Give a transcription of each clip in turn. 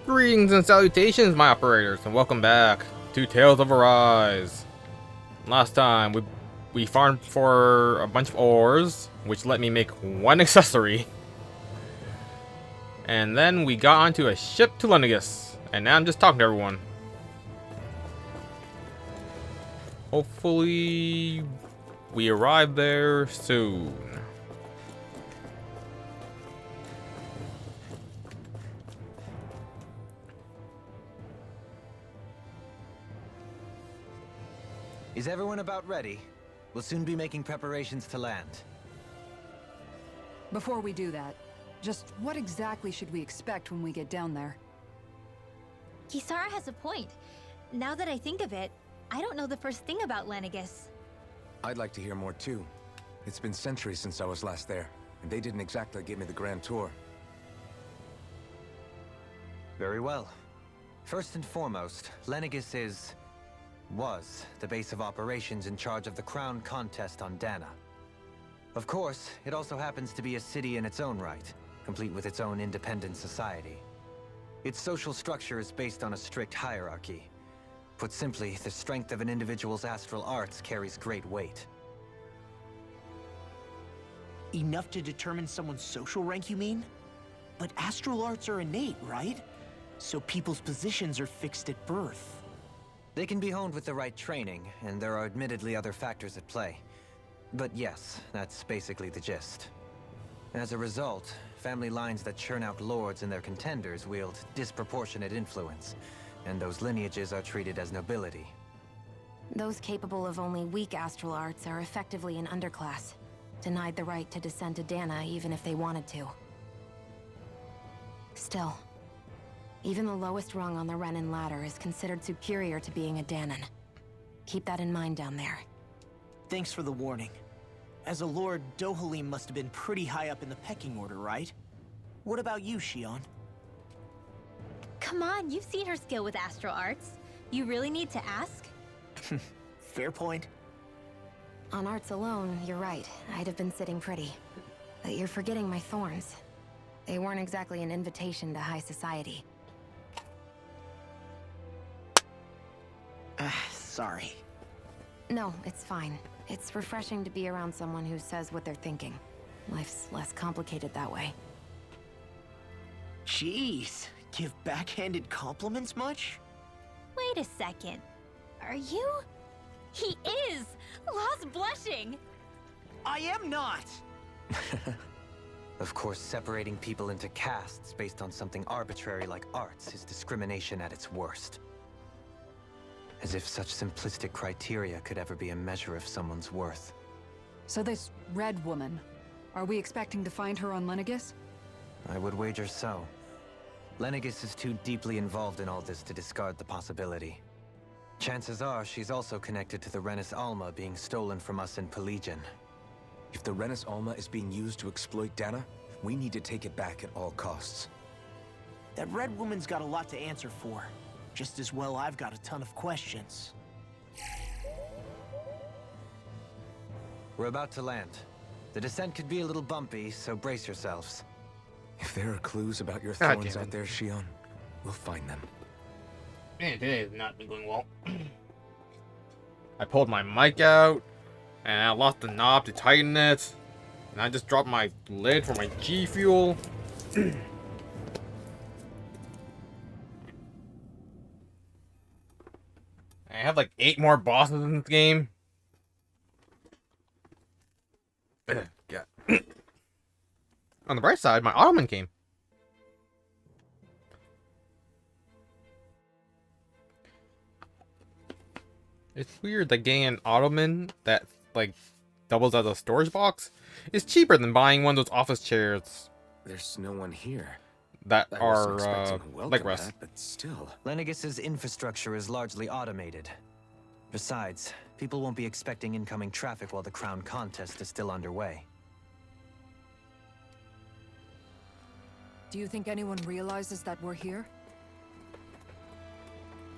Greetings and salutations, my operators, and welcome back to Tales of Arise. Last time, we farmed for a bunch of ores, which let me make one accessory. And then we got onto a ship to Lenegis, and now I'm just talking to everyone. Hopefully, we arrive there soon. Is everyone about ready? We'll soon be making preparations to land. Before we do that, just what exactly should we expect when we get down there? Kisara has a point. Now that I think of it, I don't know the first thing about Lenegis. I'd like to hear more too. It's been centuries since I was last there, and they didn't exactly give me the grand tour. Very well. First and foremost, Lenegis was the base of operations in charge of the crown contest on Dana. Of course, it also happens to be a city in its own right, complete with its own independent society. Its social structure is based on a strict hierarchy. Put simply, the strength of an individual's astral arts carries great weight. Enough to determine someone's social rank, you mean? But astral arts are innate, right? So people's positions are fixed at birth. They can be honed with the right training, and there are admittedly other factors at play. But yes, that's basically the gist. As a result, family lines that churn out lords and their contenders wield disproportionate influence, and those lineages are treated as nobility. Those capable of only weak astral arts are effectively an underclass, denied the right to descend to Dana even if they wanted to. Still, even the lowest rung on the Renin ladder is considered superior to being a Danan. Keep that in mind down there. Thanks for the warning. As a lord, Dohalim must have been pretty high up in the pecking order, right? What about you, Shion? Come on, you've seen her skill with astral arts. You really need to ask? Fair point. On arts alone, you're right. I'd have been sitting pretty. But you're forgetting my thorns. They weren't exactly an invitation to high society. Sorry. No, it's fine. It's refreshing to be around someone who says what they're thinking. Life's less complicated that way. Jeez, give backhanded compliments much? Wait a second. Are you? He is! Lost blushing! I am not! Of course, separating people into castes based on something arbitrary like arts is discrimination at its worst. As if such simplistic criteria could ever be a measure of someone's worth. So this red woman, are we expecting to find her on Lenegis? I would wager so. Lenegis is too deeply involved in all this to discard the possibility. Chances are she's also connected to the Renis Alma being stolen from us in Pelagian. If the Renis Alma is being used to exploit Dana, we need to take it back at all costs. That red woman's got a lot to answer for. Just as well I've got a ton of questions. We're about to land. The descent could be a little bumpy, so brace yourselves. If there are clues about your God thorns damn it. out there, Shion, we'll find them. Man, today has not been going well. I pulled my mic out, and I lost the knob to tighten it, and I just dropped my lid for my G Fuel. I have like 8 more bosses in this game. Yeah. On the bright side, my Ottoman came. It's weird that getting an Ottoman that like doubles as a storage box is cheaper than buying one of those office chairs There's no one here. that I are wasn't expecting a welcome like Russ. mat, but still. Lenegis's infrastructure is largely automated. Besides, people won't be expecting incoming traffic while the crown contest is still underway. Do you think anyone realizes that we're here?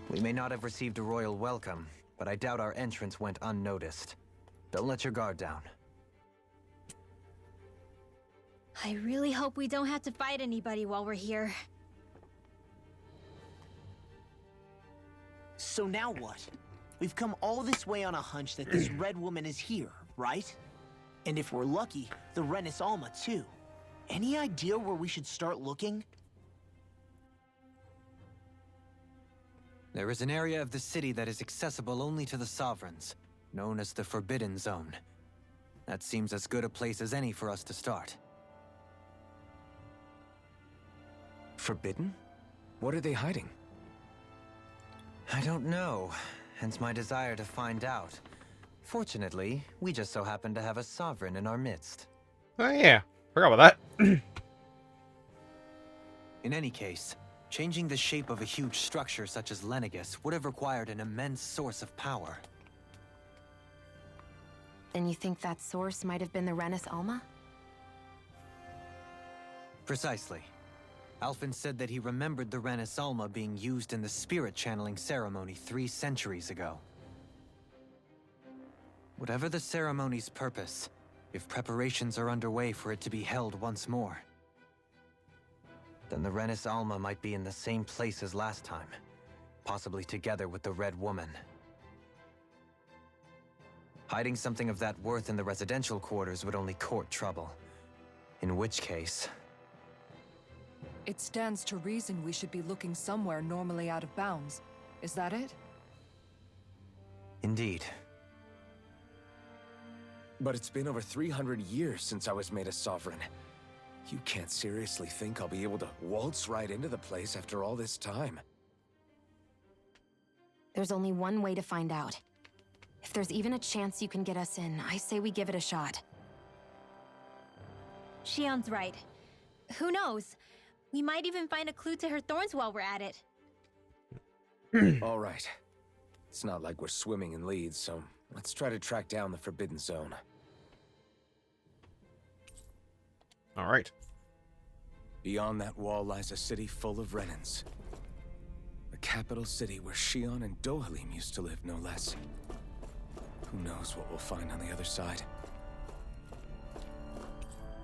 We may not have received a royal welcome, but I doubt our entrance went unnoticed. Don't let your guard down. I really hope we don't have to fight anybody while we're here. So now what? We've come all this way on a hunch that this red woman is here, right? And if we're lucky, the Renis Alma too. Any idea where we should start looking? There is an area of the city that is accessible only to the Sovereigns, known as the Forbidden Zone. That seems as good a place as any for us to start. Forbidden? What are they hiding? I don't know, hence my desire to find out. Fortunately, we just so happen to have a Sovereign in our midst. Oh yeah, forgot about that. In any case, changing the shape of a huge structure such as Lenegis would have required an immense source of power. Then you think that source might have been the Renis Alma? Precisely. Alphen said that he remembered the Renis Alma being used in the spirit channeling ceremony 3 centuries ago. Whatever the ceremony's purpose, if preparations are underway for it to be held once more, then the Renis Alma might be in the same place as last time, possibly together with the Red Woman. Hiding something of that worth in the residential quarters would only court trouble. In which case... It stands to reason we should be looking somewhere normally out of bounds. Is that it? Indeed. But it's been over 300 years since I was made a Sovereign. You can't seriously think I'll be able to waltz right into the place after all this time. There's only one way to find out. If there's even a chance you can get us in, I say we give it a shot. Shion's right. Who knows? We might even find a clue to her thorns while we're at it. All right. It's not like we're swimming in leads, so let's try to track down the Forbidden Zone. All right. Beyond that wall lies a city full of Renans. The capital city where Shion and Dohalim used to live, no less. Who knows what we'll find on the other side?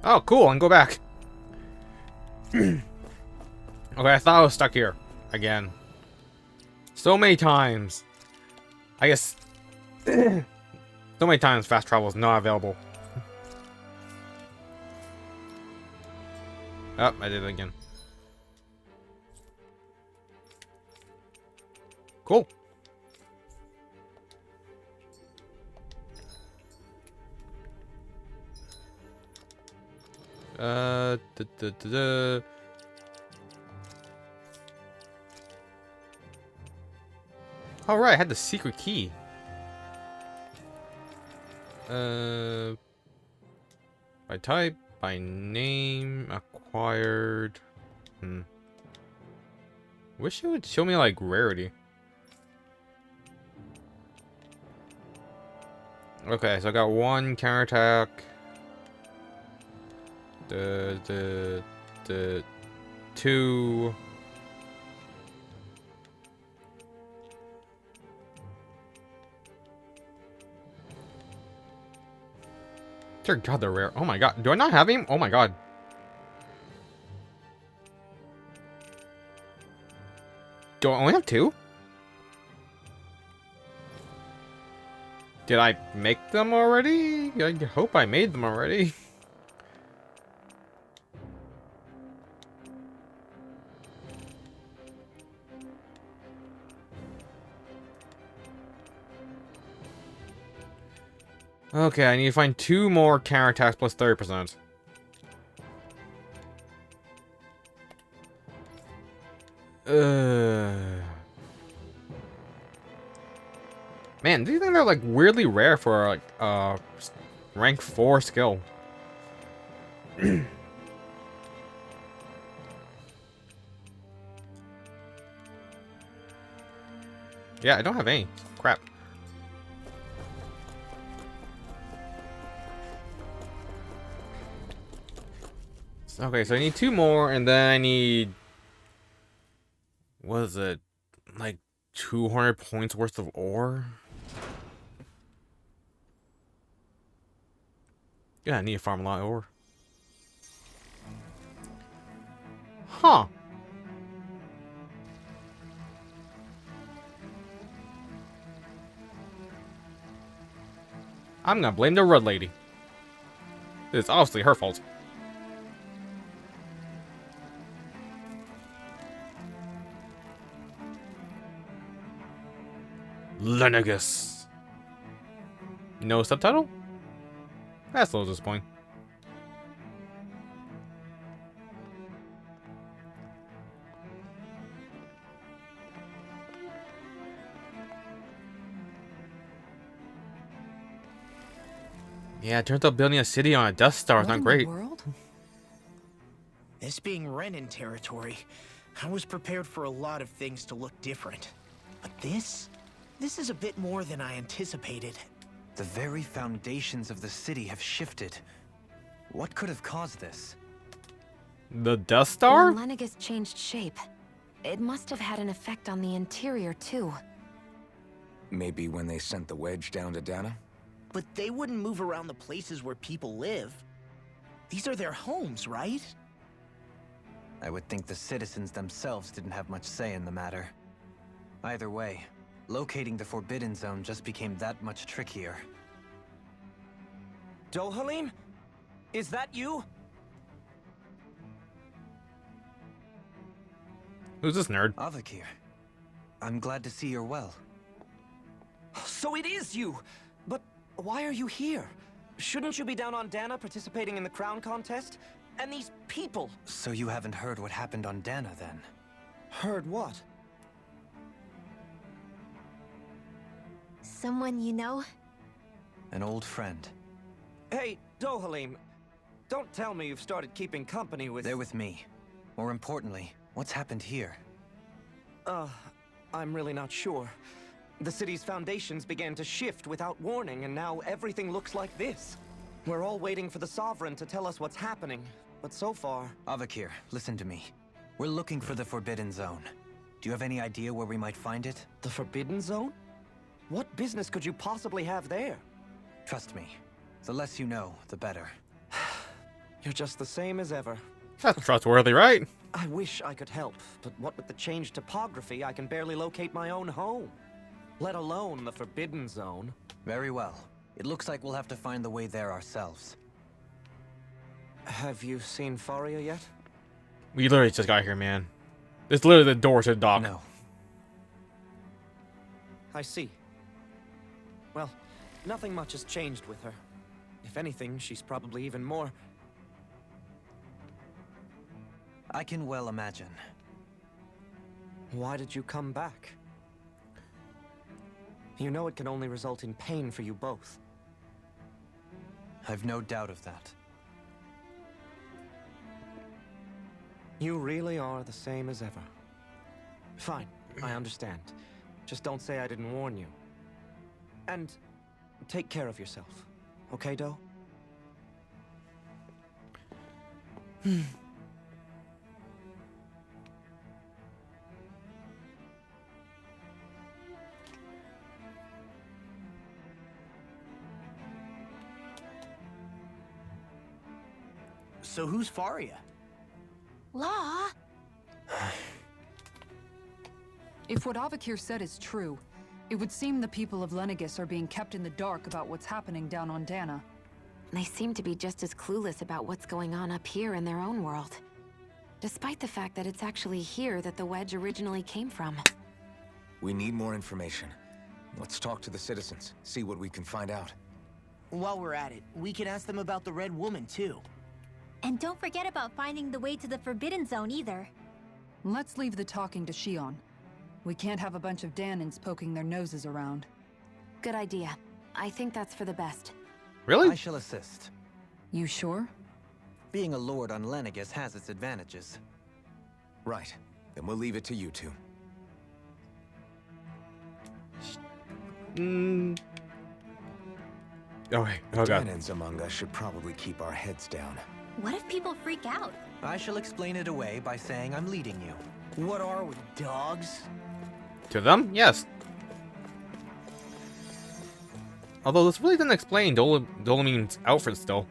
Oh, cool. I can go back. Okay, I thought I was stuck here again. So many times. I guess so many times fast travel is not available. Oh, I did it again. Cool. Da, da, da, da. All right, I had the secret key. By type, by name, acquired. Wish it would show me like rarity. Okay, so I got 1 counterattack. The 2. Dear God, they're rare. Oh my God, do I not have him? Oh my God. Do I only have 2? Did I make them already? I hope I made them already. Okay, I need to find 2 more counterattacks plus 30%. Man, these things are like weirdly rare for like rank 4 skill. Yeah, I don't have any. Crap. Okay, so I need 2 more, and then I need... What is it? Like 200 points worth of ore? Yeah, I need to farm a lot of ore. Huh. I'm gonna blame the Red Lady. It's obviously her fault. Lenegis. No subtitle? That's a little disappointing. Yeah, it turns out building a city on a Death Star is What not in great. the world? This being Renan territory, I was prepared for a lot of things to look different. But this is a bit more than I anticipated. The very foundations of the city have shifted. What could have caused this? The Death Star? When Lenegis changed shape, it must have had an effect on the interior too. Maybe when they sent the wedge down to Dana? But they wouldn't move around the places where people live. These are their homes, right? I would think the citizens themselves didn't have much say in the matter. Either way, locating the Forbidden Zone just became that much trickier. Dohalim? Is that you? Who's this nerd? Avakir, I'm glad to see you're well. So it is you! But why are you here? Shouldn't you be down on Dana participating in the crown contest? And these people? So you haven't heard what happened on Dana then? Heard what? Someone you know? An old friend. Hey, Dohalim, don't tell me you've started keeping company with... They're with me. More importantly, what's happened here? I'm really not sure. The city's foundations began to shift without warning, and now everything looks like this. We're all waiting for the Sovereign to tell us what's happening, but so far... Avakir, listen to me. We're looking for the Forbidden Zone. Do you have any idea where we might find it? The Forbidden Zone? What business could you possibly have there? Trust me. The less you know, the better. You're just the same as ever. That's trustworthy, right? I wish I could help, but what with the changed topography, I can barely locate my own home. Let alone the Forbidden Zone. Very well. It looks like we'll have to find the way there ourselves. Have you seen Faria yet? We literally just got here, man. It's literally the door to the dock. No. I see. Well, nothing much has changed with her. If anything, she's probably even more... I can well imagine. Why did you come back? You know it can only result in pain for you both. I've no doubt of that. You really are the same as ever. Fine, I understand. Just don't say I didn't warn you. And take care of yourself. Okay, Do? So who's Faria? Law? If what Avakir said is true, it would seem the people of Lenegis are being kept in the dark about what's happening down on Dana. They seem to be just as clueless about what's going on up here in their own world. Despite the fact that it's actually here that the wedge originally came from. We need more information. Let's talk to the citizens, see what we can find out. While we're at it, we can ask them about the Red Woman, too. And don't forget about finding the way to the Forbidden Zone either. Let's leave the talking to Shion. We can't have a bunch of Danins poking their noses around. Good idea. I think that's for the best. Really? I shall assist. You sure? Being a lord on Lenegis has its advantages. Right. Then we'll leave it to you two. Okay. Oh god. Danins among us should probably keep our heads down. What if people freak out? I shall explain it away by saying I'm leading you. What are we, dogs? To them? Yes. Although this really doesn't explain Dolomine's outfit still.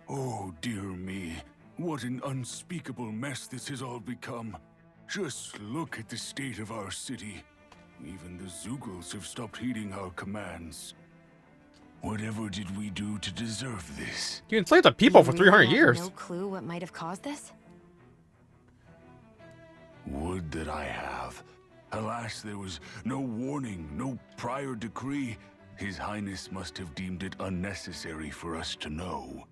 Oh, dear me. What an unspeakable mess this has all become. Just look at the state of our city. Even the Zeugles have stopped heeding our commands. Whatever did we do to deserve this? You enslaved the people for You 300 really have years. no clue what might have caused this? Would that I have. Alas, there was no warning, no prior decree. His Highness must have deemed it unnecessary for us to know.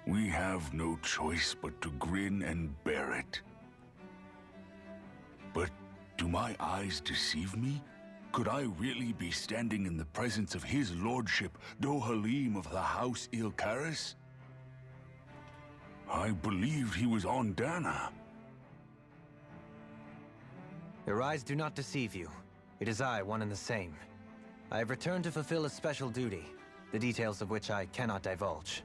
We have no choice but to grin and bear it. But do my eyes deceive me? Could I really be standing in the presence of his lordship, Dohalim of the House Ilkaris? I believed he was on Dana. Your eyes do not deceive you. It is I, one and the same. I have returned to fulfill a special duty, the details of which I cannot divulge.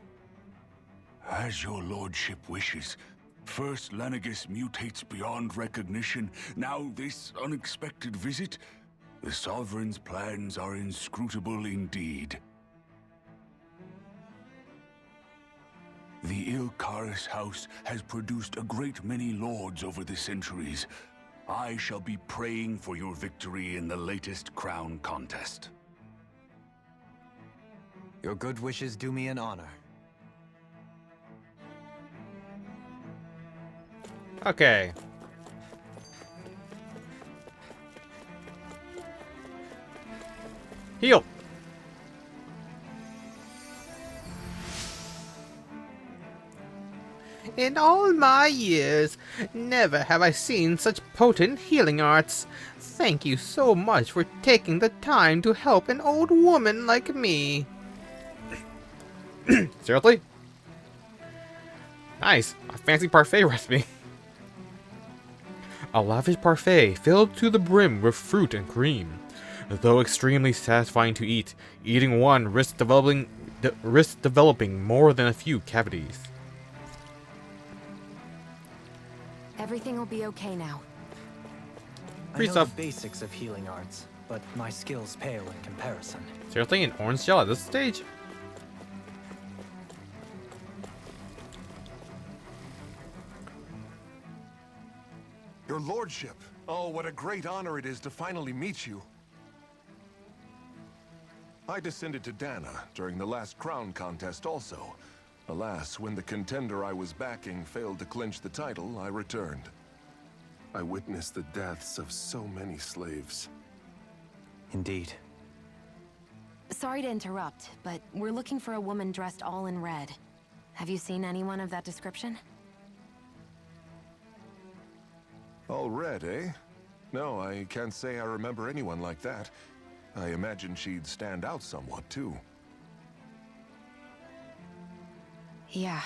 As your lordship wishes. First Lenegis mutates beyond recognition, now this unexpected visit. The Sovereign's plans are inscrutable indeed. The Ilkaris house has produced a great many lords over the centuries. I shall be praying for your victory in the latest crown contest. Your good wishes do me an honor. Okay. Heal. In all my years, never have I seen such potent healing arts. Thank you so much for taking the time to help an old woman like me. Seriously? Nice. A fancy parfait recipe. A lavish parfait filled to the brim with fruit and cream. Though extremely satisfying to eat, eating one risks developing more than a few cavities. Everything will be okay now. I know stuff. the basics of healing arts, but my skills pale in comparison. Seriously, an orange gel at this stage? Your lordship. Oh, what a great honor it is to finally meet you. I descended to Dana during the last crown contest also. Alas, when the contender I was backing failed to clinch the title, I returned. I witnessed the deaths of so many slaves. Indeed. Sorry to interrupt, but we're looking for a woman dressed all in red. Have you seen anyone of that description? All red, eh? No, I can't say I remember anyone like that. I imagine she'd stand out somewhat, too. Yeah.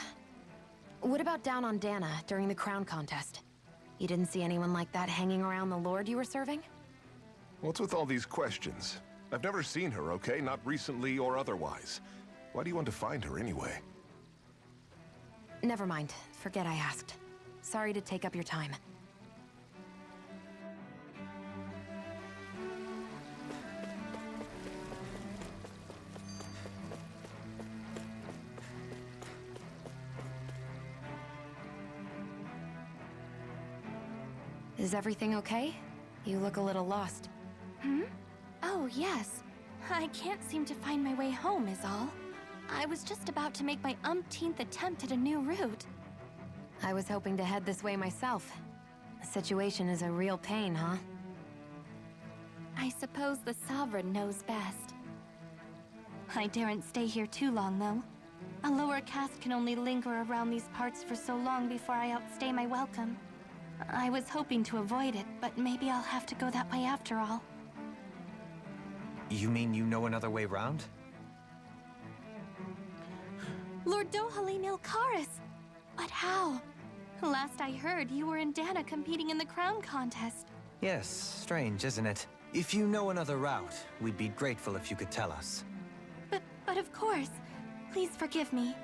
What about down on Dana during the crown contest? You didn't see anyone like that hanging around the lord you were serving? What's with all these questions? I've never seen her, okay? Not recently or otherwise. Why do you want to find her anyway? Never mind. Forget I asked. Sorry to take up your time. Is everything okay? You look a little lost. Oh, yes. I can't seem to find my way home is all. I was just about to make my umpteenth attempt at a new route. I was hoping to head this way myself. The situation is a real pain, huh? I suppose the Sovereign knows best. I daren't stay here too long, though. A lower caste can only linger around these parts for so long before I outstay my welcome. I was hoping to avoid it, but maybe I'll have to go that way after all. You mean you know another way round? Lord Dohalim Ilkaris! But how? Last I heard, you were in Dana competing in the crown contest. Yes, strange, isn't it? If you know another route, we'd be grateful if you could tell us. But of course. Please forgive me.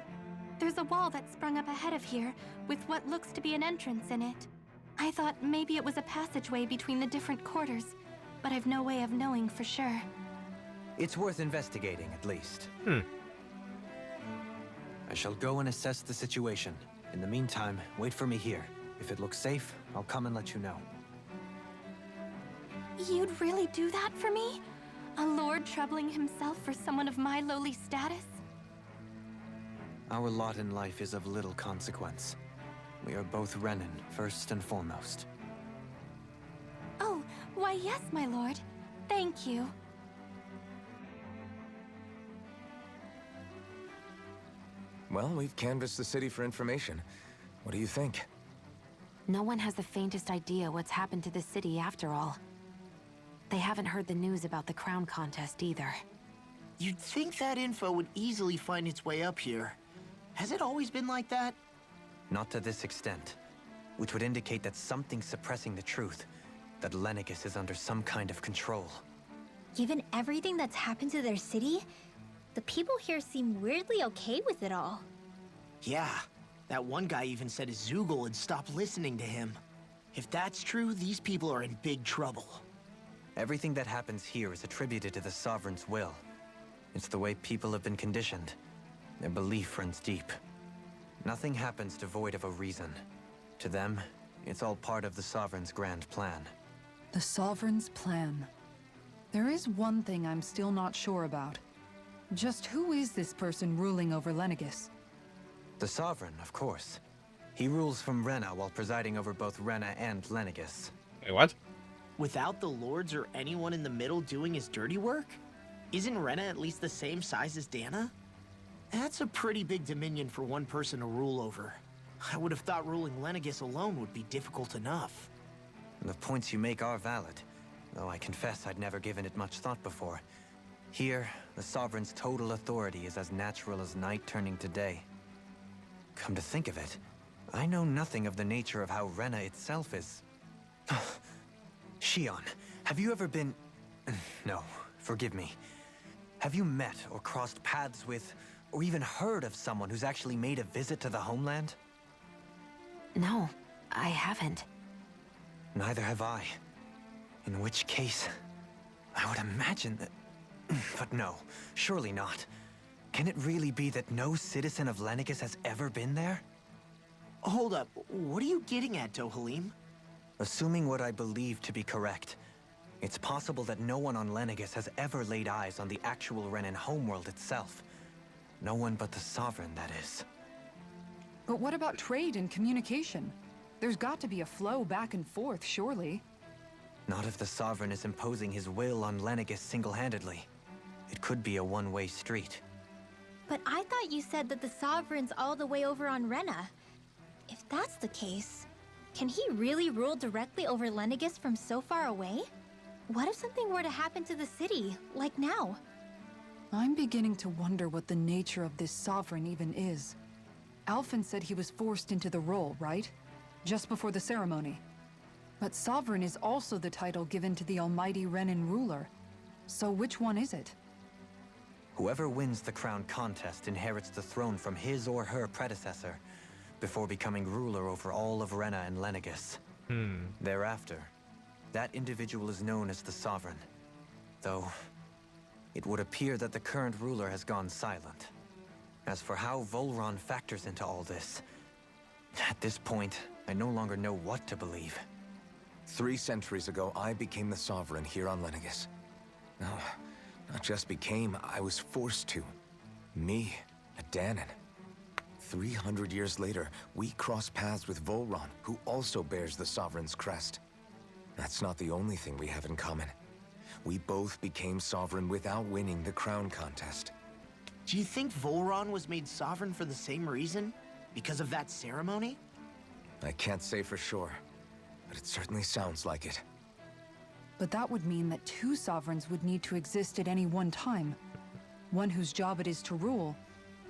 There's a wall that sprung up ahead of here, with what looks to be an entrance in it. I thought maybe it was a passageway between the different quarters, but I've no way of knowing for sure. It's worth investigating, at least. I shall go and assess the situation. In the meantime, wait for me here. If it looks safe, I'll come and let you know. You'd really do that for me? A lord troubling himself for someone of my lowly status? Our lot in life is of little consequence. We are both Renin, first and foremost. Oh, why yes, my lord. Thank you. Well, we've canvassed the city for information. What do you think? No one has the faintest idea what's happened to the city after all. They haven't heard the news about the crown contest either. You'd think that info would easily find its way up here. Has it always been like that? Not to this extent, which would indicate that something's suppressing the truth, that Lenegis is under some kind of control. Given everything that's happened to their city, the people here seem weirdly okay with it all. Yeah, that one guy even said his Zoogle had stopped listening to him. If that's true, these people are in big trouble. Everything that happens here is attributed to the Sovereign's will. It's the way people have been conditioned. Their belief runs deep. Nothing happens devoid of a reason. To them, it's all part of the Sovereign's grand plan. The Sovereign's plan. There is one thing I'm still not sure about. Just who is this person ruling over Lenegis? The Sovereign, of course. He rules from Rena while presiding over both Rena and Lenegis. Wait, what? Without the lords or anyone in the middle doing his dirty work? Isn't Rena at least the same size as Dana? That's a pretty big dominion for one person to rule over. I would have thought ruling Lenegis alone would be difficult enough. The points you make are valid, though I confess I'd never given it much thought before. Here, the Sovereign's total authority is as natural as night turning to day. Come to think of it, I know nothing of the nature of how Rena itself is. Shion, have you ever been... No, forgive me. Have you met or crossed paths with, or even heard of someone who's actually made a visit to the homeland? No, I haven't. Neither have I. In which case, I would imagine that... But no, surely not. Can it really be that no citizen of Lenegis has ever been there? Hold up, what are you getting at, Dohalim? Assuming what I believe to be correct, it's possible that no one on Lenegis has ever laid eyes on the actual Renin homeworld itself. No one but the Sovereign, that is. But what about trade and communication? There's got to be a flow back and forth, surely. Not if the Sovereign is imposing his will on Lenegis single-handedly. It could be a one-way street. But I thought you said that the Sovereign's all the way over on Rena. If that's the case, can he really rule directly over Lenegis from so far away? What if something were to happen to the city, like now? I'm beginning to wonder what the nature of this Sovereign even is. Alphen said he was forced into the role, right? Just before the ceremony. But Sovereign is also the title given to the almighty Renin ruler. So which one is it? Whoever wins the crown contest inherits the throne from his or her predecessor, before becoming ruler over all of Rena and Lenegis. Thereafter, that individual is known as the Sovereign. Though, it would appear that the current ruler has gone silent. As for how Volron factors into all this, at this point, I no longer know what to believe. 3 centuries ago, I became the Sovereign here on Lenegis. No, not just became, I was forced to. Me, a Danon. 300 years later, we cross paths with Volron, who also bears the Sovereign's crest. That's not the only thing we have in common. We both became Sovereign without winning the crown contest. Do you think Volron was made Sovereign for the same reason? Because of that ceremony? I can't say for sure, but it certainly sounds like it. But that would mean that 2 Sovereigns would need to exist at any one time. One whose job it is to rule,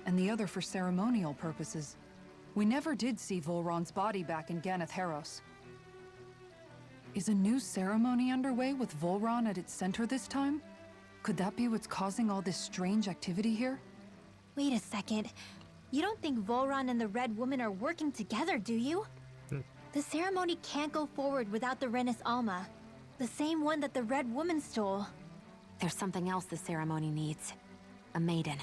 and the other for ceremonial purposes. We never did see Volron's body back in Ganath Haros. Is a new ceremony underway with Volron at its center this time? Could that be what's causing all this strange activity here? Wait a second. You don't think Volron and the Red Woman are working together, do you? The ceremony can't go forward without the Renis Alma. The same one that the Red Woman stole. There's something else the ceremony needs. A maiden.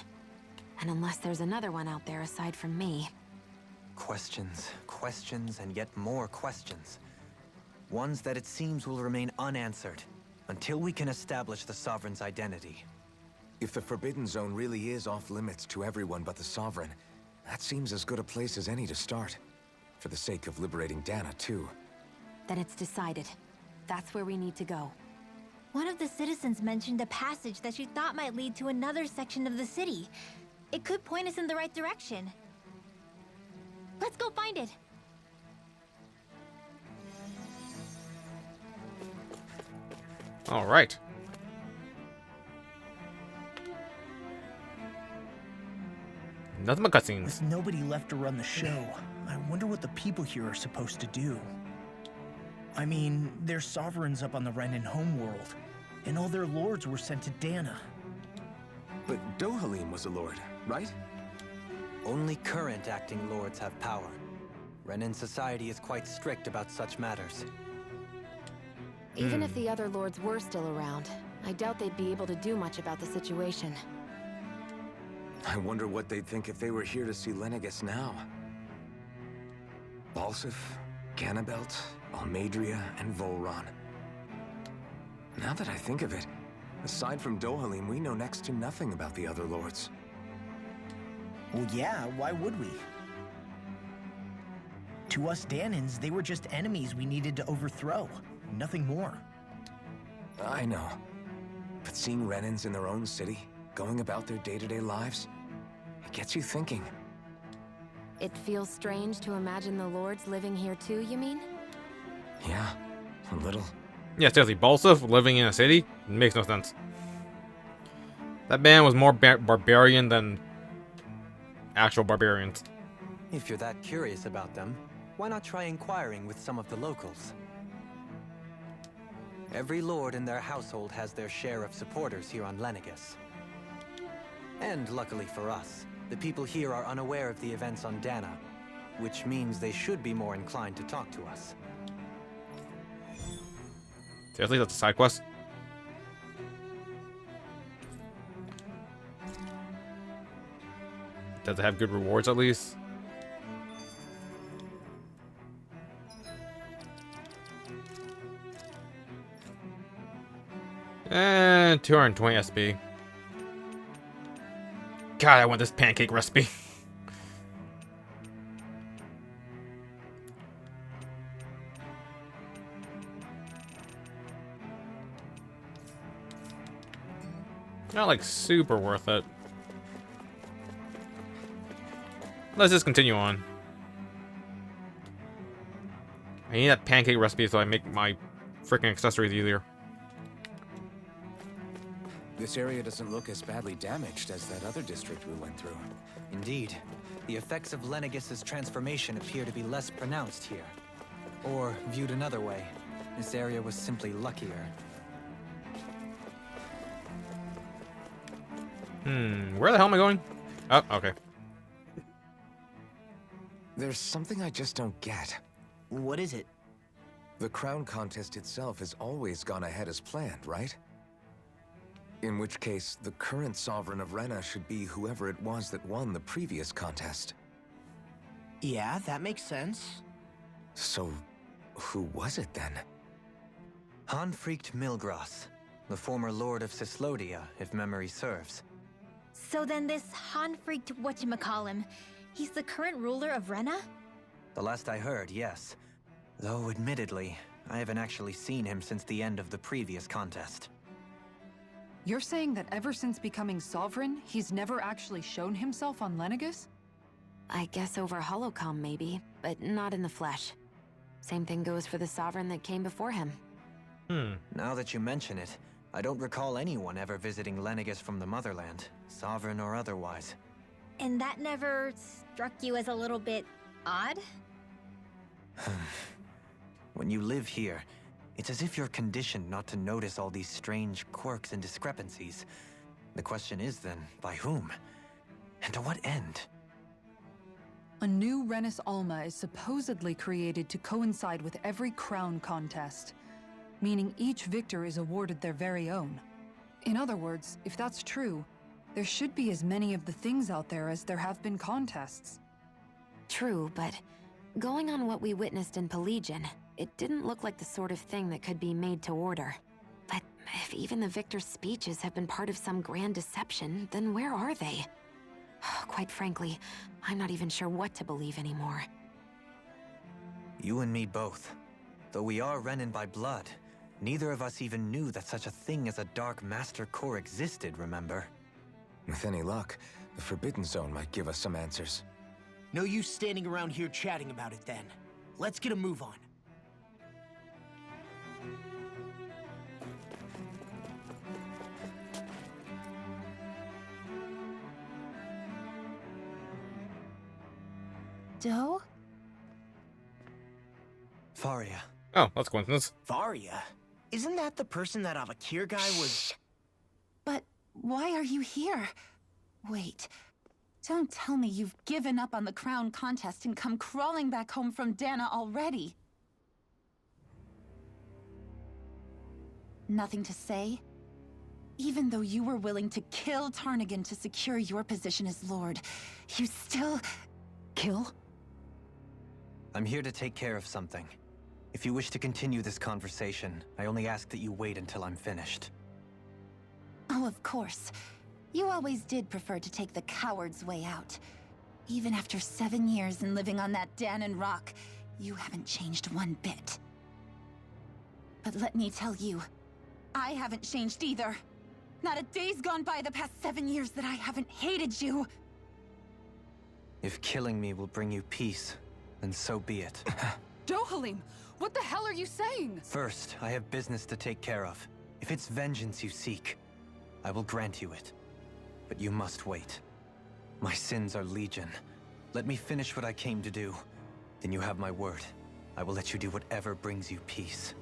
And unless there's another one out there aside from me... Questions, questions, and yet more questions. Ones that it seems will remain unanswered. until we can establish the Sovereign's identity. If the Forbidden Zone really is off-limits to everyone but the Sovereign, that seems as good a place as any to start. For the sake of liberating Dana, too. Then it's decided. That's where we need to go. One of the citizens mentioned a passage that she thought might lead to another section of the city. It could point us in the right direction. Let's go find it. All right. Nothing but cutscenes. With nobody left to run the show, I wonder what the people here are supposed to do. I mean, there's sovereigns up on the Renan homeworld, and all their lords were sent to Dana. But Dohalim was a lord, right? Only current acting lords have power. Renan society is quite strict about such matters. Even if the other lords were still around, I doubt they'd be able to do much about the situation. I wonder what they'd think if they were here to see Lenegis now. Balsif, Ganabelt, Almadria, and Volron. Now that I think of it, aside from Dohalim, we know next to nothing about the other lords. Well, yeah, why would we? To us Danans, they were just enemies we needed to overthrow. Nothing more. I know. But seeing Renans in their own city, going about their day-to-day lives, it gets you thinking. It feels strange to imagine the lords living here too, you mean? Yeah, a little. Yeah, seriously, Balsif living in a city makes no sense. That man was more barbarian than actual barbarians. If you're that curious about them, why not try inquiring with some of the locals? Every lord in their household has their share of supporters here on Lenegis. And luckily for us, the people here are unaware of the events on Dana, which means they should be more inclined to talk to us. Seriously, that's a side quest? Does it have good rewards at least? And 220 SP. God, I want this pancake recipe. Not like super worth it. Let's just continue on. I need that pancake recipe so I make my freaking accessories easier. This area doesn't look as badly damaged as that other district we went through. Indeed. The effects of Lenegis's transformation appear to be less pronounced here. Or, viewed another way, this area was simply luckier. Where the hell am I going? Oh, okay. There's something I just don't get. What is it? The crown contest itself has always gone ahead as planned, right? In which case, the current sovereign of Rena should be whoever it was that won the previous contest. Yeah, that makes sense. So, who was it then? Hanfried Milgras, the former lord of Cislodia, if memory serves. So then this Hanfried whatchamacallem, he's the current ruler of Rena? The last I heard, yes. Though, admittedly, I haven't actually seen him since the end of the previous contest. You're saying that ever since becoming sovereign, he's never actually shown himself on Lenegis? I guess over holocom maybe, but not in the flesh. Same thing goes for the sovereign that came before him. Now that you mention it, I don't recall anyone ever visiting Lenegis from the motherland, sovereign or otherwise. And that never struck you as a little bit odd? When you live here, it's as if you're conditioned not to notice all these strange quirks and discrepancies. The question is then, by whom? And to what end? A new Renis Alma is supposedly created to coincide with every crown contest, meaning each victor is awarded their very own. In other words, if that's true, there should be as many of the things out there as there have been contests. True, but going on what we witnessed in Pelagian, it didn't look like the sort of thing that could be made to order. But If even the victor's speeches have been part of some grand deception, then where are they? Quite frankly, I'm not even sure what to believe anymore. You and me both. Though we are Renin by blood, neither of us even knew that such a thing as a Dark Master Core existed, remember? With any luck, the Forbidden Zone might give us some answers. No use standing around here chatting about it then. Let's get a move on. Doe? Faria. Oh, that's coincidence. Varia? Isn't that the person that Avakir guy was... But why are you here? Wait. Don't tell me you've given up on the crown contest and come crawling back home from Dana already. Nothing to say? Even though you were willing to kill Tarnigan to secure your position as Lord, you still... Kill? I'm here to take care of something. If you wish to continue this conversation, I only ask that you wait until I'm finished. Oh, of course. You always did prefer to take the coward's way out. Even after 7 years and living on that Danon rock, you haven't changed one bit. But let me tell you, I haven't changed either. Not a day's gone by the past 7 years that I haven't hated you. If killing me will bring you peace, then so be it. Dohalim, what the hell are you saying? First, I have business to take care of. If it's vengeance you seek, I will grant you it. But you must wait. My sins are legion. Let me finish what I came to do. Then you have my word. I will let you do whatever brings you peace.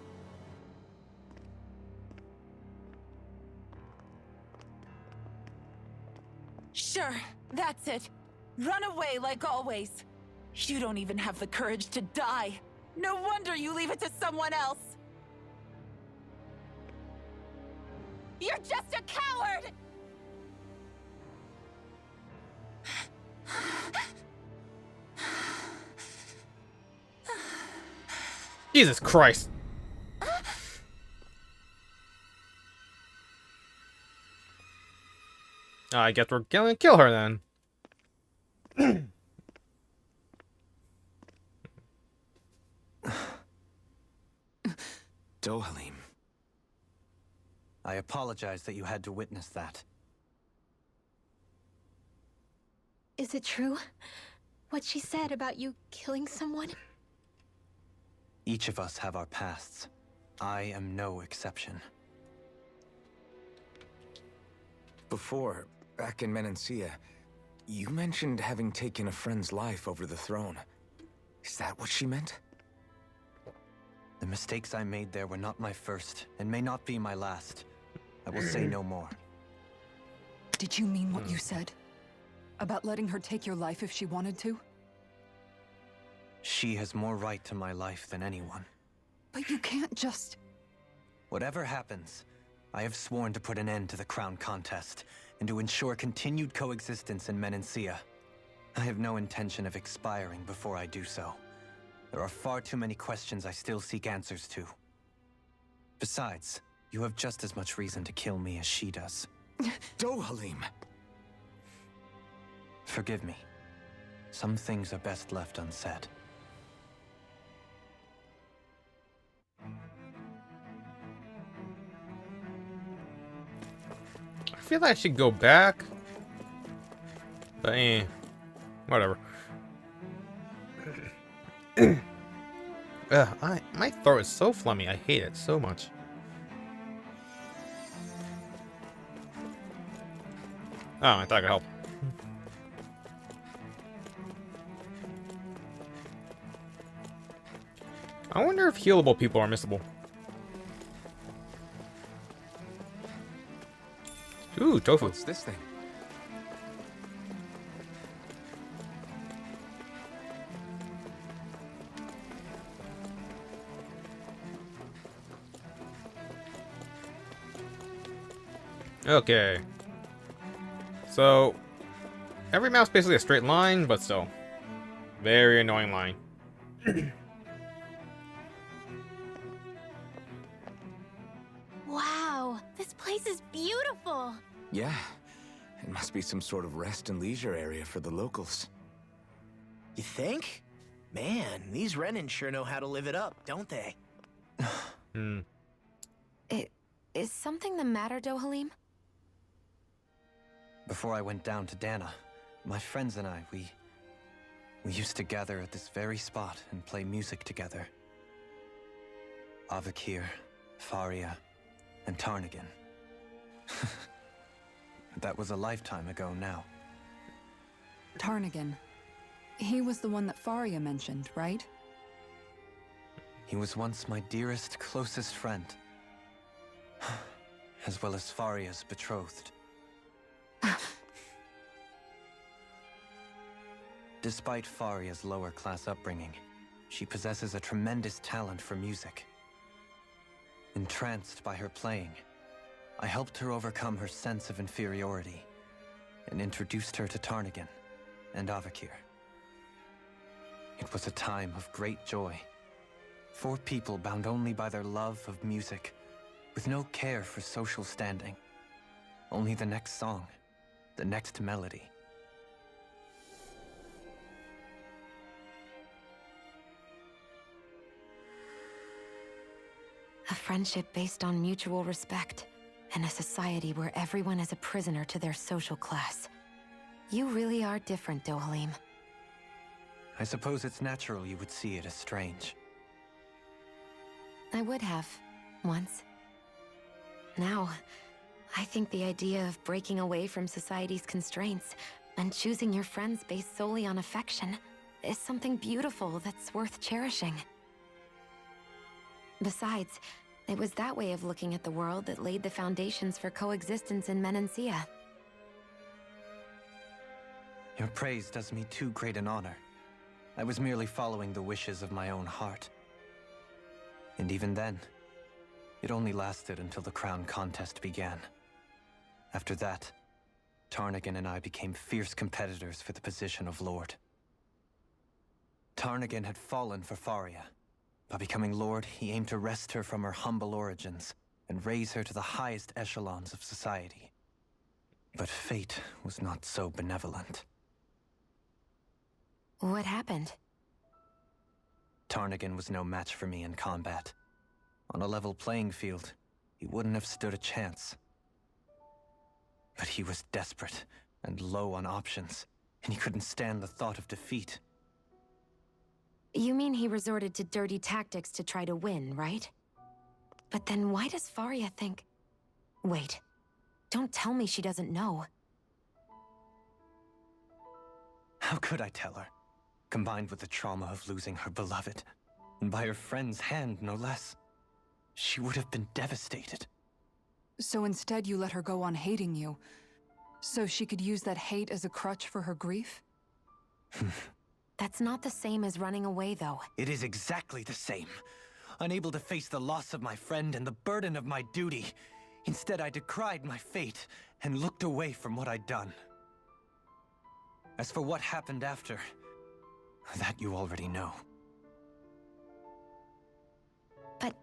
Sure, that's it. Run away like always. You don't even have the courage to die. No wonder you leave it to someone else. You're just a coward! Jesus Christ. I guess we're gonna kill her then. Dohalim. I apologize that you had to witness that. Is it true? What she said about you killing someone? Each of us have our pasts. I am no exception. Before, back in Menancia, you mentioned having taken a friend's life over the throne. Is that what she meant? The mistakes I made there were not my first, and may not be my last. I will say no more. Did you mean what you said? About letting her take your life if she wanted to? She has more right to my life than anyone. But you can't just... Whatever happens, I have sworn to put an end to the crown contest, and to ensure continued coexistence in Menancia. I have no intention of expiring before I do so. There are far too many questions I still seek answers to. Besides, you have just as much reason to kill me as she does. Dohalim! Forgive me. Some things are best left unsaid. I feel like I should go back. But whatever. My throat is so phlegmy. I hate it so much. Oh, I thought I could help. I wonder if healable people are missable. Ooh, tofu. What's this thing? Okay. So, every map's basically a straight line, but still. Very annoying line. Wow, the This place is beautiful! Yeah, it must be some sort of rest and leisure area for the locals. You think? Man, these Renans sure know how to live it up, don't they? Is something the matter, Dohalim? Before I went down to Dana, my friends and I, we used to gather at this very spot and play music together. Avakir, Faria, and Tarnagan. That was a lifetime ago now. Tarnagan. He was the one that Faria mentioned, right? He was once my dearest, closest friend. As well as Faria's betrothed. Despite Faria's lower-class upbringing, she possesses a tremendous talent for music. Entranced by her playing, I helped her overcome her sense of inferiority and introduced her to Tarnagan and Avakir. It was a time of great joy. 4 people bound only by their love of music, with no care for social standing. Only the next song, the next melody. A friendship based on mutual respect, and a society where everyone is a prisoner to their social class. You really are different, Dohalim. I suppose it's natural you would see it as strange. I would have, once. Now, I think the idea of breaking away from society's constraints and choosing your friends based solely on affection is something beautiful that's worth cherishing. Besides, it was that way of looking at the world that laid the foundations for coexistence in Menancia. Your praise does me too great an honor. I was merely following the wishes of my own heart. And even then, it only lasted until the crown contest began. After that, Tarnagan and I became fierce competitors for the position of Lord. Tarnagan had fallen for Faria. By becoming Lord, he aimed to wrest her from her humble origins and raise her to the highest echelons of society. But fate was not so benevolent. What happened? Tarnagan was no match for me in combat. On a level playing field, he wouldn't have stood a chance. But he was desperate and low on options, and he couldn't stand the thought of defeat. You mean he resorted to dirty tactics to try to win, right? But then why does Faria think... Wait, don't tell me she doesn't know. How could I tell her? Combined with the trauma of losing her beloved, and by her friend's hand, no less, she would have been devastated. So instead you let her go on hating you, so she could use that hate as a crutch for her grief? That's not the same as running away, though. It is exactly the same. Unable to face the loss of my friend and the burden of my duty, instead I decried my fate and looked away from what I'd done. As for what happened after, that you already know. But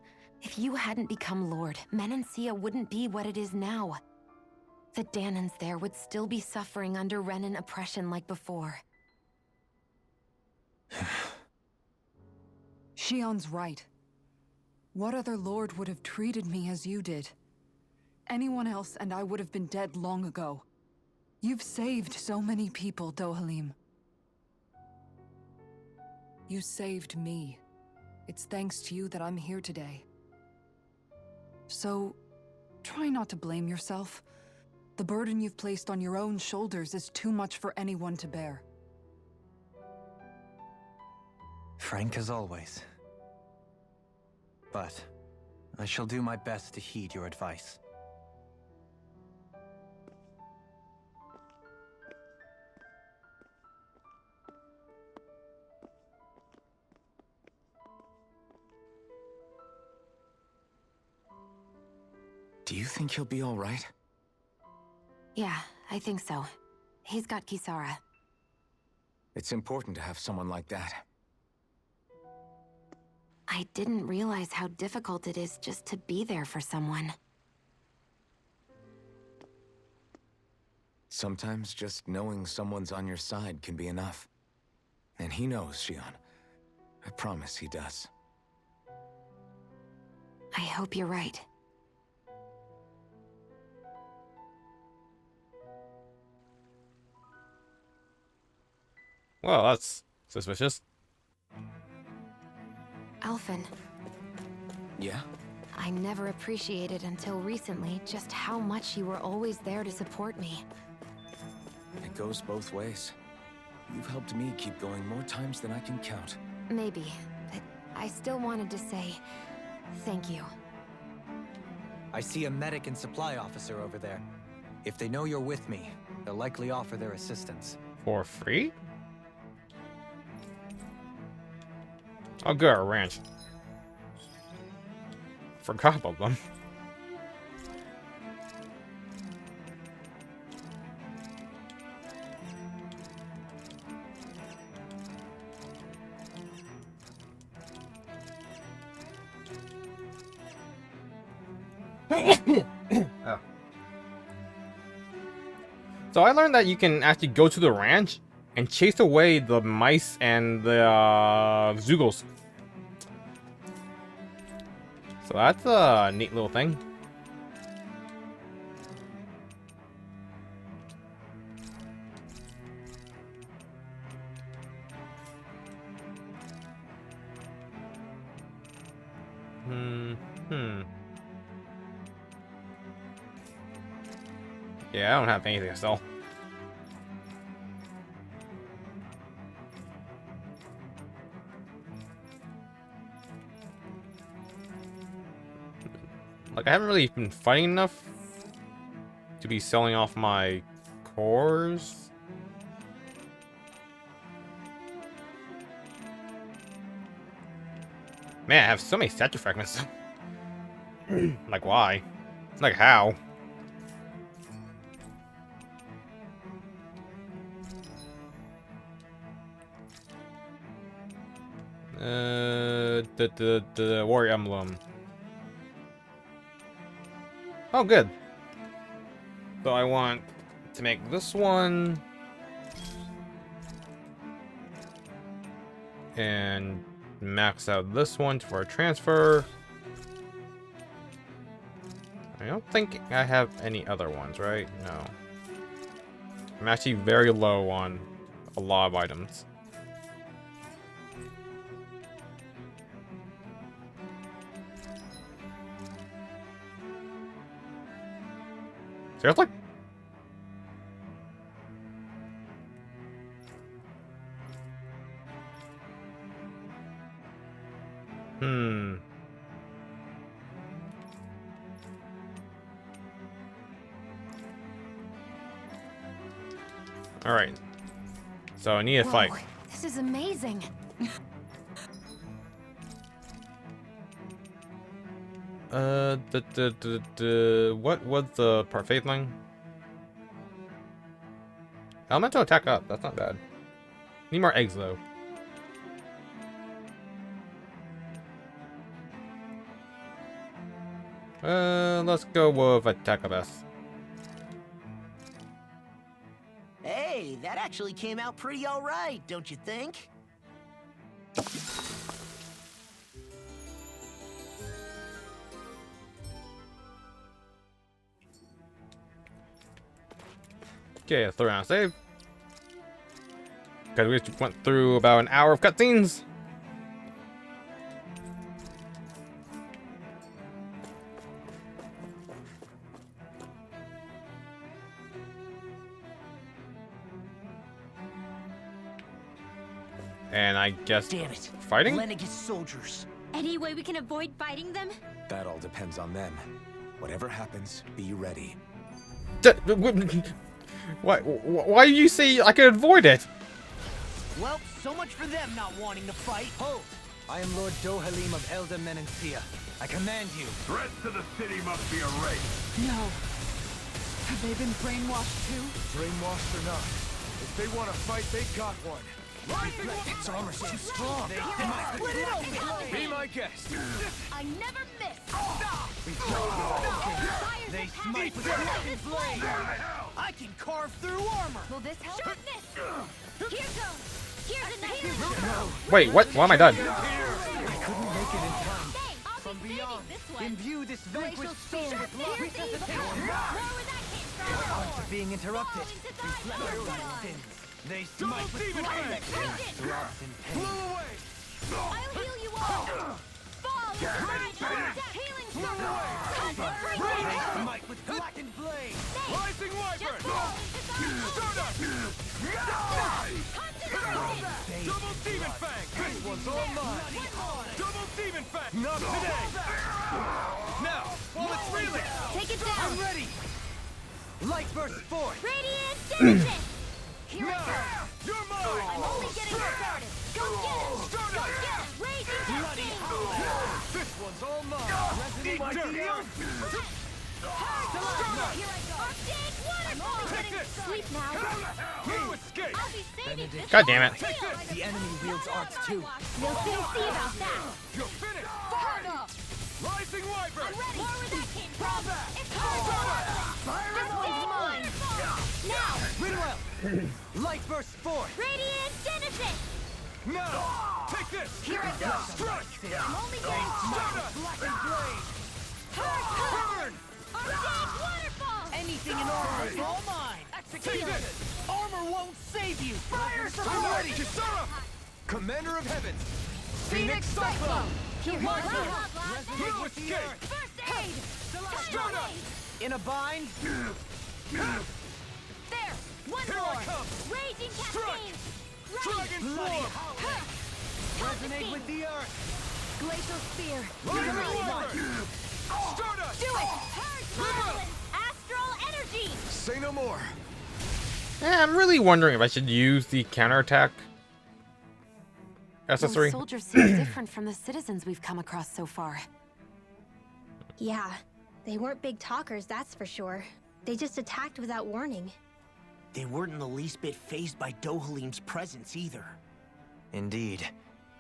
if you hadn't become Lord, Menancia wouldn't be what it is now. The Danans there would still be suffering under Renan oppression like before. Shion's right. What other lord would have treated me as you did? Anyone else and I would have been dead long ago. You've saved so many people, Dohalim. You saved me. It's thanks to you that I'm here today. So, try not to blame yourself. The burden you've placed on your own shoulders is too much for anyone to bear. Frank as always. But I shall do my best to heed your advice. Do you think he'll be all right? Yeah, I think so. He's got Kisara. It's important to have someone like that. I didn't realize how difficult it is just to be there for someone. Sometimes just knowing someone's on your side can be enough. And he knows, Shion. I promise he does. I hope you're right. Well, that's suspicious. Alphen, Yeah? I never appreciated until recently just how much you were always there to support me. It goes both ways. You've helped me keep going more times than I can count. Maybe, but I still wanted to say thank you. I see a medic and supply officer over there. If they know you're with me, they'll likely offer their assistance. For free? I'll go to a ranch. Forgot about them. Oh. So I learned that you can actually go to the ranch and chase away the mice and the Zugos. So that's a neat little thing. Yeah, I don't have anything to sell. Like, I haven't really been fighting enough to be selling off my cores. Man, I have so many statue fragments. Like, why? Like, how? The warrior emblem. Oh, good. So I want to make this one. And max out this one for a transfer. I don't think I have any other ones, right? No. I'm actually very low on a lot of items. Seriously? All right. So I need a fight. This is amazing. What was the parfait thing? Elemental attack up. That's not bad. Need more eggs though. Let's go with attack up S. Hey, that actually came out pretty all right, don't you think? Okay, let's throw down a save. Because we just went through about an hour of cutscenes. And I guess Damn it. fighting? Lenegis soldiers. Any way we can avoid fighting them? That all depends on them. Whatever happens, be ready. Why do you say I can avoid it? Well, so much for them not wanting to fight. Hold! I am Lord Dohalim of Elda Menencia. I command you. Threats to the city must be erased. No. Have they been brainwashed too? Brainwashed or not, if they want to fight, they got one. Its armor's too strong. Be my guest. I never miss. They smite with blackened blade! I can carve through armor! Will this help? Sharpness! Here goes! Here's another! Wait, what? Why am I done? I couldn't make it in time. From beyond, imbue this vanquished soul with love. After being interrupted, reflect my sins. They smite with blindness. Throbs in pain. I'll heal you all! Fall! Healing circle! They smite with blackened blade. Rising Wyvern! Stardust! Double demon fang. This one's all mine. Double demon fang. Not today. Now, while it's reeling. Take it down! I'm ready. Light burst forth. Radiant Genesis! Here it Now, goes! you're mine. I'm only getting started! Go get him! Go get him! Raging Bloody Cascade! hell. This one's all mine. Resonate with the earth. Here I go! Arctic Waterfall! I'm only getting sleep now! No escape. I'll be saving this God damn it. Take this. The enemy wields arts too. We'll soon see about that! You're finished. Fire up! Rising Wyvern. I'm ready! More where that came from! It's hard! This one's mine! Now! Rinwell. Light burst forth. Radiant Genesis! Now, take this. Here it goes! Strike. I'm only getting started! Blackened blade. Burn! Arctic Waterfall! Anything in armor is all mine! Take this. Armor won't save you! Fire I'm support! ready. Kisara. Commander of Heaven. Phoenix Cyclone! Here, My here, turn. here! Resonate with the earth. First aid! Stardust. In a bind? There! One Here more! I come. Raging Strike. Cascade! Dragon Bloody Swarm. Resonate with the earth! Glacial Spear! Rising You're the Wyvern. one. Stardust. Do it! Purge Marlin! Astral Energy! Say no more. I'm really wondering if I should use the counterattack Those accessory. soldiers seem different from the citizens we've come across so far. Yeah, they weren't big talkers, that's for sure. They just attacked without warning. They weren't in the least bit fazed by Dohalim's presence either. Indeed.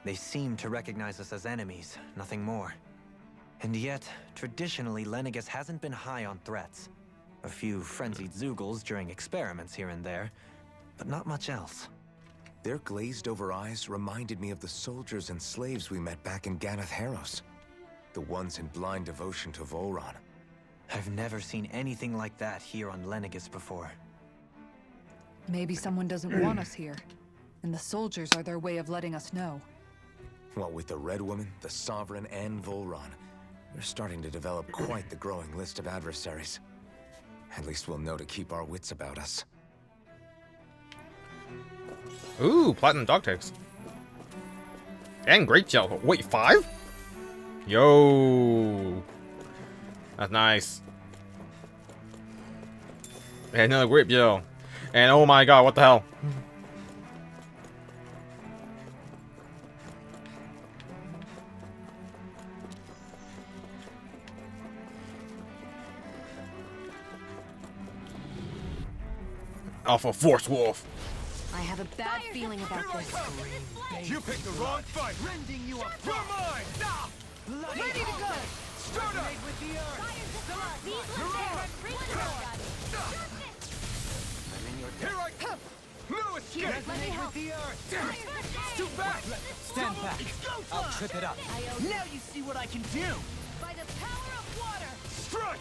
They seem to recognize us as enemies, nothing more. And yet, traditionally, Lenegis hasn't been high on threats. A few frenzied Zeugles during experiments here and there, but not much else. Their glazed-over eyes reminded me of the soldiers and slaves we met back in Ganath Harros. The ones in blind devotion to Volron. I've never seen anything like that here on Lenegis before. Maybe someone doesn't want us here, and the soldiers are their way of letting us know. What with the Red Woman, the Sovereign, and Volron, we're starting to develop quite the growing list of adversaries. At least we'll know to keep our wits about us. Ooh, platinum dog tags. And great gel. Wait, 5? Yo. That's nice. And another grape gel. And oh my god, what the hell? Alpha Force Wolf. I have a bad feeling about this. You picked the wrong fight. Rending you up. You're mine. Ready to go! Start up. With the earth! Here I come. No escape. Resonate with the earth! Too back. Stand back! I'll trip it up. Now you see what I can do! By the power of water! Strike.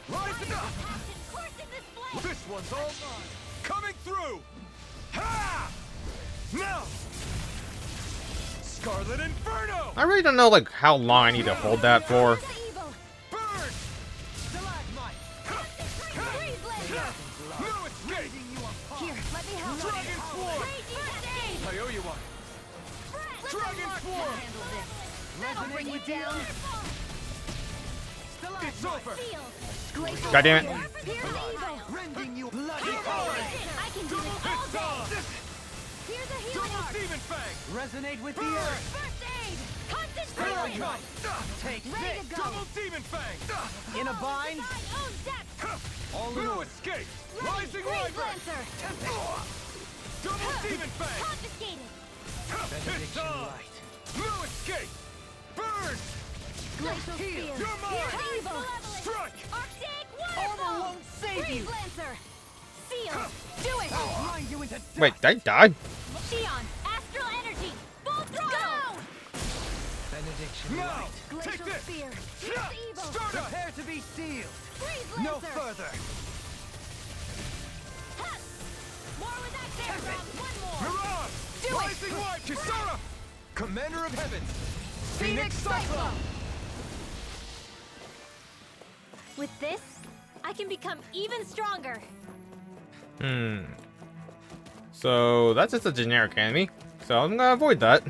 Rising up. Coursing this blade! This one's all mine. Coming through. Ha! Now. Scarlet Inferno. I really don't know like how long I need to hold that for. Burn. Stalagmite! No escape. Here, let me help. Dragon Swarm. I owe you one. Dragon Swarm. I'll bring you down. It's over. God damn it. Rending you bloody hard! I can do this all day. Here's a healing Double arc. Demon Fang. Resonate with the earth! First aid. Here I Concentration. come! Take Ready this! to go. Double Demon Fang. In a bind? My own depth. All in no escape. Rising Freeze Wyvern. Lancer. Double Demon Fang. Confiscated. It's on. No escape. Burn. Glacial Spear. You're mine. Evil. Strike. Arctic Freeze Lancer! Seal! Do it! Grind you into dust. Wait, did I die? Shion, astral energy, full throttle! Benediction No! light. Take Glacial this! Spear! Fierce Evil! Prepare to be sealed! Freeze No Lancer! further! Ha! More with that there, Rob! One more! Mirage! Do it! Rising Light! Kisara! Commander of Heavens! Phoenix Cyclone! With this, I can become even stronger. So that's just a generic enemy. So I'm gonna avoid that.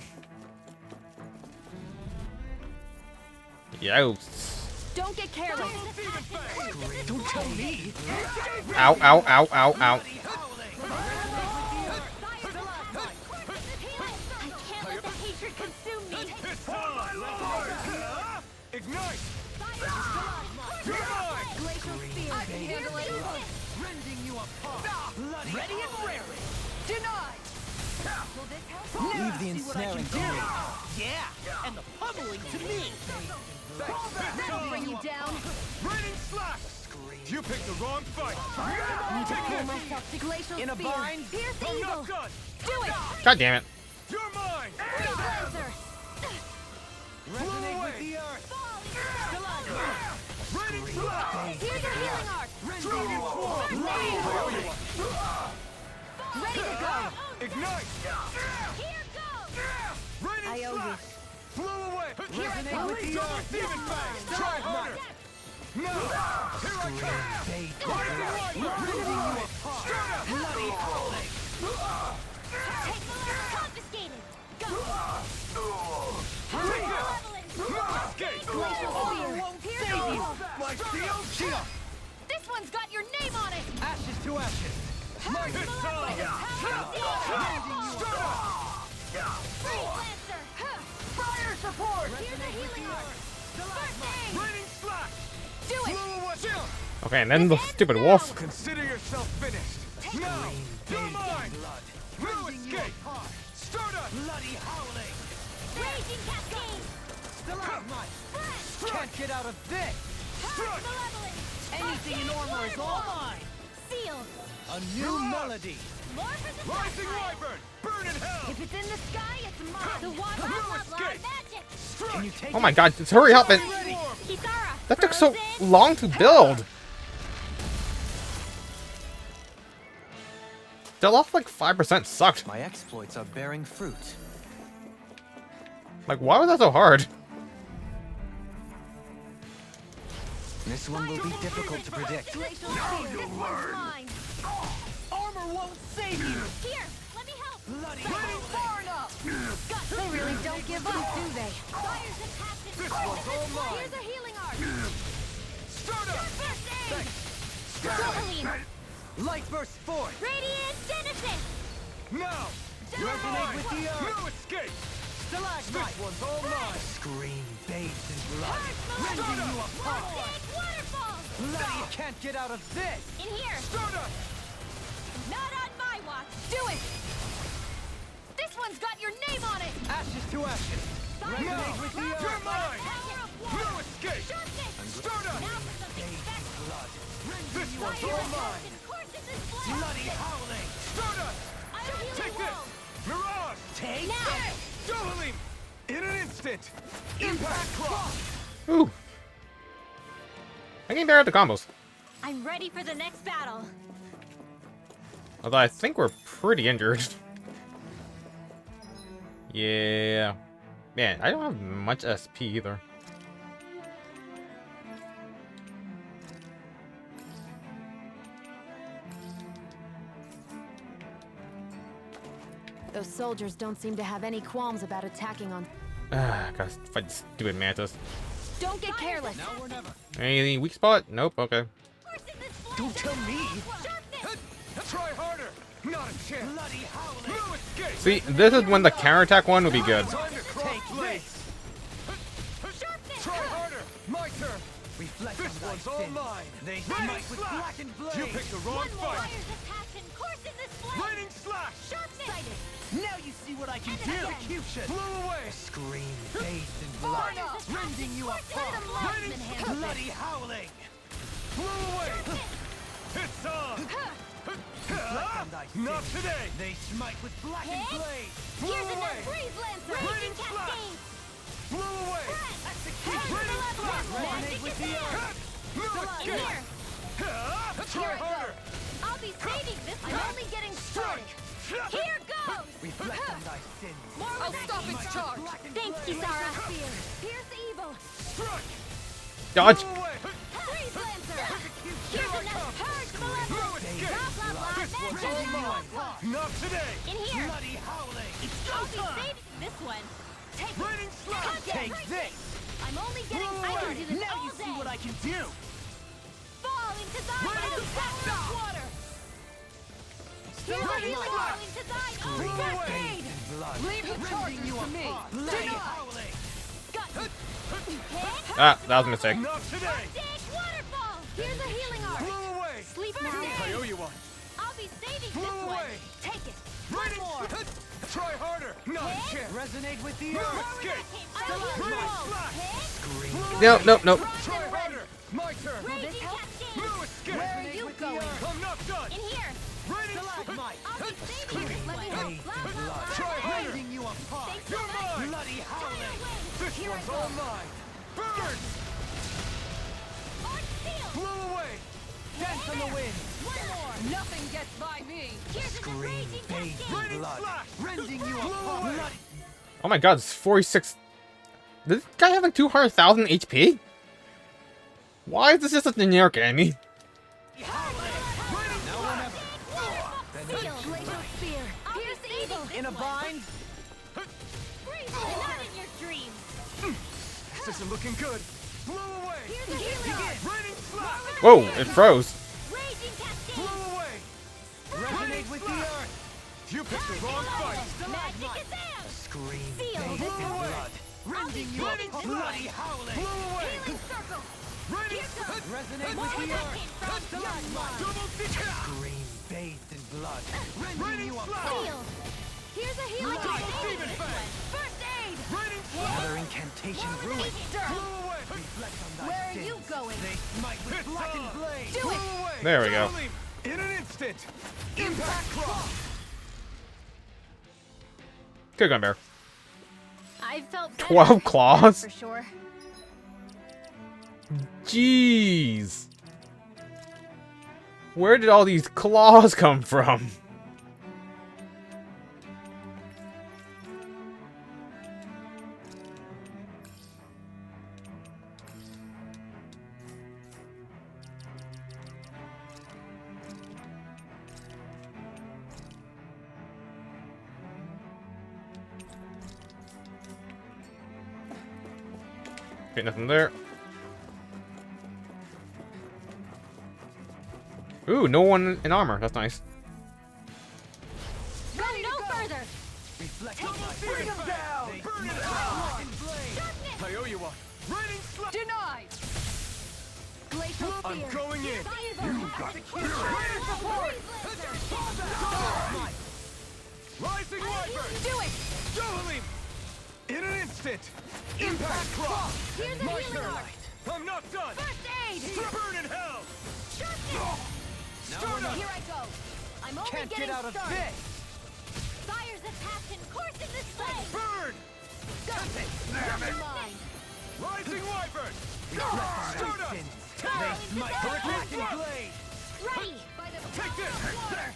Yikes. Don't get careless! Don't tell me! Ow, ow, ow, ow, ow. I can't let the hatred consume me. Ignite! Glacial Spear! I can handle it! Rending you apart! Ready and raring! Denied! Will this help? Leave the ensnaring to me. Yeah, and the pummeling to me. That'll bring you down! Raining slash! You picked the wrong fight! Need to pull myself to Glacial In a Spear! bind? Fierce I'm Evil! not done! Do it! God damn it. You're mine! Freeze Lancer! Resonate with the earth! Raining slash! Here's your healing arc! Dragon swarm! Ready to go! Ignite! Here goes! Raining I owe you. slash! Blow away! Resonate with the earth! Demon fang! Try harder! No! Here I come! Rising light! Rending you apart! Bloody howling! Take the level confiscated. Go! Take this! No escape! Glacial Spear! Here's Save you! Evil! My shield! Shield! This one's got your name on it! Ashes to ashes! My This time! Freeze Lancer! Fire support! Here's a healing arc! First aid! Raining slash! Do it! Blow away! Shield! Okay, and then the stupid wolf. Consider yourself finished! Now! You're mine! No escape! Stardust! Bloody howling! Raging cascade! Stalagmite! Flash! Can't get out of this! Strike! Malevolent! Anything in armor is all mine! Sealed! A new melody! More for the Rising dark side. Wyvern! Burn in hell! If it's in the sky, it's mine! The water No of escape. magic! Can you take Oh my god, just hurry up and Kisara! that took so frozen. long to build. The off like 5% sucked. My exploits are bearing fruit. Like, why was that so hard? This one will be difficult to predict. Glacial Spear! This one's mine! Armor won't save you! Here, let me help! Bloody Far enough! They really don't give up, do they? Fires and passion! This one's all mine! Here's a healing arc! Stardust! First aid! Dohalim! Light burst forth! Radiant Genesis! Now! Resonate with the earth! No escape! Stalagmite! This one's all mine! Scream bathed in blood! Rending you apart! Big waterfall! Bloody you can't get out of this! In here! Stardust! Not on my watch! Do it! This one's got your name on it! Ashes to ashes! Resonate with the earth! You're mine! Power of water! No escape! Sharpness! Stardust! Now for something special! Blood! This one's Fire all and mine! passion courses in blood! Bloody howling! Stardust! I'll heal Take you this! all! Mirage! Take Now! Dohalim! In an instant! Impact clock! Ooh. I can bear at the combos. I'm ready for the next battle! Although I think we're pretty injured. Yeah. Man, I don't have much SP either. Those soldiers don't seem to have any qualms about attacking on... Gotta fight this stupid mantis. Don't get careless! Now or never! Any weak spot? Nope, okay. Don't tell me! Try harder! Not a chance! Bloody howling! No escape! See, this is when the counterattack one would be good. Time to cross blades! Try harder! My turn! Reflect this one's all mine! They smite with blackened blades! You picked the wrong fight! Fires of passion course in this blade! Raining slash! Sharpness! Now you see what I can do! Execution! Blow away! Scream bathed in blood! Rending you apart! Raining bloody howling! Blow away! It's Not today! They smite with blackened blade! Here's enough Freeze Lancer! Raging Cascade! Blow away! Magic is in! In here! Try harder! I'll be saving this one! I'm only getting started! Here goes! Reflect on thy sins. I'll stop its charge! Thanks, Kisara! Here's evil! Dodge! Freeze Lancer! Here's enough Purge Malevolence! Blah, blah, blah! Magic! Not today! In here! Bloody howling! I'll be saving this one! Take it! Raining slash! Take this! I'm only getting I can do this Now all you day! see what I can do! Fall into thine power of water! Here's a healing fall into thine own cascade! Leave the charges to me. Bloody howling! Ah, that was a mistake. Not today! Dig waterfall! Here's a healing art! Blow away! Sleep now! I owe you one! I'll be saving this Blow one! away! Take it! One more! Try harder! Not a chance! Resonate with the No earth! escape! I don't Raining know! slash! No, no, no. Try harder! My turn! Raging cascade! No escape! Where are you going? I'm not done! In here! Raining Stalagmite! I'll be saving this one! Bathed Blah, in blah, blood! blah! Try harder! Raising you apart! Thanks You're so much! mine! Bloody howling! This one's all mine! Burn! Arch seal! Blow away! Dance on the wind! One more! Nothing gets by me. Here's a raging bathed cascade! in blood! slash! Rending you Blow apart! away! Bloody Oh my god, it's 46. Does this guy have like 200,000 HP? Why is this just a generic enemy? Seal! Glacial spear! Here's the evil! in a bind! Freeze! Not in your dreams! This isn't looking good! Blow away! Here's a healing art! Raining slash! Whoa, it froze. Raging cascade! Blow away! Resonate with the earth! You picked the wrong fight! Magic is in! Scream Seal! bathed in blood! Rending you Raging apart! slash! Bloody howling! Blow away! Healing circle! Raining Here goes! Resonate More with the earth! attacking from bloodline! double digit! Scream bathed in blood! Rending you apart! Seal! Here's a healing Double art! demon fang! First aid! Raining Another incantation ruined! Blow away! Reflect on thy Where are sins. you going? They smite with It's blackened on. blade! Do it! Blow away! There we go. Double leap. In an instant! Impact cross! Good gun bear. I felt better 12 after claws? that, for sure. Jeez. Where did all these claws come from? Okay, nothing there. Ooh, no one in armor. That's nice. Go no further! Reflect on thy Bring sins. him down! They Burn it smite with out! blackened blade! I owe you one! Raining slash! Denied. Glacial I'm spear! going in! You got Raining support! Rising Wyvern! Do it! Dohalim! In an instant! Impact cross! Here's a My healing turn! art! I'm not done! First aid! Burn in hell! Start up! Here I go! I'm only Can't getting get out of started! this! Fire's attack can course in this way! Burn! Got it! Mine! Rising Wyvern! Reflect on Start thy up! sins! Go They into smite the with blackened blade! Ready! By the Take this! water!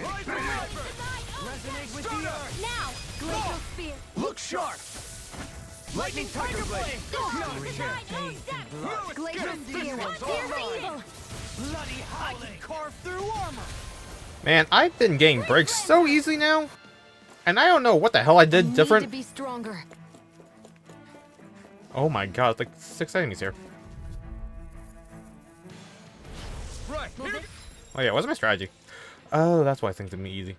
Rising Wyvern! Resonate with the earth! Now! Glacial spear! Look sharp! Lightning Tiger Blade! Blood! Glacial spear! one's Here's all mine. evil! Bloody howling! Carve through armor! Man, I've been getting breaks so easily now. And I don't know what the hell I did Need to different. be stronger. Oh my god, like 6 enemies here. Right! Oh yeah, what's my strategy? Oh, that's why things did me easy.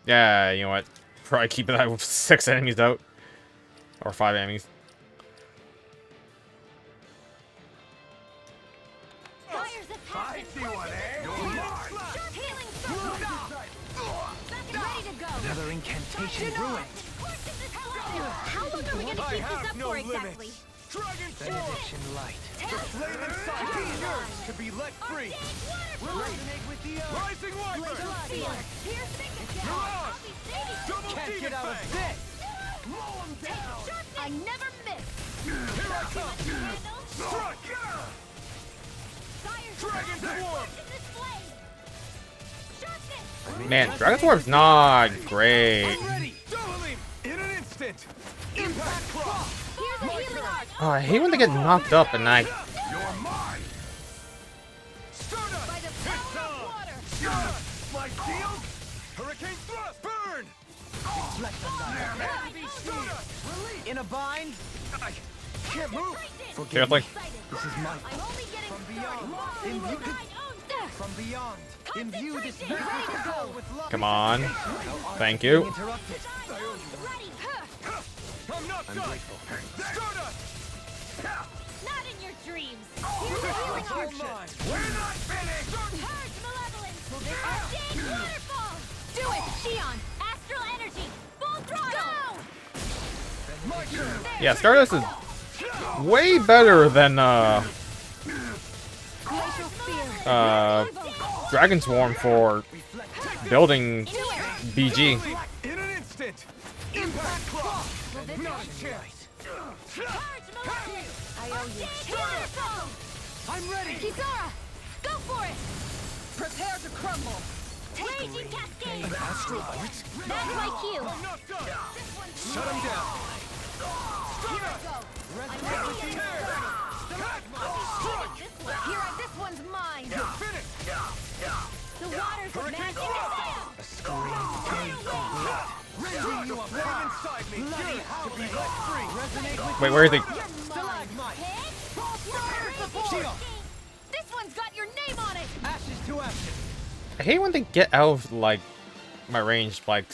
Yeah, you know what? Probably keep it out with 6 enemies out. Or 5 enemies. Fire's attack can course in this way! Sharp healing circle! Ready to go! Another incantation ruined! How long are we gonna keep this up for exactly? Benediction light. The flame inside me is yours to be let free. Resonate with the earth. Rising Wyvern! Can't get out of this! I never miss. Here I come! Strike! Dragon Swarm! Man, Dragon Swarm's not great. I'm ready! Dohalim! In an instant! Impact Cross! Here's a healing art. Oh, I hate when they get knocked up and I... You're mine! Stardust! By the power of water. Stardust! My shield! Hurricane Thrust! Burn! Reflect on that. Stardust! Release! In a bind. I can't move! Forgive Seriously? me. This is my I'm only getting From beyond. started. Imbue From beyond. Imbue this vanquished soul with love. Come on. Thank you. Interrupted. Ready. I'm not done! grateful. Stardust! Not in your dreams. Here's a healing All art. mine! We're not finished! Purge malevolence. Arcane waterfall. Do it, Shion. Astral energy. Full throttle. My turn! Yeah, Stardust is way better than, Dragon Swarm for building BG. In an instant! Impact Cross! Not a chance! Purge malevolence. I owe you. Waterfall. I'm ready! Kizara, go for it. Prepare to crumble. Raging cascade. An astral art? That's my cue. I'm not done! Shut him down! Resonate with the earth. This one's mine. Finish! The waters of magic. A scream bathed in blood. Raising you up! Flame inside me! Yours to be let free! Resonate with Wait, where is he? Stalagmite! This one's got your name on it. Ashes to ashes! I hate when they get out of, like, my range, like,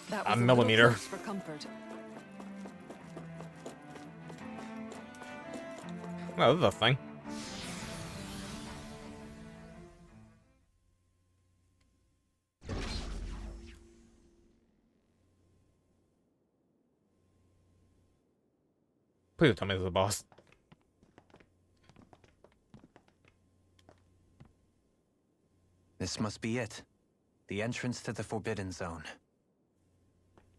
That a was millimeter. little close for comfort. Well, this is a thing. Please tell me this is a boss. This must be it. The entrance to the Forbidden Zone.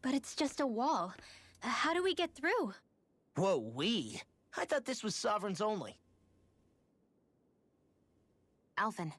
But it's just a wall. How do we get through? Whoa, we? I thought this was Sovereigns only. Alphen.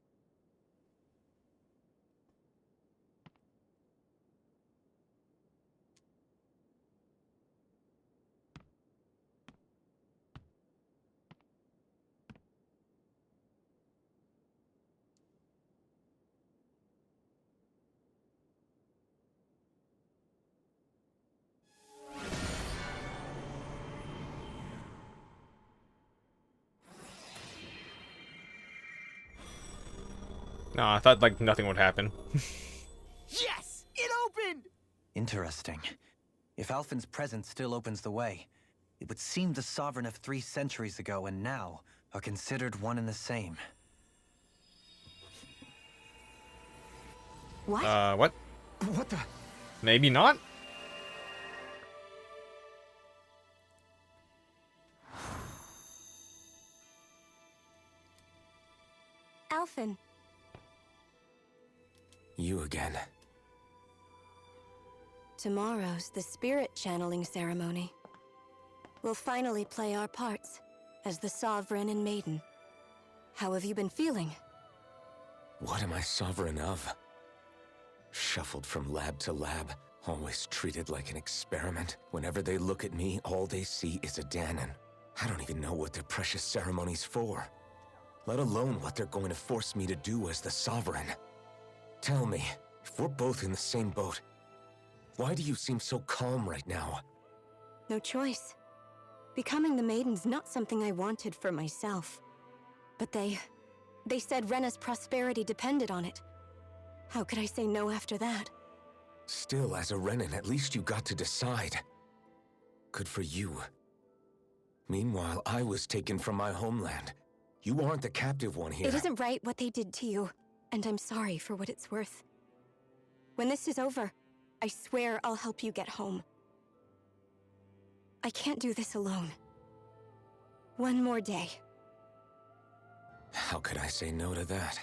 No, I thought, like, nothing would happen. Yes! It opened! Interesting. If Alphen's presence still opens the way, it would seem the Sovereign of 3 centuries ago and now are considered one and the same. What? What? What the? Maybe not? Alphen. You again. Tomorrow's the spirit channeling ceremony. We'll finally play our parts as the Sovereign and Maiden. How have you been feeling? What am I sovereign of? Shuffled from lab to lab, always treated like an experiment. Whenever they look at me, all they see is a Danon. I don't even know what their precious ceremony's for, let alone what they're going to force me to do as the Sovereign. Tell me, if we're both in the same boat, why do you seem so calm right now? No choice. Becoming the Maiden's not something I wanted for myself. But they said Rena's prosperity depended on it. How could I say no after that? Still, as a Renan, at least you got to decide. Good for you. Meanwhile, I was taken from my homeland. You aren't the captive one here. It isn't right what they did to you, and I'm sorry for what it's worth. When this is over, I swear I'll help you get home. I can't do this alone. One more day. How could I say no to that?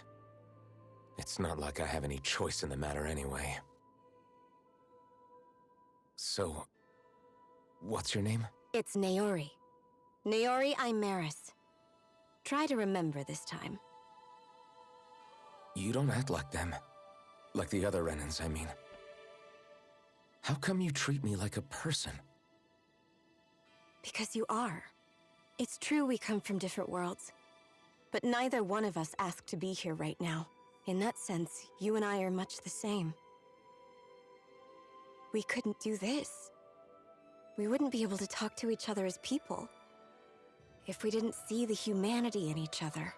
It's not like I have any choice in the matter anyway. So, what's your name? It's Naori. Naori Imaris. Try to remember this time. You don't act like them. Like the other Renans, I mean. How come you treat me like a person? Because you are. It's true we come from different worlds. But neither one of us asked to be here right now. In that sense, you and I are much the same. We couldn't do this. We wouldn't be able to talk to each other as people if we didn't see the humanity in each other.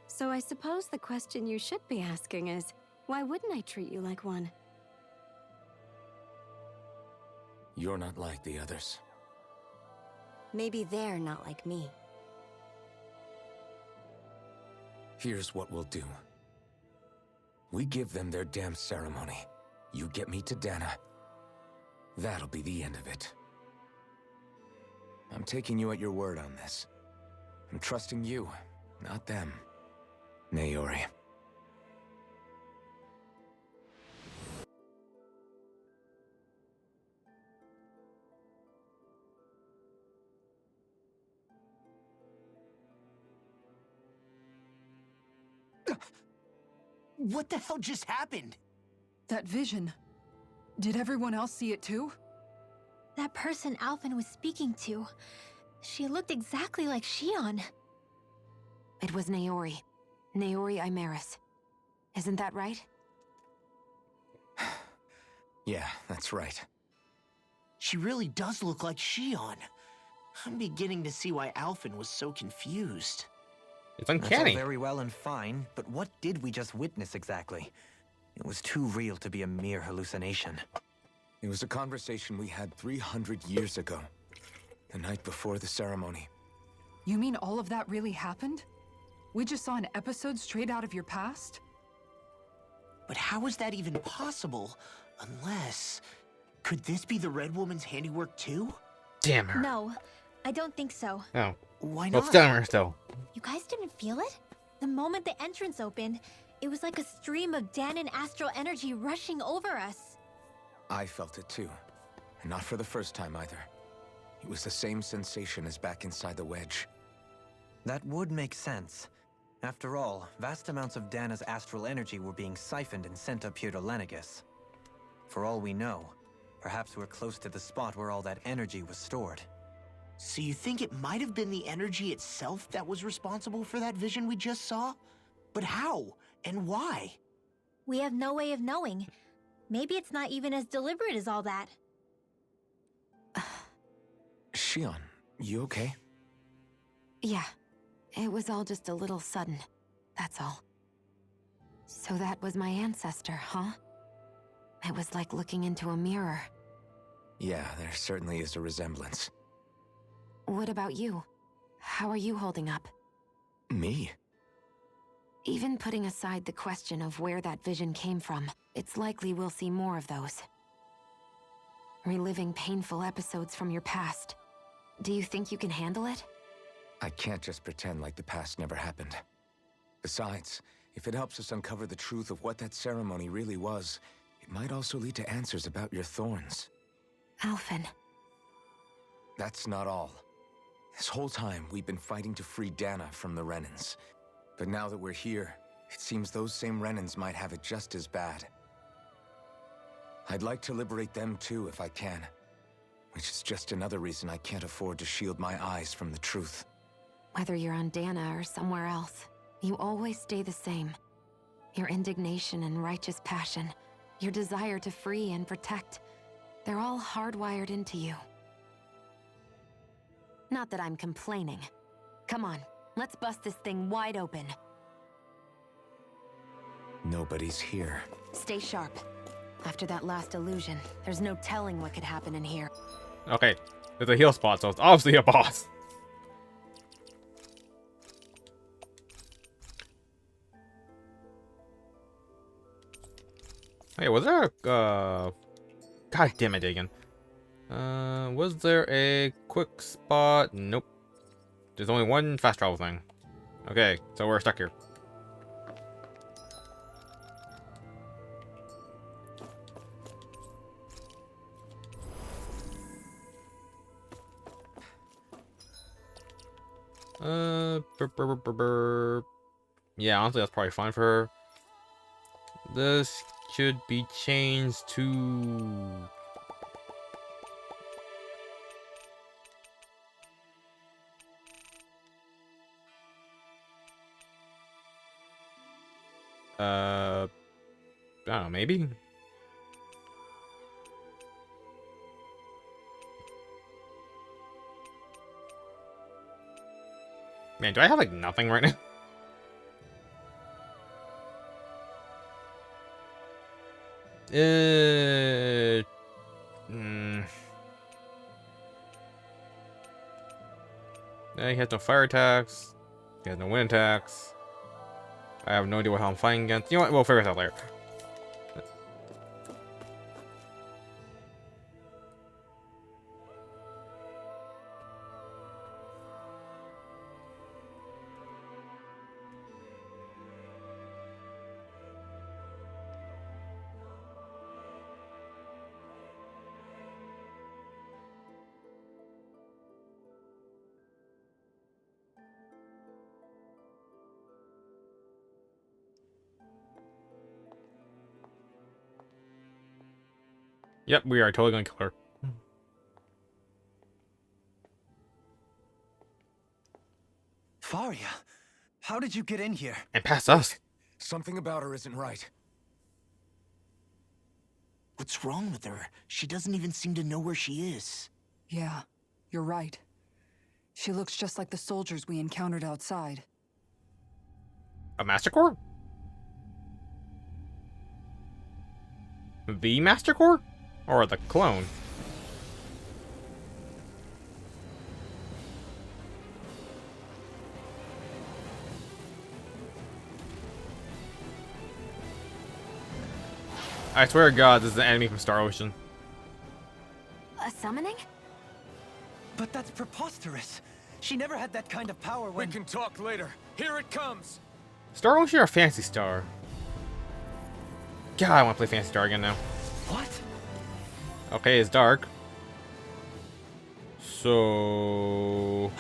So I suppose the question you should be asking is, why wouldn't I treat you like one? You're not like the others. Maybe they're not like me. Here's what we'll do. We give them their damn ceremony. You get me to Dana. That'll be the end of it. I'm taking you at your word on this. I'm trusting you, not them. Naori. What the hell just happened? That vision. Did everyone else see it too? That person Alphen was speaking to, she looked exactly like Shion. It was Naori. Naori Imaris. Isn't that right? Yeah, that's right. She really does look like Shion. I'm beginning to see why Alphen was so confused. It's That's all uncanny. very well and fine, but what did we just witness exactly? It was too real to be a mere hallucination. It was a conversation we had 300 years ago. The night before the ceremony. You mean all of that really happened? We just saw an episode straight out of your past? But how is that even possible? Unless... Could this be the Red Woman's handiwork too? Damn her. No, I don't think so. Oh. Why Well, not? it's damn her still. You guys didn't feel it? The moment the entrance opened, it was like a stream of Danon astral energy rushing over us. I felt it too. And not for the first time either. It was the same sensation as back inside the wedge. That would make sense. After all, vast amounts of Dana's astral energy were being siphoned and sent up here to Lenegis. For all we know, perhaps we're close to the spot where all that energy was stored. So you think it might have been the energy itself that was responsible for that vision we just saw? But how? And why? We have no way of knowing. Maybe it's not even as deliberate as all that. Shion, you okay? Yeah. It was all just a little sudden. That's all. So that was my ancestor, huh? It was like looking into a mirror. Yeah, there certainly is a resemblance. What about you? How are you holding up? Me? Even putting aside the question of where that vision came from, it's likely we'll see more of those. Reliving painful episodes from your past. Do you think you can handle it? I can't just pretend like the past never happened. Besides, if it helps us uncover the truth of what that ceremony really was, it might also lead to answers about your thorns. Alphen. That's not all. This whole time, we've been fighting to free Dana from the Renans. But now that we're here, it seems those same Renans might have it just as bad. I'd like to liberate them too if I can. Which is just another reason I can't afford to shield my eyes from the truth. Whether you're on Dana or somewhere else, you always stay the same. Your indignation and righteous passion, your desire to free and protect, they're all hardwired into you. Not that I'm complaining. Come on, let's bust this thing wide open. Nobody's here. Stay sharp. After that last illusion, there's no telling what could happen in here. Okay, there's a heal spot, so it's obviously a boss. Hey, was there a, God damn it, Dagon. Was there a quick spot? Nope. There's only one fast travel thing. Okay, so we're stuck here. Yeah, honestly, that's probably fine for her. This should be changed to... I don't know, maybe? Man, do I have, like, nothing right now? Yeah, he has no fire attacks. He has no wind attacks. I have no idea what I'm fighting against. You know what? We'll figure it out later. Yep, we are totally gonna kill her. Faria, how did you get in here? And past us. Something about her isn't right. What's wrong with her? She doesn't even seem to know where she is. Yeah, you're right. She looks just like the soldiers we encountered outside. A Master Core? The Master Core? Or the clone? I swear to God, this is the enemy from Star Ocean. A summoning? But that's preposterous. She never had that kind of power when... We can talk later. Here it comes! Star Ocean or Fantasy Star? God, I want to play Fantasy Star again now. What? Okay, it's dark. So...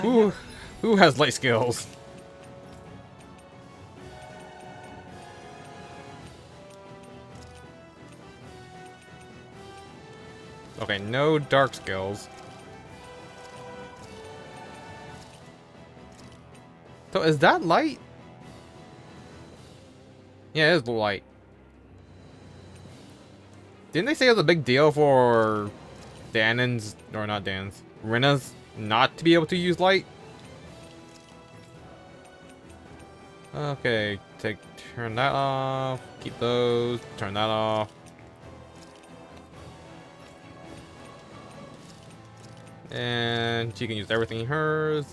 Who has light skills? Okay, no dark skills. So is that light? Yeah, it is light. Didn't they say it was a big deal for Danon's, or not Dan's, Rena's not to be able to use light? Okay, turn that off, keep those, turn that off. And she can use everything hers.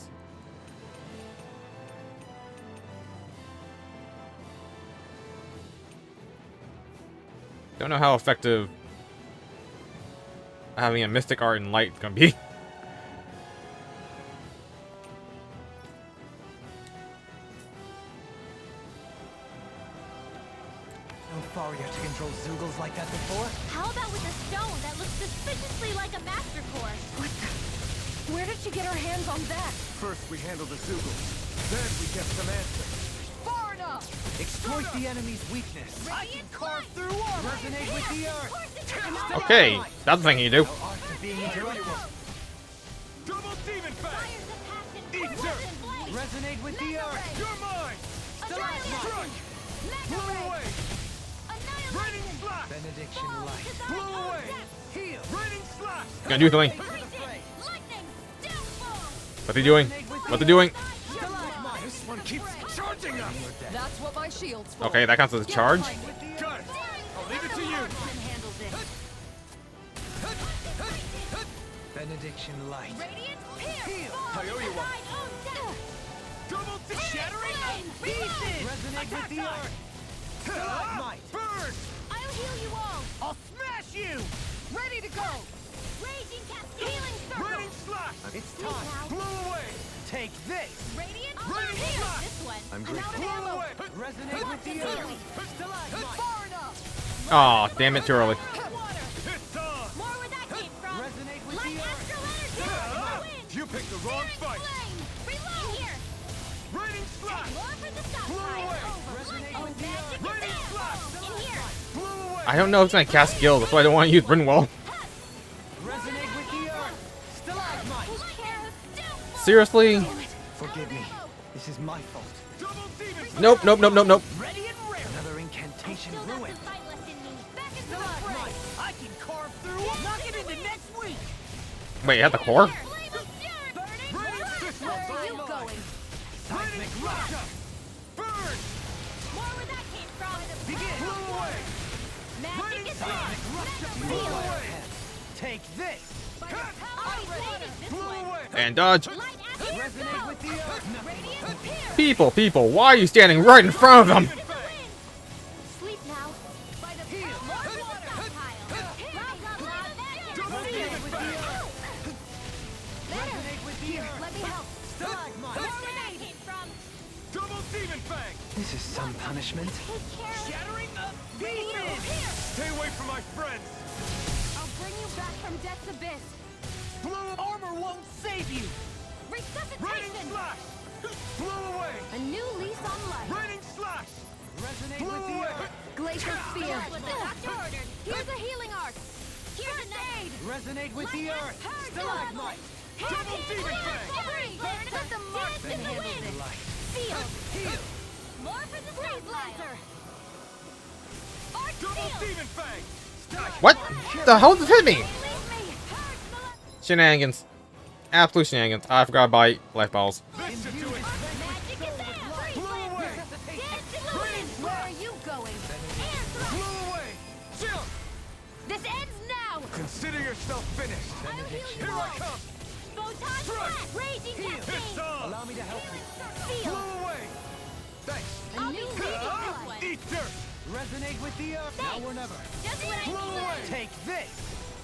Don't know how effective having a mystic art and light is gonna be. No Faria to control Zoogles like that before? How about with a stone that looks suspiciously like a Master Core? What the? Where did she get her hands on that? First we handle the Zoogles, then we get some answers. Far enough! Exploit the enemy's weakness. I can carve through armor. Resonate with the earth. Okay, that's the thing you do. No art to being interrupted. Double demon fang! Fires of passion, Eat quick dirt. and blade. Resonate with the earth. You're mine! Annihilate. Blew Mega ray. away! Annihilate. Raining slash! Benediction Fall light. to thy Blew own away! death. Heal. Raining slash! Gonna do something. Lightning. Downfall. What's he doing? What's he doing? This one keeps charging us! That's what my shield's for. Okay, that counts as a charge. Got it! I'll leave it to you! Benediction light. Radiant pierce. I owe you one. Thine own death. Double shattering! Pieces. Resonate with the earth. Might. Burn! I'll heal you all. I'll smash you! Ready to go! Raging cast It's time. Blow away! Take this. Radiant Radiant Here, Slash! this one. I'm I'm grateful. out of Blow ammo. away! Resonate with the earth. Stalagmite. Far enough! Aw, damn it, too early. Water. It's on! More where that came from. Resonate with Light the earth. astral energy. Wind. You picked the wrong fight! Flame. Reload. In here. Raining Slash! More for the Blow stockpile. away! Resonate Oh, with the magic earth. is Raining there. Slash! In here. Blow away! I don't know if it's gonna cast skill, that's why I don't want to use Brinwell. Resonate with the earth. Stalagmite. Seriously? Forgive me. This is my fault. Double demon! Nope, nope, nope, nope, nope. Ready and rare! Another incantation Still got ruined. some fight left in me. Back into the fray. Stalagmite! I can carve through! Knock it into next week! Wait, you have the core? Flame of fury. Burning Raining Slash. Fist Where are Waltz you on going? Raining Slash! Burn! More where that came from. Begin! Blow away! Magic Raining is Slash! there. Blow away! Take this. Blow away! And dodge. Light astral Resonate with the earth. Radiant appear. People, why are you standing right in front of them? Sleep now. By the more water stockpile. Loud, magic. Resonate with the earth. Better. Resonate with the earth. Let me help. Stalagmite. More where that came from. Double demon fang! This is some punishment. Take care of Shattering of Radiant appear. Stay away from my friends! I'll bring you back from death's abyss. Blow armor won't save you! Raining Resuscitation. Slash! Blow away! A new lease on life. Raining Slash! Resonate Blow with the away! earth. Glacial spear. What the doctor ordered. Here's a healing arc. Here's an aid. Resonate with the earth. Stalagmite. Double demon fang! Set the mark in the wind. Sealed. Heal! More for the Blaze Lancer. Arc Double sealed. demon fang! What the hell just hit me? Release me. Shenanigans. Absolute shenanigans. I forgot to buy life balls. This should do it! Magic is there. Blow away! Dance in the wind. Where are you going? And thrust. Blow away! Jump! This ends now. Consider yourself finished! I'll heal you Here all. I come! Photon blast. Raging It's cascade. on! Allow me to help you. Sealed. Blow away! Thanks! I'll be leaving this one. Eat dirt! Resonate with the earth. Now or never. Just what I Blow away! needed. Take this.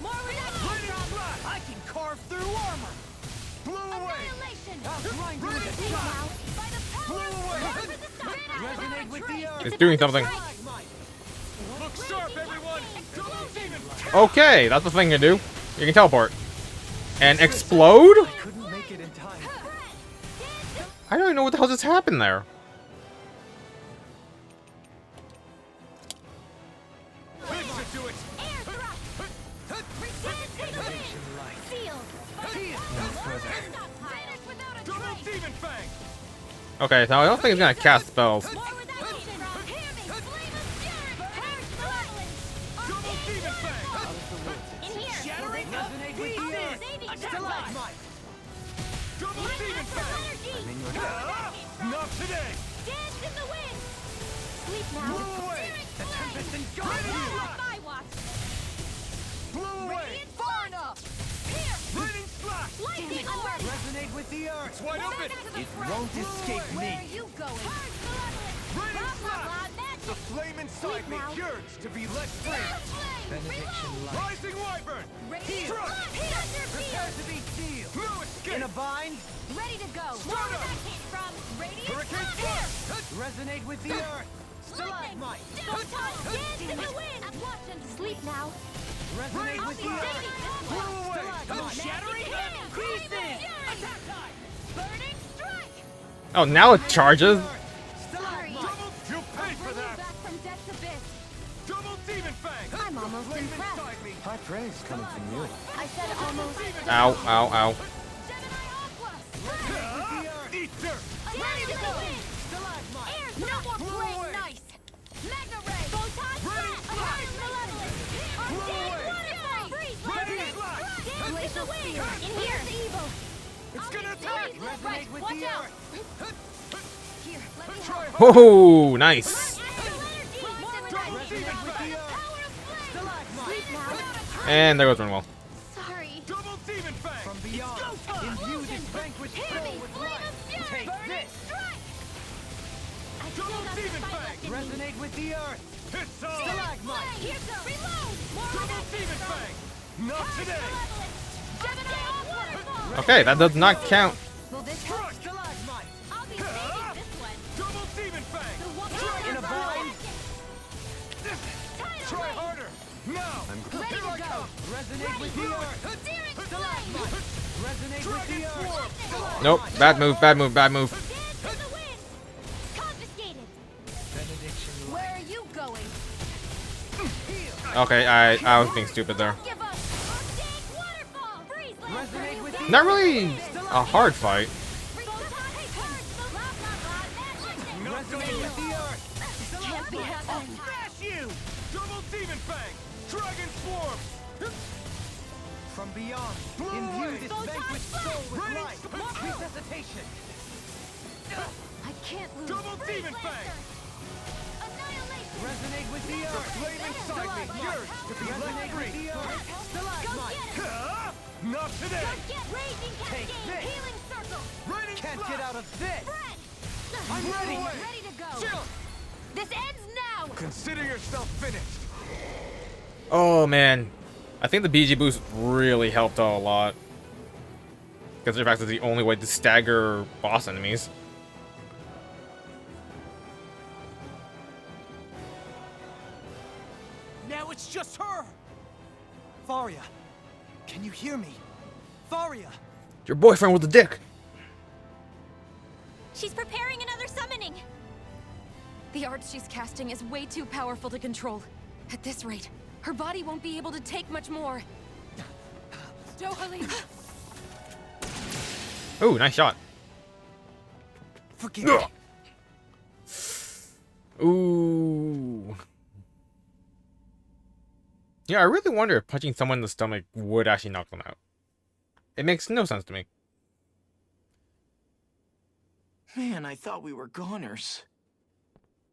More where that came Raining from. Slash! I can carve through armor! Blow away! Annihilation. I'll grind you Raining with a Now, shot. by the Blow power of away! love for the stockpile. Resonate with the earth. It's doing something. Stalagmite. Look sharp, everyone! Double demon! Okay, that's the thing to do. You can teleport. And explode? Couldn't make it in time. I don't even know what the hell just happened there. This should do it! Air thrust. Renovation life. Sealed. No further. Finish without a Double trace. demon fang! Okay, so I don't think it's gonna cast spells. More where that came from. Hear me. Flame of fury. Purge malevolence. Double demon fang! In here. Shattering of Resonate with the earth. Saving Stalagmite. Double demon fang! I'm in your Not today! Dance in the wind. Sleep now. Blow away! The tempest and Not guide on my watch. Blow away! Far enough. Here. Raining Slash! Lightning orb. Resonate with the earth. It's wide open! It won't escape Where are me. you going? Purge malevolence. Raining Blah, blah, Slash! blah, magic. The flame inside me now. yearns to be let free! Benediction life. Rising Wyvern! Ready? Thrust! Thunder Prepare field. to be sealed. No escape! In a bind. Ready to go. Straight Where up. that came from? Radiant Hurricane here. Slash! Resonate with the earth. Stalagmite. Dance in the wind. Watch and sleep now. Resonate I'll with be the earth. saving this Blow one. away! Stalagmite. Shattering him. Pieces. Attack time. Burning strike. Oh, now it charges. Sorry. You pay for that! Back from death's abyss. Double demon fang! I'm almost Flame impressed. inside me! High praise coming from you. I said almost. Ow, ow, ow. Gemini Aqua. Eat dirt! Ready to go. Stalagmite. Air no more Blow playing away. nice. Magna ray. Photon blast. Purge malevolence. Arcane away. waterfall. Freeze. Ready Lightning. slash. Dance in the wind. In here. Evil. It's I'll gonna be attack! freeze. Resonate Right. with Watch the out. earth. Here. Let me Try help. hard! Oh, nice. Astral energy. Double demon with fang! the earth. Power of flame. Stalagmite. Sleep now. And there goes Runwell. Sorry. Double demon fang! From beyond. Imbue this vanquished Hear soul me. with Flame life. of fury. Take Burning this. strike. I still Double got demon some fight fang. left in me. Resonate with the earth. It's on! Stalagmite. Here goes. Reload. More Double demon fang! Not today! Gemini Aqua. Okay, that does not count. Will this help? I'll be saving this one. Double Demon Fang! The one In a bind! Try harder! Now! Ready to go. Resonate with the earth! Searing flame. Resonate with the earth! Nope, bad move, bad move, bad move. Dance in the wind. Confiscated. Where are you going? Okay, I was being stupid there. Give up. Arctic waterfall. Freeze land. Resonate with the Not really a hard fight. Resonate with the earth! Can't be happening. Smash you! Double Demon Fang! Dragon Swarm! From beyond, imbue this vanquished soul with life! Resuscitation! I can't lose. Double Demon Fang! Annihilation. Resonate with the earth! The flame inside me yearns to be let free! Huh? Not today! Get raging Take cascade. this. Healing circle. Raining Can't Splash! get out of this! Friend. I'm ready! Ready to go. Chill! This ends now. Consider yourself finished! Oh man, I think the BG boost really helped out a lot. Because in fact, it's the only way to stagger boss enemies. Now it's just her! Faria, can you hear me? Faria! Your boyfriend with the dick. She's preparing another summoning. The art she's casting is way too powerful to control. At this rate, her body won't be able to take much more. Dohalim! Ooh, nice shot. Forgive me. Ooh. Yeah, I really wonder if punching someone in the stomach would actually knock them out. It makes no sense to me. Man, I thought we were goners.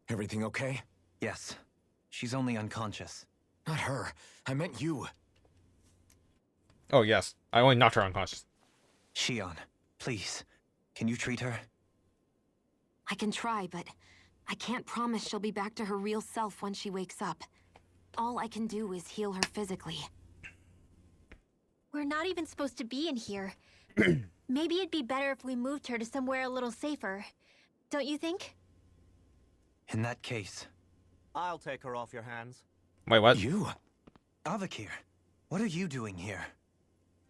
Everything okay? Yes. She's only unconscious. Not her. I meant you. Oh yes, I only knocked her unconscious. Shion, please. Can you treat her? I can try, but I can't promise she'll be back to her real self when she wakes up. All I can do is heal her physically. We're not even supposed to be in here. Maybe it'd be better if we moved her to somewhere a little safer. Don't you think? In that case... I'll take her off your hands. Wait, what? You? Avakir, what are you doing here?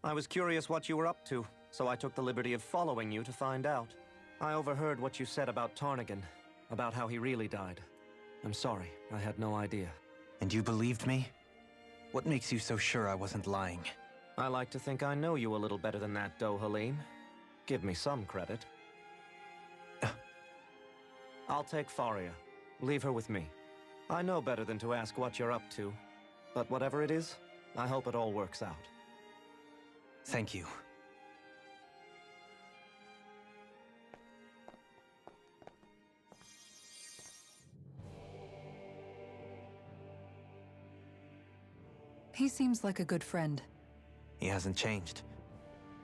I was curious what you were up to, so I took the liberty of following you to find out. I overheard what you said about Tarnigan, about how he really died. I'm sorry, I had no idea. And you believed me? What makes you so sure I wasn't lying? I like to think I know you a little better than that, Dohalim. Give me some credit. I'll take Faria. Leave her with me. I know better than to ask what you're up to. But whatever it is, I hope it all works out. Thank you. He seems like a good friend. He hasn't changed.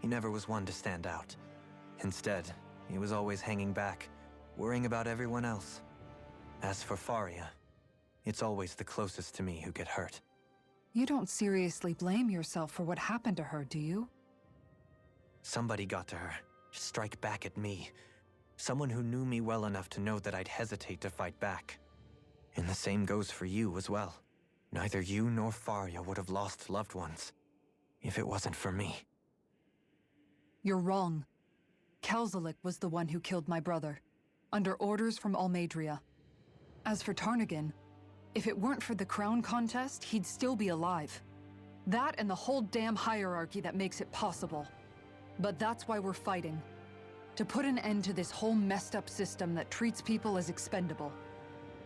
He never was one to stand out. Instead, he was always hanging back, worrying about everyone else. As for Faria, it's always the closest to me who get hurt. You don't seriously blame yourself for what happened to her, do you? Somebody got to her, to strike back at me. Someone who knew me well enough to know that I'd hesitate to fight back. And the same goes for you as well. Neither you nor Faria would have lost loved ones, if it wasn't for me. You're wrong. Kelzelik was the one who killed my brother, under orders from Almadria. As for Tarnigan, if it weren't for the crown contest, he'd still be alive. That and the whole damn hierarchy that makes it possible. But that's why we're fighting. To put an end to this whole messed up system that treats people as expendable.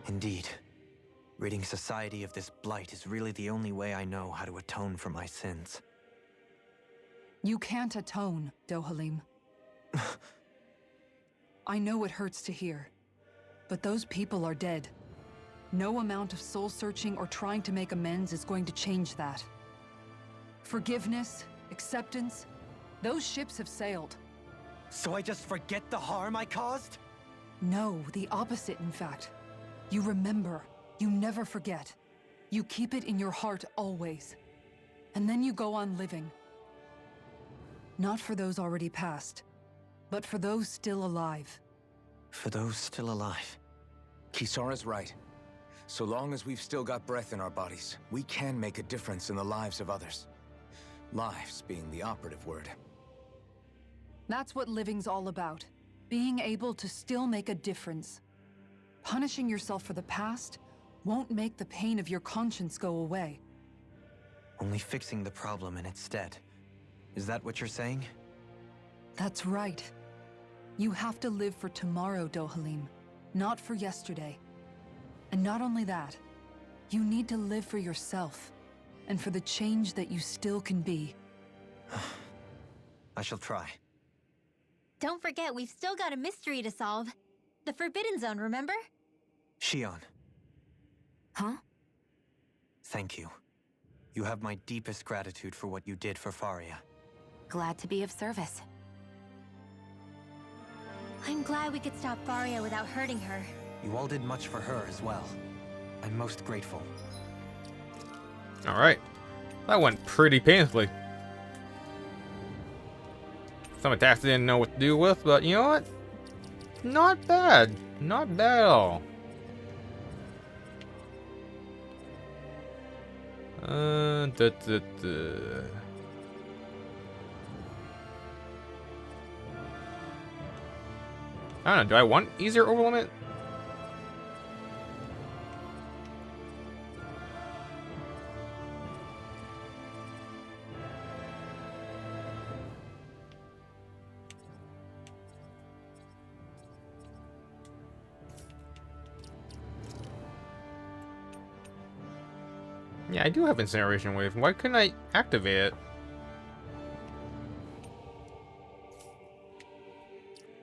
Indeed. Ridding society of this blight is really the only way I know how to atone for my sins. You can't atone, Dohalim. I know it hurts to hear, but those people are dead. No amount of soul-searching or trying to make amends is going to change that. Forgiveness, acceptance, those ships have sailed. So I just forget the harm I caused? No, the opposite, in fact. You remember. You never forget. You keep it in your heart always. And then you go on living. Not for those already passed, but for those still alive. For those still alive. Kisara's right. So long as we've still got breath in our bodies, we can make a difference in the lives of others. Lives being the operative word. That's what living's all about. Being able to still make a difference. Punishing yourself for the past won't make the pain of your conscience go away. Only fixing the problem in its stead. Is that what you're saying? That's right. You have to live for tomorrow, Dohalim, not for yesterday. And not only that, you need to live for yourself, and for the change that you still can be. I shall try. Don't forget, we've still got a mystery to solve. The Forbidden Zone, remember? Shion, Huh? thank you. You have my deepest gratitude for what you did for Faria. Glad to be of service. I'm glad we could stop Faria without hurting her. You all did much for her as well. I'm most grateful. Alright. That went pretty painfully. Some attacks I didn't know what to do with, but you know what? Not bad. Not bad at all. I don't know, do I want easier overlimit? Yeah, I do have Incineration Wave. Why couldn't I activate it?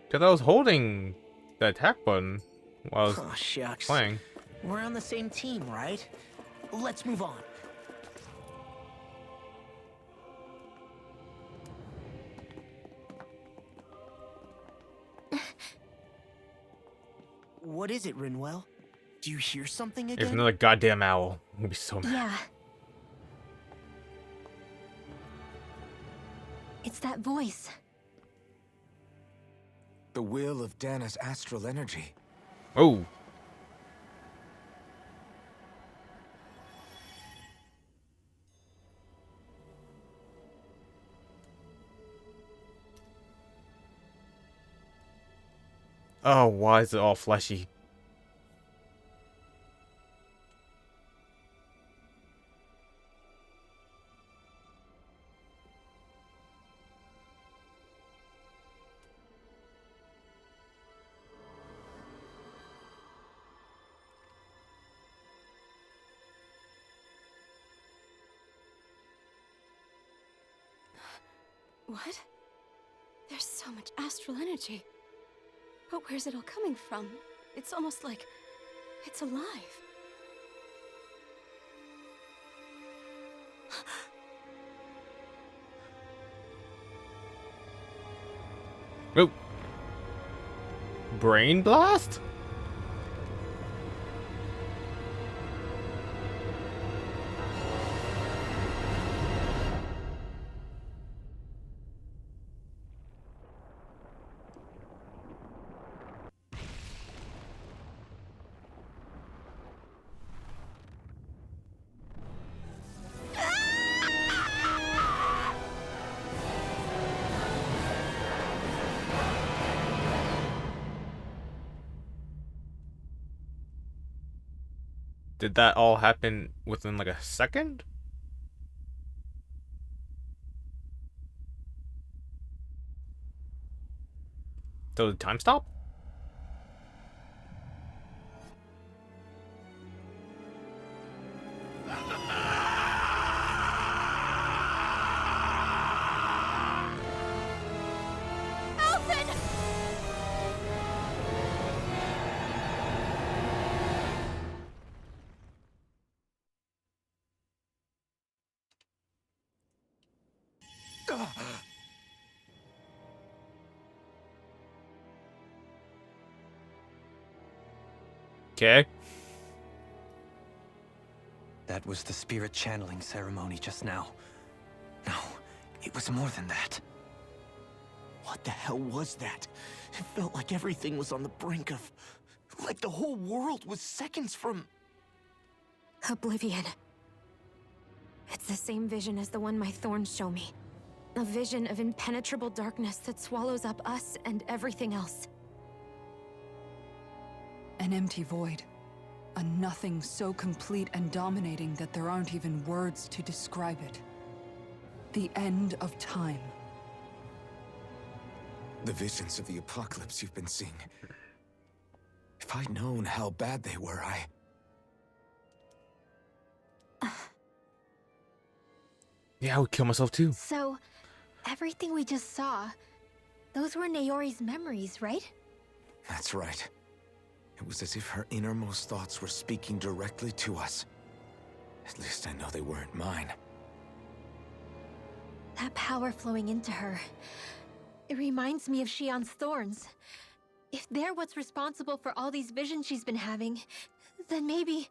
Because I was holding the attack button while I was Oh, shucks. playing. We're on the same team, right? Let's move on. What is it, Rinwell? Do you hear something If again? another goddamn owl, I'm gonna be so mad. Yeah. It's that voice. The will of Dana's astral energy. Oh. Oh, why is it all fleshy? What? There's so much astral energy. But where's it all coming from? It's almost like it's alive. Oh. Brain blast? Did that all happen within like a second? So the time stop? Okay. That was the spirit channeling ceremony just now. No, it was more than that. What the hell was that? It felt like everything was on the brink of... like the whole world was seconds from... Oblivion. It's the same vision as the one my thorns show me. A vision of impenetrable darkness that swallows up us and everything else. An empty void. A nothing so complete and dominating that there aren't even words to describe it. The end of time. The visions of the apocalypse you've been seeing. If I'd known how bad they were, Yeah, I would kill myself too. So, everything we just saw, those were Naori's memories, right? That's right. It was as if her innermost thoughts were speaking directly to us. At least I know they weren't mine. That power flowing into her, it reminds me of Shion's thorns. If they're what's responsible for all these visions she's been having, then maybe...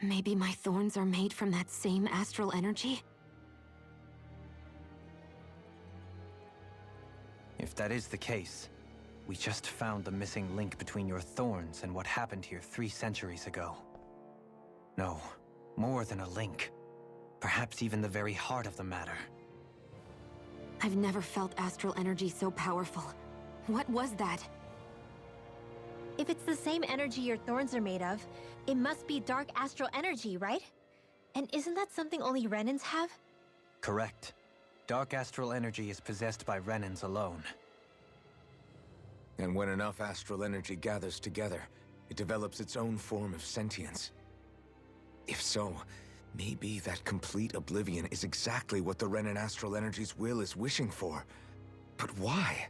Maybe my thorns are made from that same astral energy? If that is the case, we just found the missing link between your thorns and what happened here 3 centuries ago. No, more than a link. Perhaps even the very heart of the matter. I've never felt astral energy so powerful. What was that? If it's the same energy your thorns are made of, it must be dark astral energy, right? And isn't that something only Renans have? Correct. Dark astral energy is possessed by Renans alone. And when enough astral energy gathers together, it develops its own form of sentience. If so, maybe that complete oblivion is exactly what the Renan astral energy's will is wishing for. But why?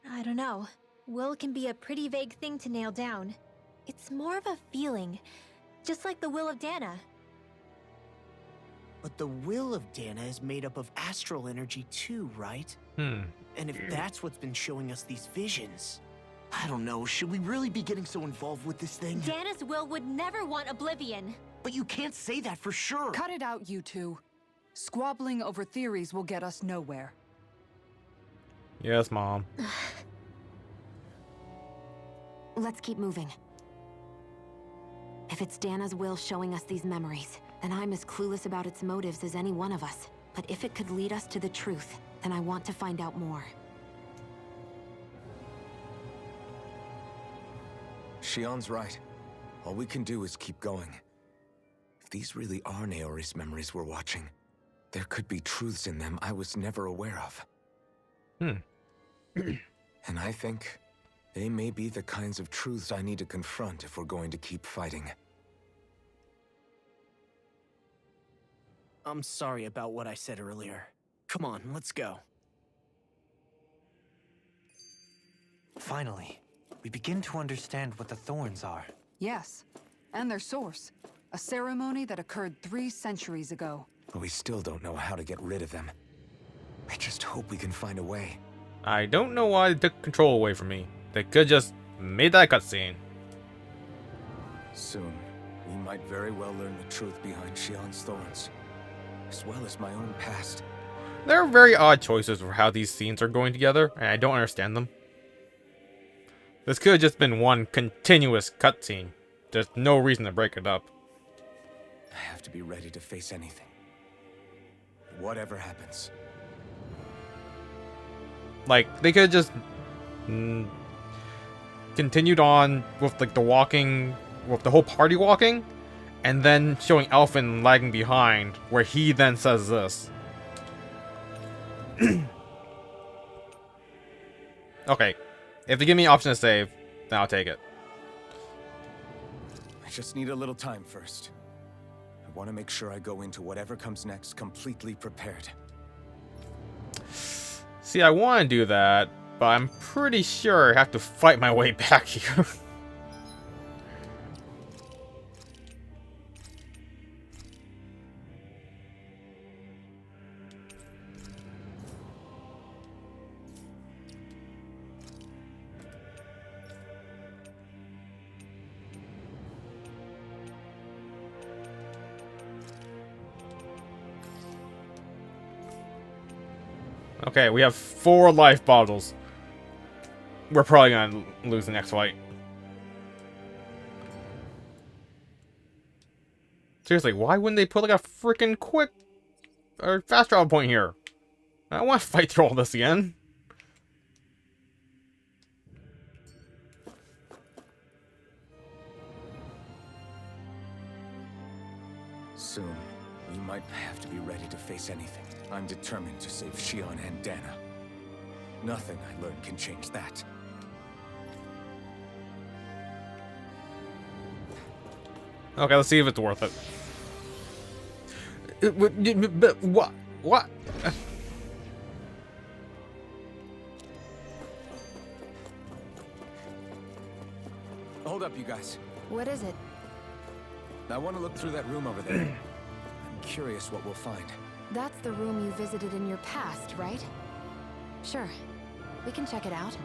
I don't know. Will can be a pretty vague thing to nail down. It's more of a feeling, just like the will of Dana. But the will of Dana is made up of astral energy too, right? And if that's what's been showing us these visions... I don't know, should we really be getting so involved with this thing? Dana's will would never want oblivion. But you can't say that for sure. Cut it out, you two. Squabbling over theories will get us nowhere. Yes, Mom. Let's keep moving. If it's Dana's will showing us these memories, then I'm as clueless about its motives as any one of us. But if it could lead us to the truth, then I want to find out more. Shion's right. All we can do is keep going. If these really are Naori's memories we're watching, there could be truths in them I was never aware of. And I think they may be the kinds of truths I need to confront if we're going to keep fighting. I'm sorry about what I said earlier. Come on, let's go. Finally, we begin to understand what the thorns are. Yes, and their source. A ceremony that occurred 3 centuries ago. But we still don't know how to get rid of them. I just hope we can find a way. I don't know why they took control away from me. They could just made that cutscene. Soon, we might very well learn the truth behind Shion's thorns, as well as my own past. There are very odd choices for how these scenes are going together, and I don't understand them. This could have just been one continuous cutscene. There's no reason to break it up. I have to be ready to face anything. Whatever happens. Like, they could have just continued on with like the walking, with the whole party walking, and then showing Elfin lagging behind, where he then says this. Okay, if they give me an option to save, then I'll take it. I just need a little time first. I want to make sure I go into whatever comes next completely prepared. See, I want to do that, but I'm pretty sure I have to fight my way back here. Okay, we have 4 life bottles. We're probably gonna lose the next fight. Seriously, why wouldn't they put like a freaking quick or fast travel point here? I don't want to fight through all this again. Soon, we might have to be ready to face anything. I'm determined to save Shion and Dana. Nothing I learned can change that. Okay, let's see if it's worth it. But what? What? Hold up, you guys. What is it? I want to look through that room over there. I'm curious what we'll find. That's the room you visited in your past, right? Sure. We can check it out.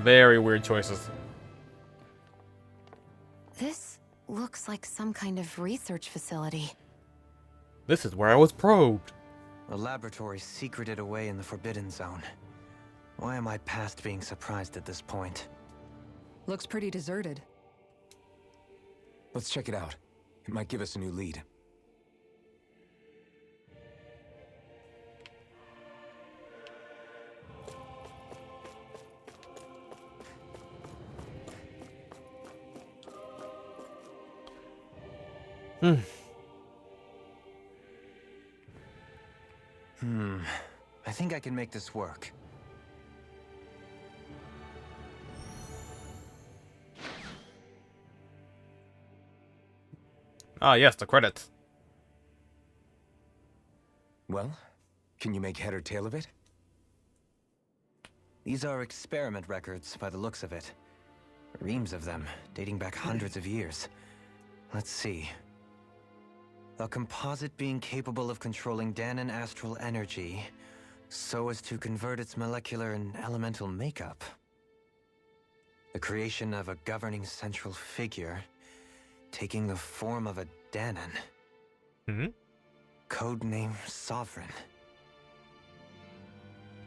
Very weird choices. This looks like some kind of research facility. This is where I was probed. A laboratory secreted away in the Forbidden Zone. Why am I past being surprised at this point? Looks pretty deserted. Let's check it out. It might give us a new lead. I think I can make this work. Ah, yes, the credits. Well, can you make head or tail of it? These are experiment records by the looks of it. Reams of them, dating back hundreds of years. Let's see. A composite being capable of controlling Danan astral energy so as to convert its molecular and elemental makeup. The creation of a governing central figure taking the form of a Danan. Codename Sovereign.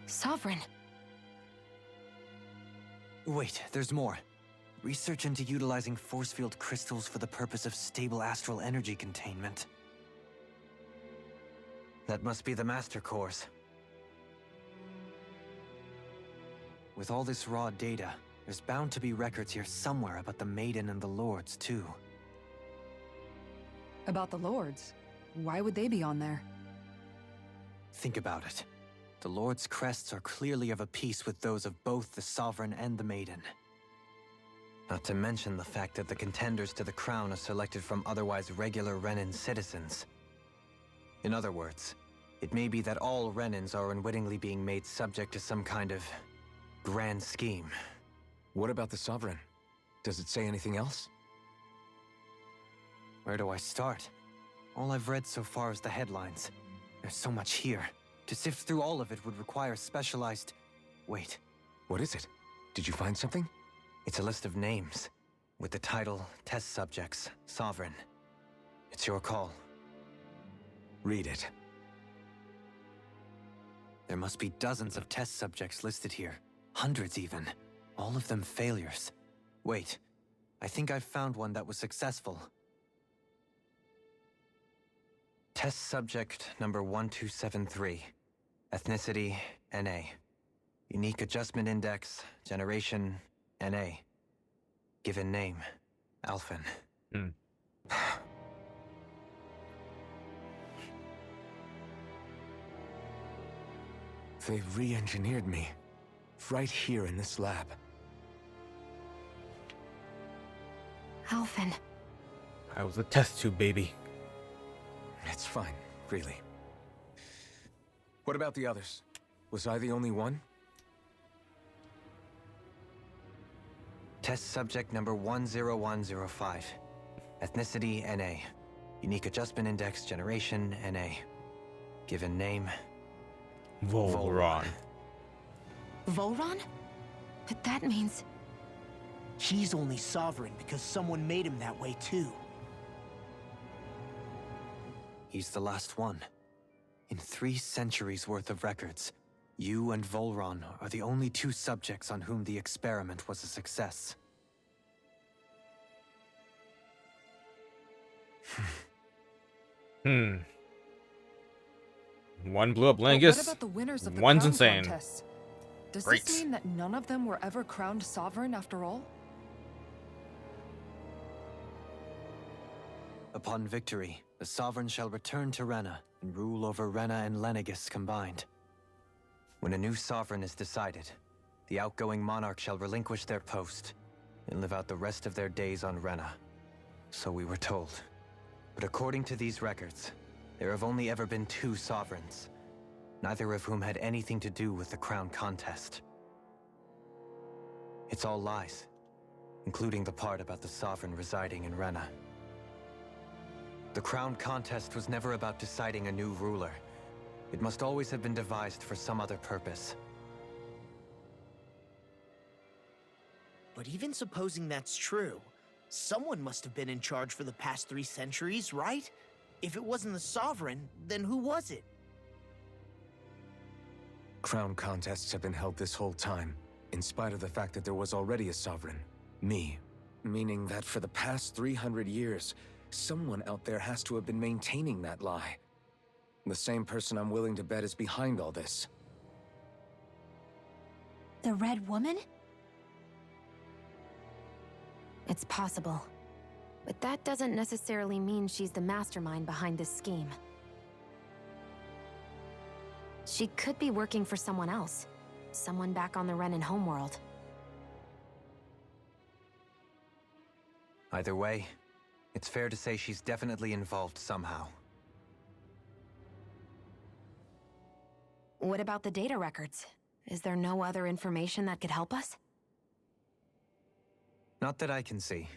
Sovereign. Wait, there's more. Research into utilizing force field crystals for the purpose of stable astral energy containment. That must be the Master Cores. With all this raw data, there's bound to be records here somewhere about the Maiden and the Lords, too. About the Lords? Why would they be on there? Think about it. The Lord's crests are clearly of a piece with those of both the Sovereign and the Maiden. Not to mention the fact that the contenders to the crown are selected from otherwise regular Renan citizens. In other words, it may be that all Renans are unwittingly being made subject to some kind of grand scheme. What about the Sovereign? Does it say anything else? Where do I start? All I've read so far is the headlines. There's so much here. To sift through all of it would require specialized... Wait. What is it? Did you find something? It's a list of names, with the title, Test Subjects, Sovereign. It's your call. Read it. There must be dozens of test subjects listed here. Hundreds even. All of them failures. Wait, I think I've found one that was successful. Test subject number 1273. Ethnicity, NA. Unique adjustment index, generation, NA. Given name, Alphen. They re-engineered me. Right here in this lab. Alphen. I was a test tube baby. It's fine, really. What about the others? Was I the only one? Test subject number 10105. Ethnicity, NA. Unique adjustment index, generation, NA. Given name, Volron. Volron? But that means... He's only sovereign because someone made him that way too. He's the last one. In 3 centuries worth of records, you and Volron are the only 2 subjects on whom the experiment was a success. One blew up But Lenegis. what about the winners of the One's crown insane. contests? Does Great. this mean that none of them were ever crowned sovereign after all? Upon victory, the Sovereign shall return to Rena and rule over Rena and Lenegis combined. When a new Sovereign is decided, the outgoing monarch shall relinquish their post and live out the rest of their days on Rena. So we were told. But according to these records, there have only ever been 2 Sovereigns, neither of whom had anything to do with the crown contest. It's all lies, including the part about the Sovereign residing in Rena. The crown contest was never about deciding a new ruler. It must always have been devised for some other purpose. But even supposing that's true, someone must have been in charge for the past 3 centuries, right? If it wasn't the Sovereign, then who was it? Crown contests have been held this whole time, in spite of the fact that there was already a Sovereign. Me. Meaning that for the past 300 years, someone out there has to have been maintaining that lie. The same person I'm willing to bet is behind all this. The Red Woman? It's possible. But that doesn't necessarily mean she's the mastermind behind this scheme. She could be working for someone else. Someone back on the Renan homeworld. Either way, it's fair to say she's definitely involved somehow. What about the data records? Is there no other information that could help us? Not that I can see.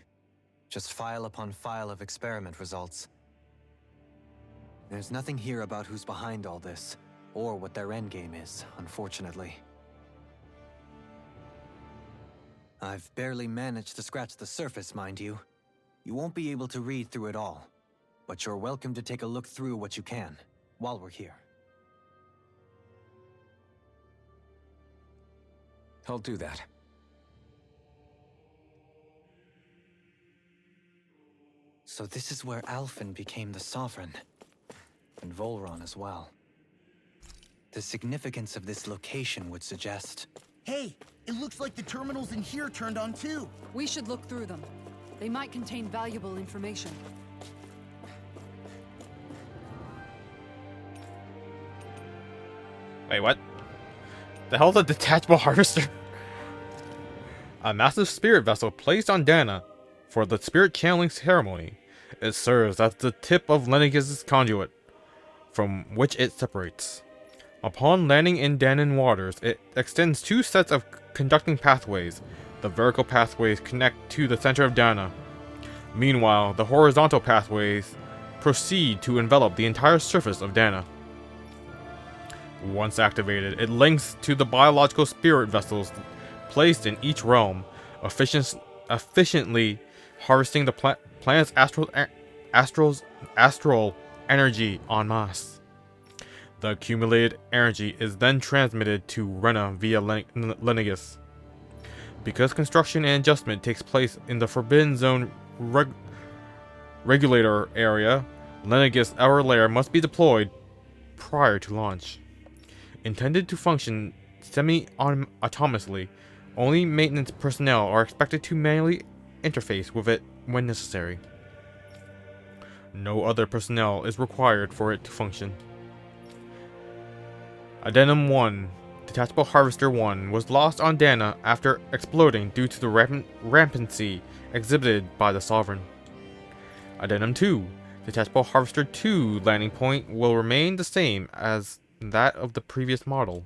Just file upon file of experiment results. There's nothing here about who's behind all this, or what their endgame is, unfortunately. I've barely managed to scratch the surface, mind you. You won't be able to read through it all, but you're welcome to take a look through what you can, while we're here. I'll do that. So this is where Alphen became the Sovereign, and Volron as well. The significance of this location would suggest... Hey, it looks like the terminals in here turned on too. We should look through them. They might contain valuable information. Wait, what? The hell's a Detachable Harvester? A massive spirit vessel placed on Dana for the spirit channeling ceremony. It serves as the tip of Lenegis' conduit, from which it separates. Upon landing in Danan waters, it extends 2 sets of conducting pathways. The vertical pathways connect to the center of Dana. Meanwhile, the horizontal pathways proceed to envelop the entire surface of Dana. Once activated, it links to the biological spirit vessels placed in each realm, efficiently harvesting the planet's astral energy en masse. The accumulated energy is then transmitted to Rena via Lenegis. Because construction and adjustment takes place in the Forbidden Zone regulator area, Lenegis' outer layer must be deployed prior to launch. Intended to function semi-autonomously, only maintenance personnel are expected to manually interface with it when necessary. No other personnel is required for it to function. Addendum 1, Detachable Harvester 1, was lost on Dana after exploding due to the rampancy exhibited by the Sovereign. Addendum 2, Detachable Harvester 2 landing point will remain the same as that of the previous model.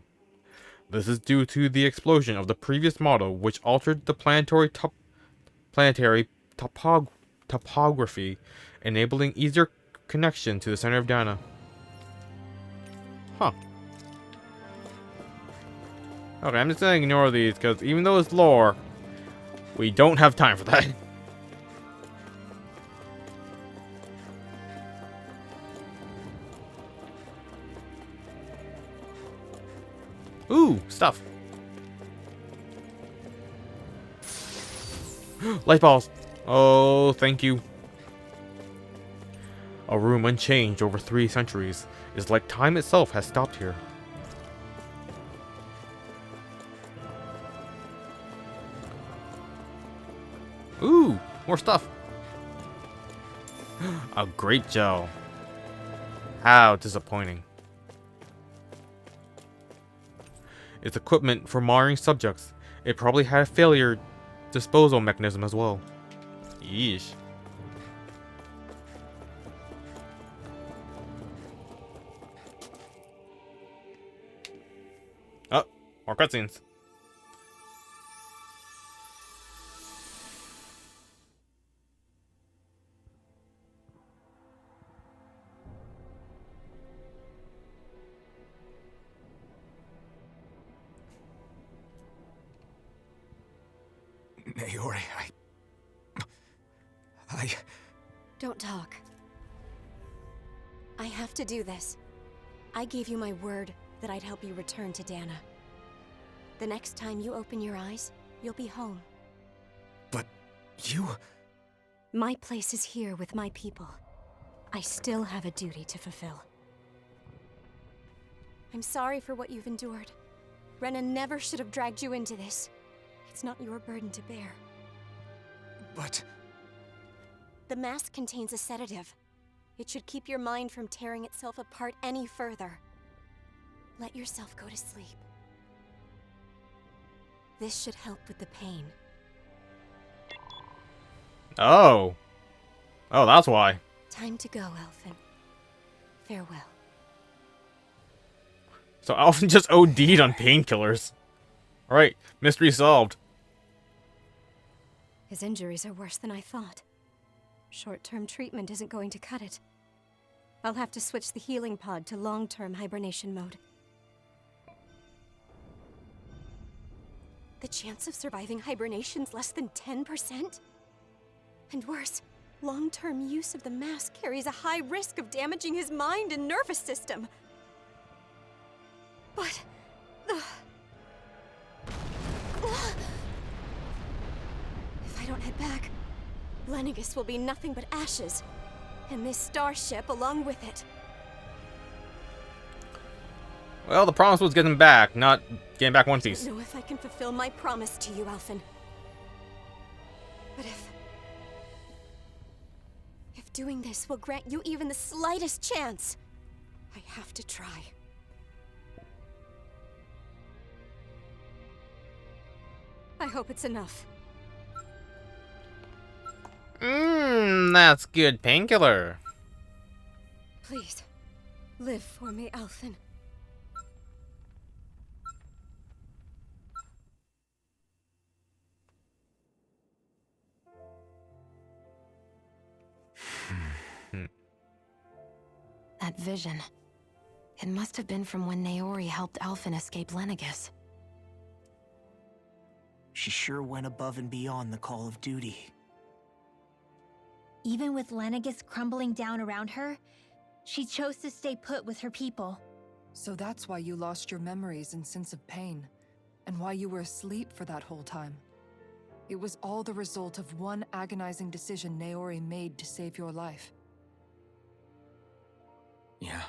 This is due to the explosion of the previous model, which altered the planetary topography, enabling easier connection to the center of Dana. Huh. Okay, I'm just gonna ignore these, because even though it's lore, we don't have time for that. Ooh, stuff. Light balls. Oh, thank you. A room unchanged over 3 centuries. It's like time itself has stopped here. Ooh, more stuff. A great gel. How disappointing. It's equipment for marring subjects. It probably had a failure disposal mechanism as well. Yeesh. Oh, more cutscenes. Naori, I... Don't talk. I have to do this. I gave you my word that I'd help you return to Dana. The next time you open your eyes, you'll be home. But you... My place is here with my people. I still have a duty to fulfill. I'm sorry for what you've endured. Rena never should have dragged you into this. It's not your burden to bear. But... The mask contains a sedative. It should keep your mind from tearing itself apart any further. Let yourself go to sleep. This should help with the pain. Oh. Oh, that's why. Time to go, Elfin. Farewell. So Alvin just OD'd on painkillers. Alright, mystery solved. His injuries are worse than I thought. Short-term treatment isn't going to cut it. I'll have to switch the healing pod to long-term hibernation mode. The chance of surviving hibernation's less than 10%? And worse, long-term use of the mask carries a high risk of damaging his mind and nervous system. But... If I don't head back, Lenegis will be nothing but ashes. And this starship along with it. Well, the promise was getting back, not getting back onesies. I don't know if I can fulfill my promise to you, Alphen. But if doing this will grant you even the slightest chance, I have to try. I hope it's enough. That's good painkiller. Please, live for me, Alphen. That vision. It must have been from when Naori helped Alphen escape Lenegis. She sure went above and beyond the call of duty. Even with Lenegis crumbling down around her, she chose to stay put with her people. So that's why you lost your memories and sense of pain, and why you were asleep for that whole time. It was all the result of one agonizing decision Naori made to save your life. Yeah.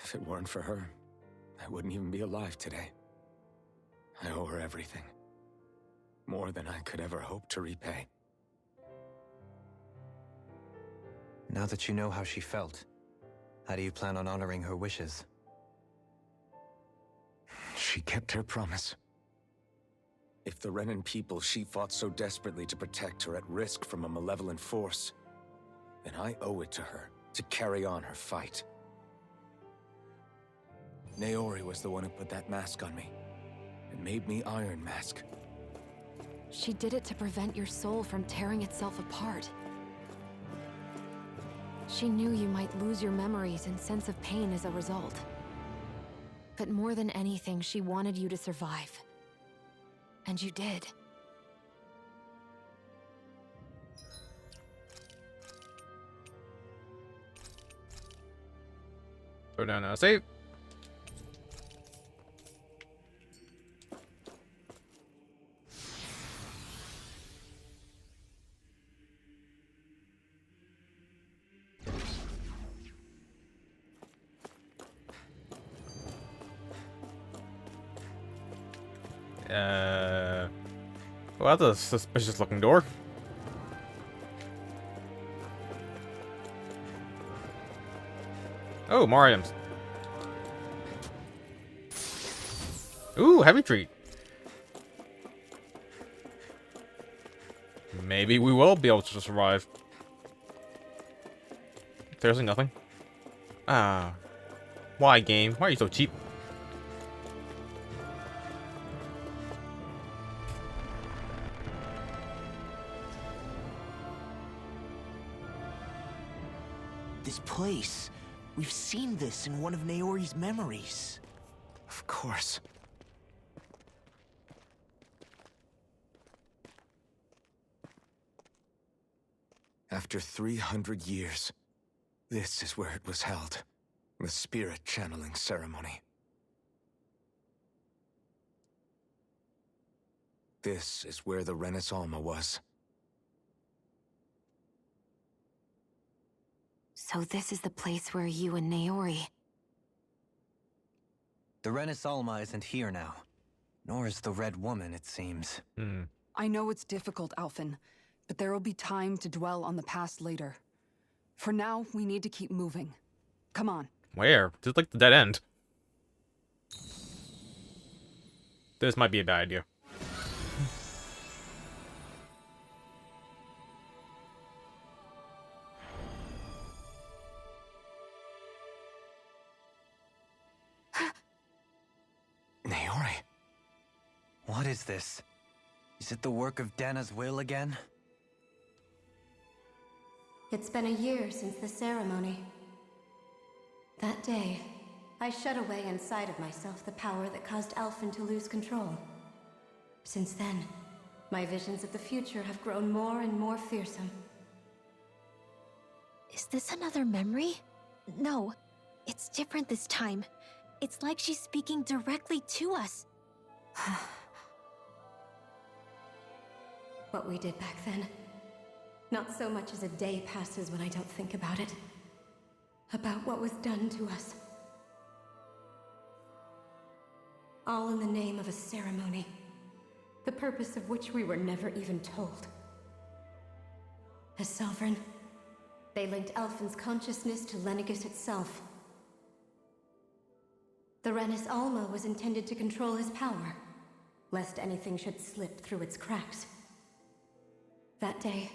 If it weren't for her, I wouldn't even be alive today. I owe her everything. More than I could ever hope to repay. Now that you know how she felt, how do you plan on honoring her wishes? She kept her promise. If the Renan people she fought so desperately to protect are at risk from a malevolent force, then I owe it to her to carry on her fight. Naori was the one who put that mask on me, and made me Iron Mask. She did it to prevent your soul from tearing itself apart. She knew you might lose your memories and sense of pain as a result. But more than anything, she wanted you to survive. And you did. Throw down a save. Well, that's a suspicious looking door. Oh, more items. Ooh, heavy treat. Maybe we will be able to survive. Seriously, nothing? Ah. Why, game? Why are you so cheap? This place. We've seen this in one of Naori's memories. Of course. After 300 years, this is where it was held. The spirit channeling ceremony. This is where the Renis Alma was. So this is the place where you and Naori... The Renis Alma isn't here now. Nor is the Red Woman, it seems. I know it's difficult, Alphen, but there will be time to dwell on the past later. For now, we need to keep moving. Come on. Where? Just like the dead end. This might be a bad idea. Naori? What is this? Is it the work of Dana's will again? It's been a year since the ceremony. That day, I shut away inside of myself the power that caused Alphen to lose control. Since then, my visions of the future have grown more and more fearsome. Is this another memory? No, it's different this time. It's like she's speaking directly to us. What we did back then. Not so much as a day passes when I don't think about it. About what was done to us. All in the name of a ceremony. The purpose of which we were never even told. As Sovereign, they linked Alphen's consciousness to Lenegis itself. The Renis Alma was intended to control his power, lest anything should slip through its cracks. That day,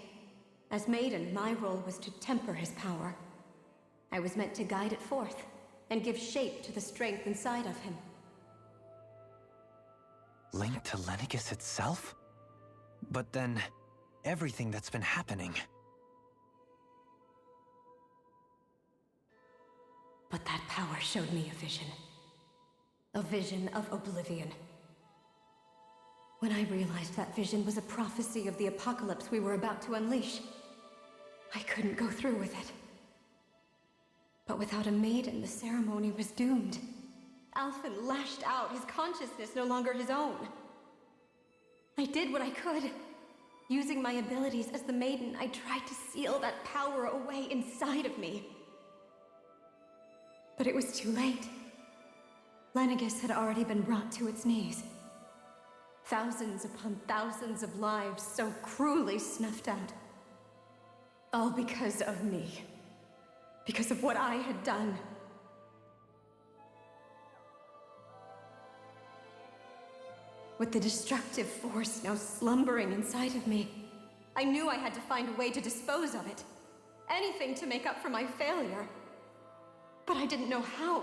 as Maiden, my role was to temper his power. I was meant to guide it forth, and give shape to the strength inside of him. Linked to Lenegis itself? But then, everything that's been happening... But that power showed me a vision. A vision of oblivion. When I realized that vision was a prophecy of the apocalypse we were about to unleash, I couldn't go through with it. But without a maiden, the ceremony was doomed. Alphen lashed out, his consciousness no longer his own. I did what I could. Using my abilities as the maiden, I tried to seal that power away inside of me. But it was too late. Lenegis had already been brought to its knees. Thousands upon thousands of lives so cruelly snuffed out. All because of me. Because of what I had done. With the destructive force now slumbering inside of me, I knew I had to find a way to dispose of it. Anything to make up for my failure. But I didn't know how.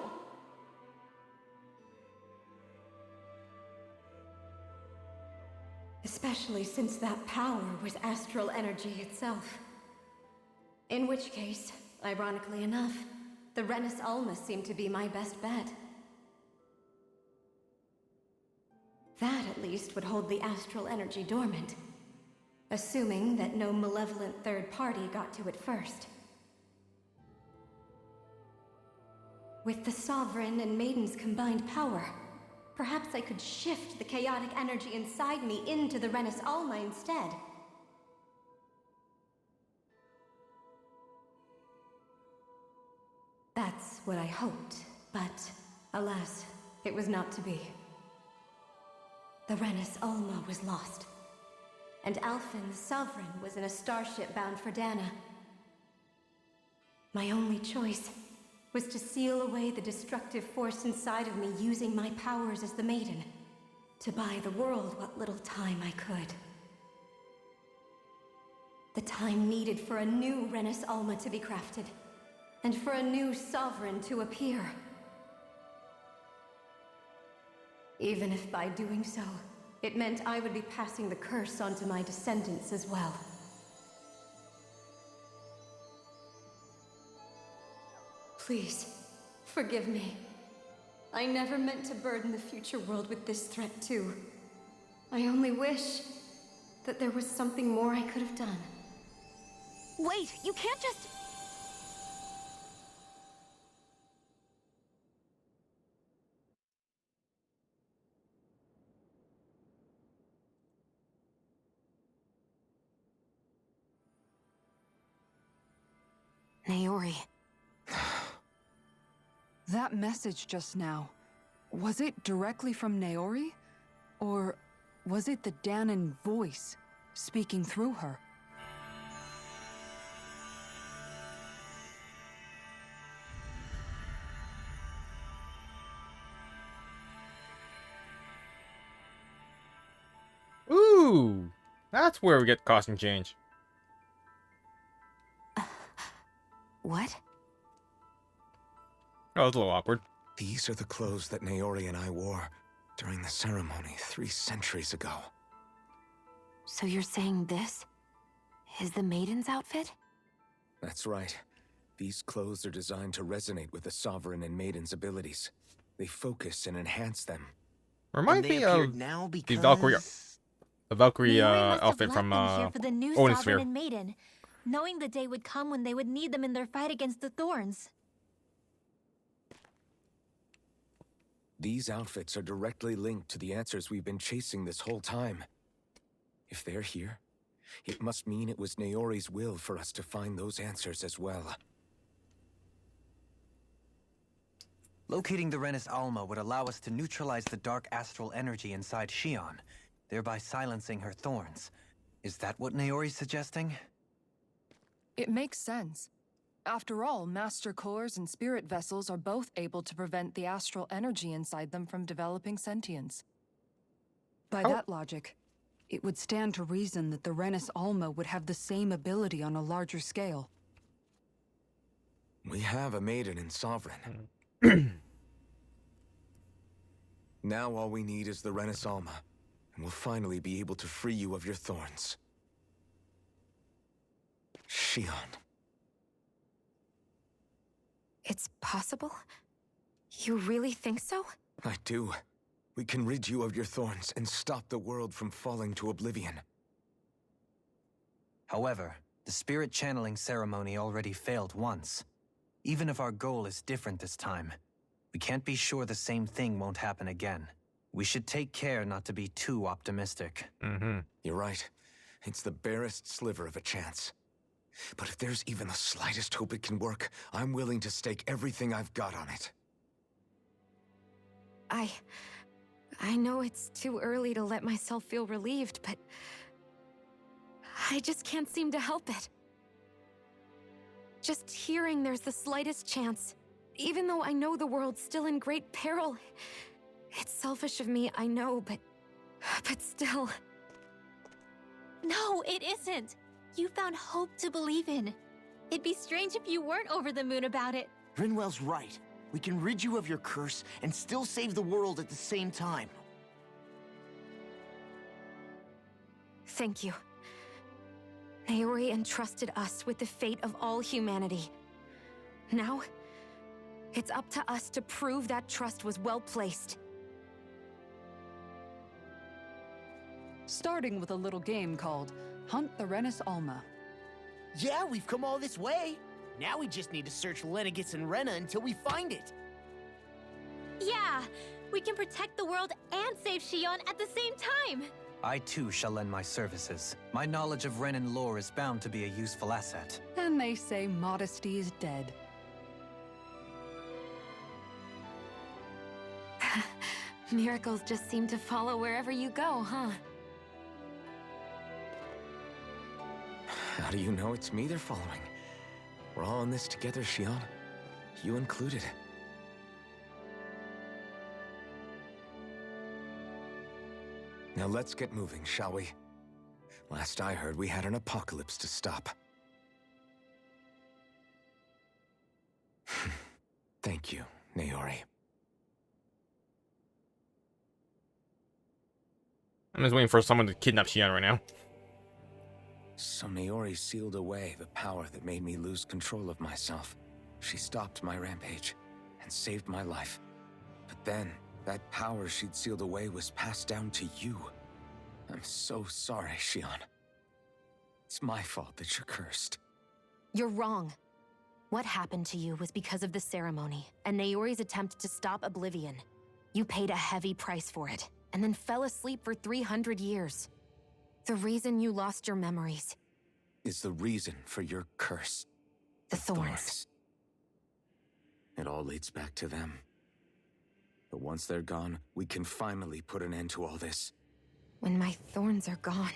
Especially since that power was astral energy itself. In which case, ironically enough, the Renis Alma seemed to be my best bet. That, at least, would hold the astral energy dormant. Assuming that no malevolent third party got to it first. With the Sovereign and Maiden's combined power, perhaps I could shift the chaotic energy inside me into the Renis Alma instead. That's what I hoped, but alas, it was not to be. The Renis Alma was lost, and Alfin the Sovereign was in a starship bound for Dana. My only choice was to seal away the destructive force inside of me using my powers as the Maiden, to buy the world what little time I could. The time needed for a new Renis Alma to be crafted, and for a new Sovereign to appear. Even if by doing so, it meant I would be passing the curse on to my descendants as well. Please, forgive me. I never meant to burden the future world with this threat too. I only wish that there was something more I could have done. Wait, you can't just... Naori. That message just now, was it directly from Naori? Or was it the Danan voice speaking through her? Ooh, that's where we get costume change. What? Oh, it's a little awkward. These are the clothes that Naori and I wore during the ceremony 3 centuries ago. So you're saying this is the Maiden's outfit? That's right. These clothes are designed to resonate with the Sovereign and Maiden's abilities. They focus and enhance them. Reminds me of now the Valkyrie Naori must have outfit left from them here for the new Odin Sovereign Sphere. and Maiden, knowing the day would come when they would need them in their fight against the Thorns. These outfits are directly linked to the answers we've been chasing this whole time. If they're here, it must mean it was Naori's will for us to find those answers as well. Locating the Renis Alma would allow us to neutralize the dark astral energy inside Shion, thereby silencing her thorns. Is that what Naori's suggesting? It makes sense. After all, Master Cores and Spirit Vessels are both able to prevent the astral energy inside them from developing sentience. By that logic, it would stand to reason that the Renis Alma would have the same ability on a larger scale. We have a Maiden and Sovereign. Now all we need is the Renis Alma, and we'll finally be able to free you of your thorns. Shion. It's possible? You really think so? I do. We can rid you of your thorns and stop the world from falling to oblivion. However, the spirit channeling ceremony already failed once. Even if our goal is different this time, we can't be sure the same thing won't happen again. We should take care not to be too optimistic. You're right. It's the barest sliver of a chance. But if there's even the slightest hope it can work, I'm willing to stake everything I've got on it. I know it's too early to let myself feel relieved, but I just can't seem to help it. Just hearing there's the slightest chance, even though I know the world's still in great peril. It's selfish of me, I know, but still. No, it isn't. You found hope to believe in. It'd be strange if you weren't over the moon about it. Grinwell's right. We can rid you of your curse and still save the world at the same time. Thank you. Naori entrusted us with the fate of all humanity. Now, it's up to us to prove that trust was well placed. Starting with a little game called Hunt the Renis Alma. Yeah, we've come all this way. Now we just need to search Lenegis and Rena until we find it. Yeah, we can protect the world and save Shion at the same time. I too shall lend my services. My knowledge of Renan lore is bound to be a useful asset. And they say modesty is dead. Miracles just seem to follow wherever you go, huh? How do you know it's me they're following? We're all in this together, Shion. You included. Now let's get moving, shall we? Last I heard, we had an apocalypse to stop. Thank you, Naori. I'm just waiting for someone to kidnap Shion right now. So Naori sealed away the power that made me lose control of myself. She stopped my rampage and saved my life. But then, that power she'd sealed away was passed down to you. I'm so sorry, Shion. It's my fault that you're cursed. You're wrong. What happened to you was because of the ceremony and Naori's attempt to stop Oblivion. You paid a heavy price for it, and then fell asleep for 300 years. The reason you lost your memories is the reason for your curse. The thorns. It all leads back to them. But once they're gone, we can finally put an end to all this. When my thorns are gone,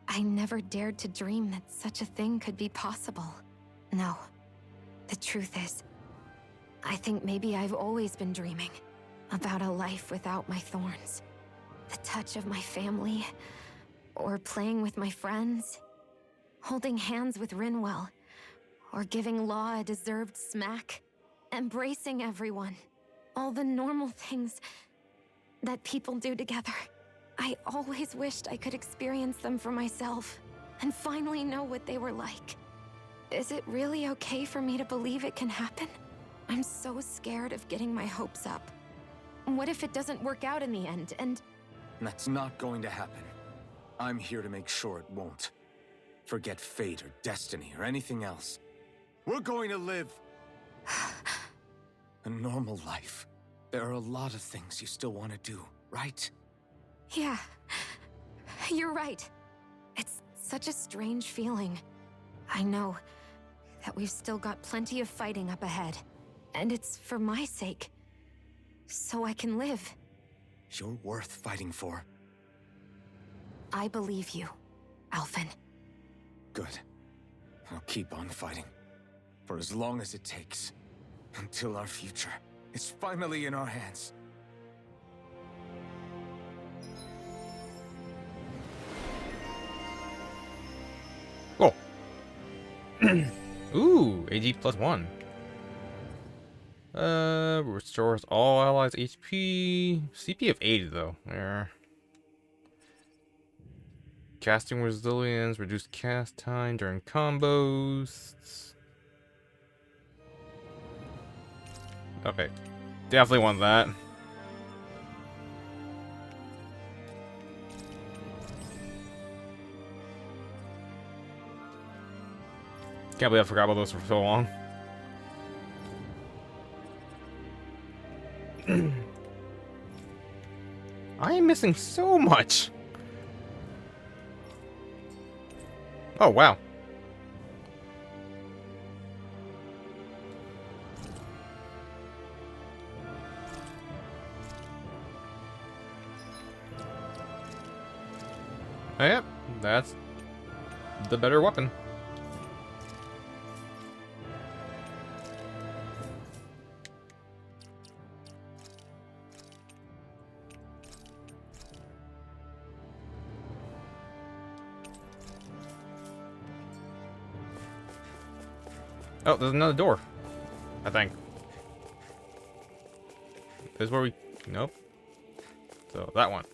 I never dared to dream that such a thing could be possible. No. The truth is, I think maybe I've always been dreaming about a life without my thorns. The touch of my family, or playing with my friends, holding hands with Rinwell, or giving Law a deserved smack, embracing everyone. All the normal things that people do together. I always wished I could experience them for myself, and finally know what they were like. Is it really okay for me to believe it can happen? I'm so scared of getting my hopes up. What if it doesn't work out in the end, and... That's not going to happen. I'm here to make sure it won't. Forget fate or destiny or anything else. We're going to live a normal life. There are a lot of things you still want to do, right? Yeah, you're right. It's such a strange feeling. I know that we've still got plenty of fighting up ahead, and it's for my sake, so I can live. You're worth fighting for. I believe you, Alphen. Good. I'll keep on fighting. For as long as it takes. Until our future is finally in our hands. Cool. Ooh, AG +1. Restores all allies HP. CP of 80 though. There. Casting resilience, reduced cast time during combos. Okay. Definitely want that. Can't believe I forgot about those for so long. I am missing so much. Oh, wow. Oh, yep, that's the better weapon. Oh, there's another door. I think. This is where we... Nope. So, that one.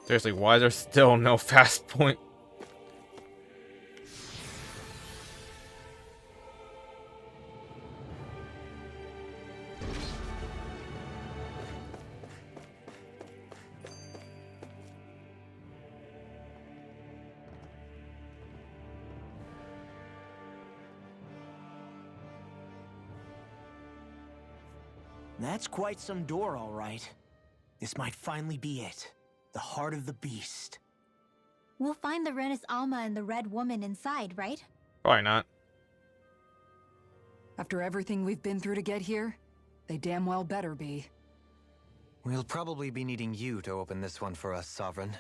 Seriously, why is there still no fast point? That's quite some door, all right. This might finally be it. The heart of the beast. We'll find the Renis Alma and the Red Woman inside, right? Probably not. After everything we've been through to get here, they damn well better be. We'll probably be needing you to open this one for us, Sovereign.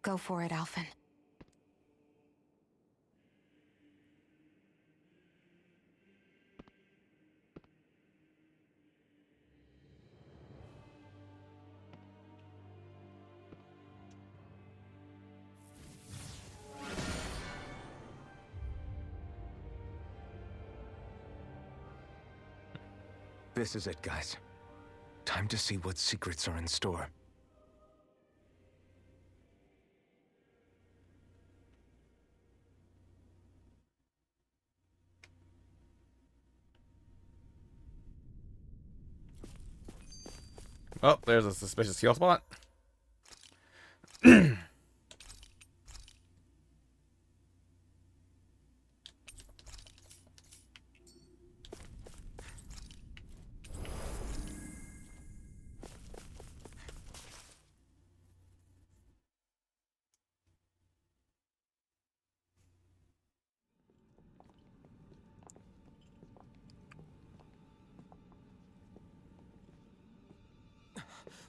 Go for it, Alphen. This is it, guys. Time to see what secrets are in store. Oh, there's a suspicious heal spot.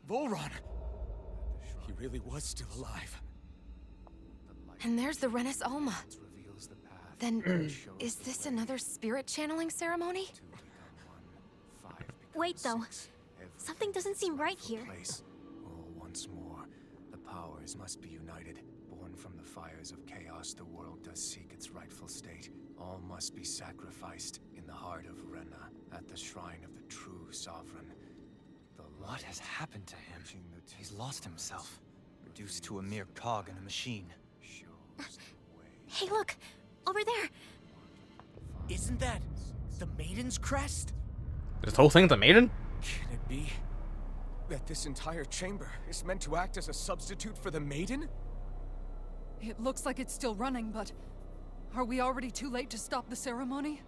Volron! He really was still alive. And there's the Renis Alma. Then, is this another spirit channeling ceremony? Wait, though. Something doesn't seem right here. Oh, once more, the powers must be united. Born from the fires of chaos, the world does seek its rightful state. All must be sacrificed in the heart of Rena, at the shrine of the true sovereign. What has happened to him? He's lost himself, reduced to a mere cog in a machine. Hey, look! Over there! Isn't that the Maiden's crest? This whole thing's a maiden? Can it be that this entire chamber is meant to act as a substitute for the Maiden? It looks like it's still running, but are we already too late to stop the ceremony?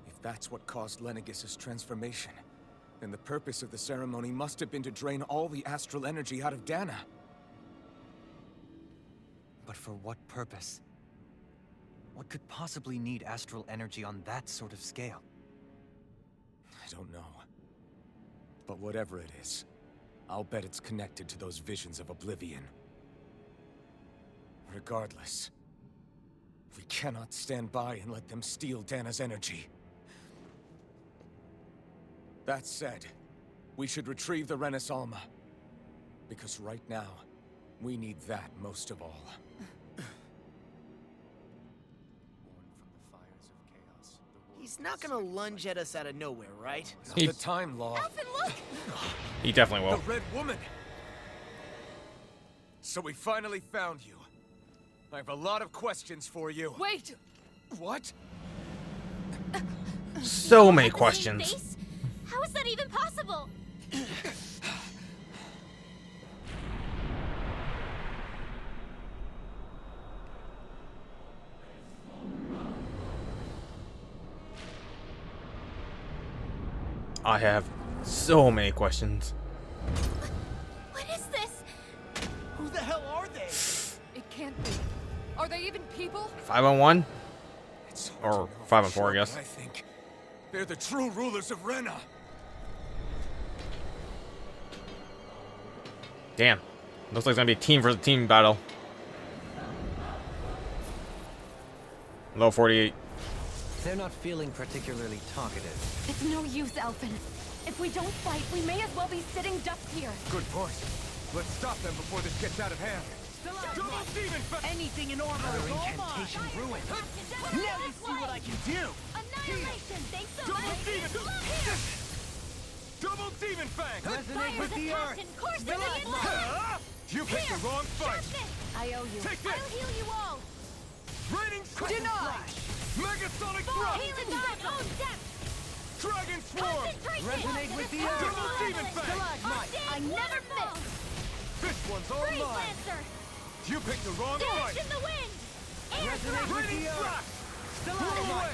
If that's what caused Lenegis' transformation, then the purpose of the ceremony must have been to drain all the astral energy out of Dana. But for what purpose? What could possibly need astral energy on that sort of scale? I don't know. But whatever it is, I'll bet it's connected to those visions of oblivion. Regardless, we cannot stand by and let them steal Dana's energy. That said, we should retrieve the Renis Alma. Because right now, we need that most of all. He's not gonna lunge at us out of nowhere, right? Not the time, Law. Alphen, look! He definitely will. The Red Woman! So we finally found you. I have a lot of questions for you. Wait! What? So many At the same questions. face? How is that even possible? I have so many questions. What is this? Who the hell are they? It can't be. Are they even people? 5-on-1? It's hard Or to know 5 for on 4, sure, I guess. but I think they're the true rulers of Rena. Damn. Looks like it's gonna be a team versus team battle. Low 48. They're not feeling particularly talkative. It's no use, Alphen. If we don't fight, we may as well be sitting ducks here. Good point. Let's stop them before this gets out of hand. Anything in armor Another is all incantation mine. ruined. Now you see what I can do. Annihilation! Thanks so Double much! demon! Double demon fang! Resonate with the earth! You picked the wrong fight. I owe you. Take I'll this! heal you all! Raining Denied! Megasonic Full thrust! healing God's own depth! Dragon swarm! Concentration! Resonate with the earth! Double demon fang! I never miss! This one's all Freeze mine! Lancer! You picked the wrong Dash fight! in the wind! Air Resonate thrust! with the Raining earth! thrust! Roll away!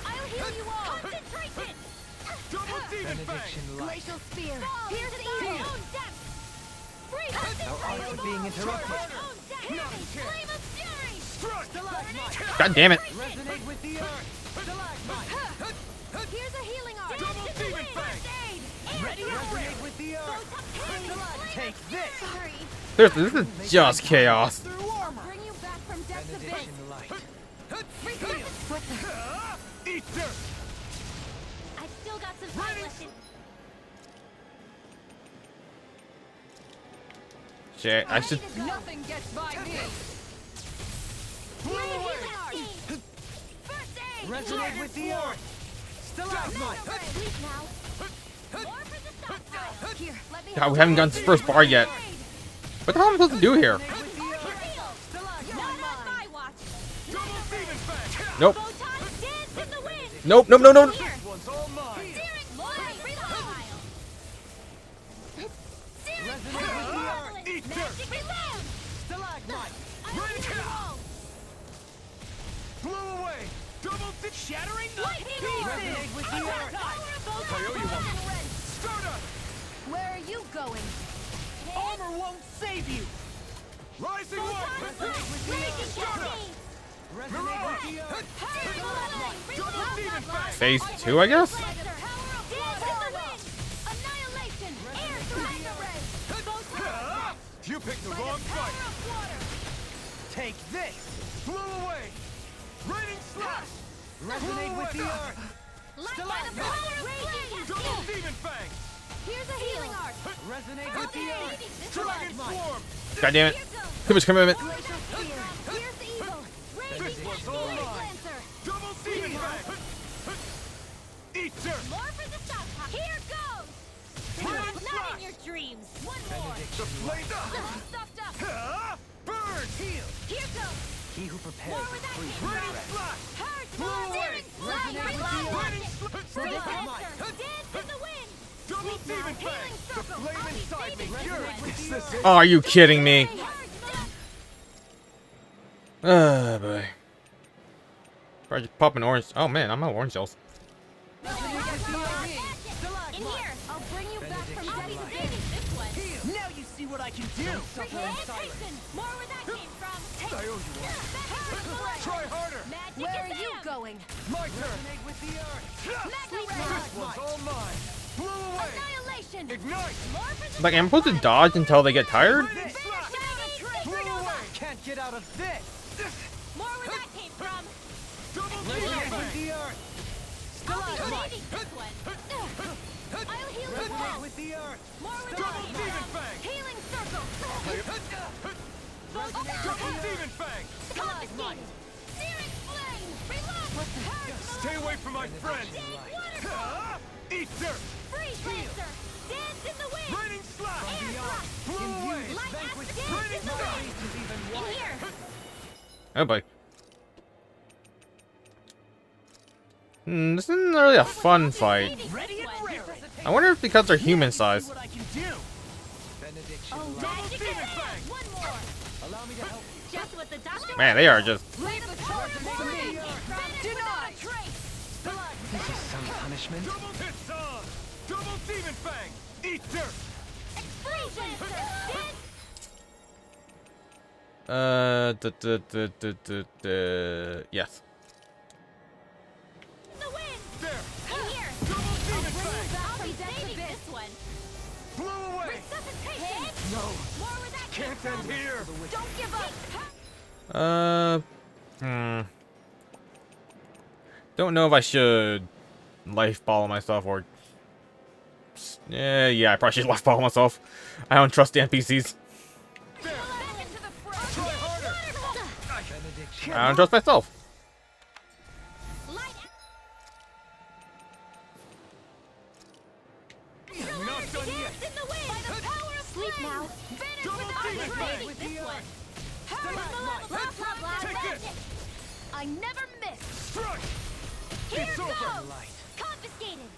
I'll heal you all! Concentration! Double demon fang! Benediction light. Glacial spear. Pierce the own depth! Being interrupted. God damn it. Resonate with the earth. Here's a healing art. Double demon fang. Ready? Resonate with the earth. Take this. Sorry. Seriously, this is just chaos. Bring you back from death's abyss. Light. What the? Eat dirt. I've still got some fight left in. Shit, I should. Nothing gets by me. Resonate with the earth. Stalagmite. God, we haven't gotten to the first bar yet. What the hell am I supposed to do here? Nope. Nope, nope, no, no. One's all mine. Eat dirt. Stalagmite. Blow away. Double shattering. Resonate with the earth. Stardust. Where are you going? Armor won't save you. Rising light. Resonate with the earth. Stardust. Resonate with the earth. Double demon fang. Phase 2, I guess? You picked the wrong fight. Take this. Blow away. Raining slash. Resonate with the earth. Double demon fang. Here's a healing art. Resonate with the earth. Dragon swarm. God damn it. Too much commitment. Here's evil. This one's all mine. Double demon fang. Eat dirt. More for the stockpile. Here goes. Raining Not slash. in your dreams. One more. The flame. Stuffed up. Burn. Heal. Here goes. He who prepares More where that came from. Raining slash. Hurt. Blow away. Resonate with the Raining slash. Dance in the wind. Double demon fang. The flame inside me. Resonate. Oh, are you kidding me? Oh, boy. Probably just pop an orange. Oh, man, I'm out of orange cells. In here. I'll bring you back from death's abyss. This one. Now you see what I can do. More where that came from. I owe you one. Try harder. Magic Where are is you them. going? My turn. Resonate with the earth. This one's all mine. Blow away. Annihilation. Ignite. More for the Like, am I supposed to dodge until they get tired? Raining slash. Blow away. Can't get out of this. More where that came from. Double demon with the earth. I'll be Stalagmite. leading this one. I'll heal the Resonate wall. with the earth. More where Double that came demon from. fang. Healing circle. Double demon fang. Confiscated. Searing flame. Reload. Stay away from my friend. Eat dirt. Freeze lancer. Dance in the wind. Raining slash. Air Blow away. Light acid dance Raining in the slash. wind. In here. Oh, boy. This isn't really a fun fight. Ready and ready. I wonder if because they're human sized. What I can do. Benediction. Oh, magic is them. One more. Allow me to help you. Just what the doctor. Man, they are just. Leave the charge to me. Denied. This is some punishment. Double hits on. Double demon fang. Eat dirt. Yes. The wind. There. In here. Double demon fang. I'll be saving this one. Blow away. Resuscitation. No. More where that came Can't from. end here. Don't give up. Don't know if I should life ball myself or. Yeah, I probably should life ball myself. I don't trust the NPCs. There. Try harder. Benediction. I don't trust myself. Not done yet. In the wind. By the power of sleep now. Finish Double with demon fang. this one. Stalagmite. Blah, blah, blah, Take magic. this. I never miss. Strike. Here It's over. goes. Confiscated.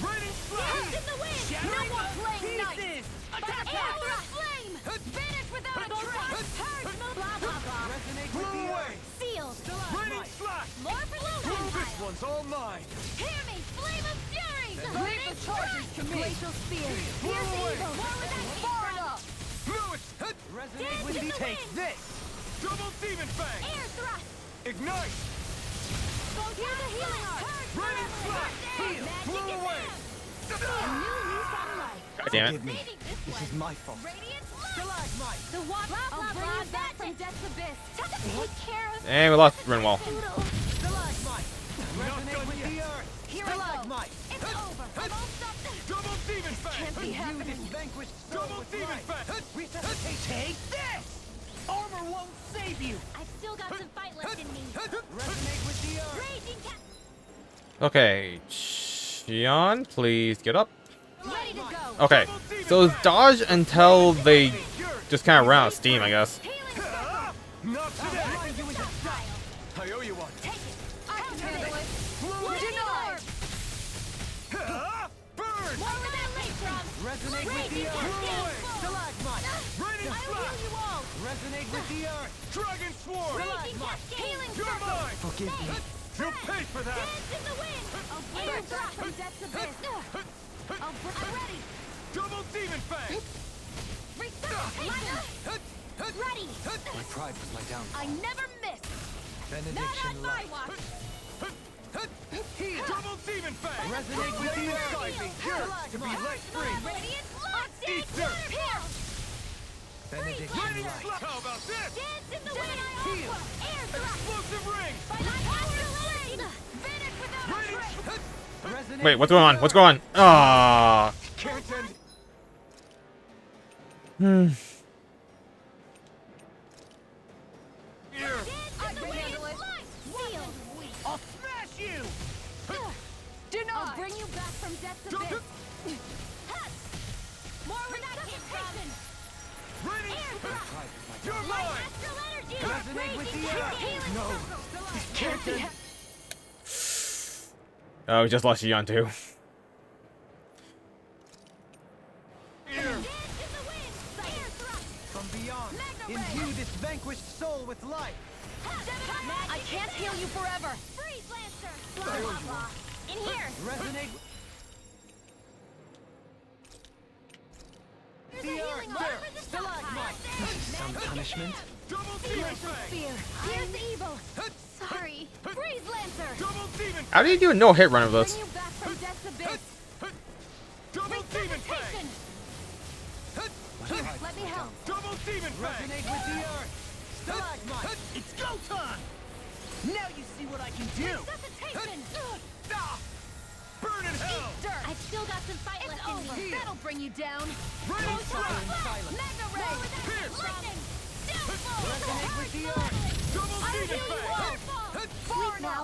Raining Dance slash. in the wind. Shattering No more playing nice. pieces. By the power of flame. Finish without a trace. Purge, blah, blah, blah. Resonate with the earth. Sealed. Raining slash. More for This Blue one's all mine. Hear me, flame of fury. Leave the charges to me. Glacial spear. Blow away. More where that came from. Resonate with the take this! Double demon fang! Air thrust! Ignite! Here's a healing art! Raining slap! Heal! Blow away! A new lease on life. God damn it. Forgive me. This is my fault. Radiant Stalagmite! The water. I'll bring you back from death's abyss. Take care of. And we lost Renwall. Stalagmite! Resonate with the earth! Here I go. Stalagmite! It's over. I won't stop this. Double demon fang! Can't be happening. Vanquished soul Double with demon light. fang! Resuscitate! Take this! Armor won't save you! I've still got some fight left in me. Resonate with the earth! Raging cat. Okay, Xion, please get up. Ready to go. Okay, so dodge until they just kind of run out of steam, I guess. Healing circle. Not today! Blind you with a style. I owe you one. Take it. I can handle it. Denied! Burn! More where that lake from. Resonate with the Raging earth! cascade. Stalagmite! Raining I'll slap! heal you all. Resonate with the earth! Dragon sword! Raging cascade. Healing You're circle. mine! Forgive me. You'll pay for that! Dance in the wind. I'll bring you back from death's abyss. I'm ready. Double demon fang! Resuscitation. Ready. My pride was my downfall. I never miss. Not Benediction on my light. watch. Double demon fang! Resonate with the earth! Yours to be let free! Radiant locked in. Eat dirt. Here. Benediction Raining light. slap! How about this? Dance in the wind. Air thrust. Explosive ring! By the power of flame. Vanish without a Raining trace. Resonate Wait, what's with going on? the What's going on? Ah. Can't end. Here! I can handle it. Seal. I'll smash you! I'll bring you back from death's abyss. More where that came from. Raining Air thrust. You're Light mine! astral energy. Resonate with Raging the earth. cascade. No. Can't end. Oh, we just lost Xion too. Here! Dance in the wind. Air thrust. From beyond, Mega imbue ray. this vanquished soul with light. I can't heal you forever. Freeze Lancer. Blah, blah, blah. In here. Resonate with There's the a healing earth. art for the Stalagmite. Some punishment? Double demon fang! Fear. Here's the evil. Sorry. Freeze Lancer. Double demon How do you do a no-hit run of Bring this? you back from death's abyss. Double demon Resuscitation. fang! Let me help. Double demon fang! Resonate with the earth. Stalagmite. It's go time! Now you see what I can do! Resuscitation. Ah! Burn in hell! Dirt. I've still got some fight left in me. That'll bring you down. Raining slap! Mega ray. Pierce. Lightning. Downfall. Resonate with the earth. Double I demon heal you fang! all. Sleep now.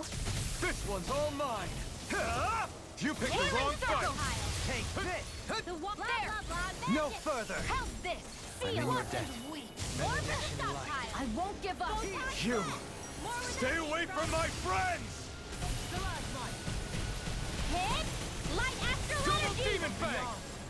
This one's all mine! Ah! You picked the wrong fight! Take this. The walk there. No further. Help this. I'm in Seal. your debt. Weak. More for the Benediction stockpile. I won't give up. You! Stay away from my friends! Hit. Light astral Double energy. demon fang!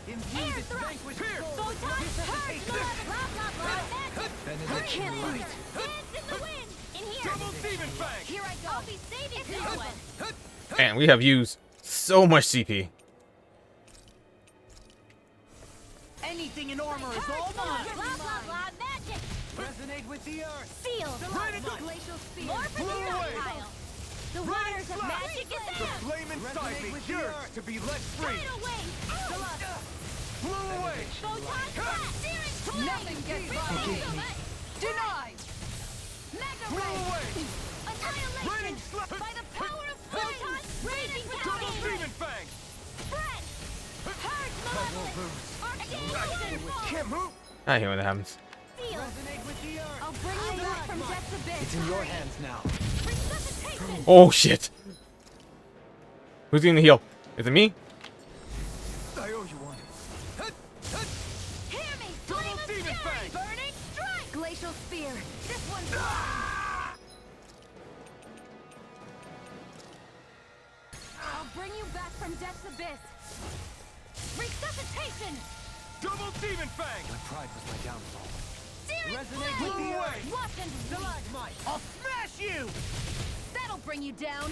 Imbue Air this thrust. vanquished Pierce. soul Photon. with Purge. resuscitation. Blah, blah, blah. Magic. Benediction light. Dance in the wind. In here. Double demon fang! Here I go. I'll be saving this one. Man, we have used so much CP. Anything in armor is all Blah, mine! blah, blah. Magic. Resonate with the earth. Seal. Stalagmite. Glacial spear. More for Blow the away. stockpile. The waters of slap. magic is The out. flame inside Resonate me with the yearns earth. to be let free! Tidal wave. Blow away! Photon blast. Searing flame. Nothing gets by. Forgive me. Denied! Mega Blow ray. away! Annihilation. Raining slap! By the power of photon. Raging Double cascade. demon fang! Spread. Purge malevolence. Arcane. Can't move! I hate when that happens. Seal. Resonate with the earth. I'll bring you back from death's abyss. It's in your hands now. Resuscitation. Oh shit! Who's gonna heal? Is it me? I owe you one. Hear me. Double Flame of demon fury. fang. Burning strike. Glacial spear. This one's I'll bring you back from death's abyss. Resuscitation. Double demon fang! My pride was my downfall. Searing Resonate flame. with the earth. Watch and Stalagmite. I'll smash you! that'll bring you down.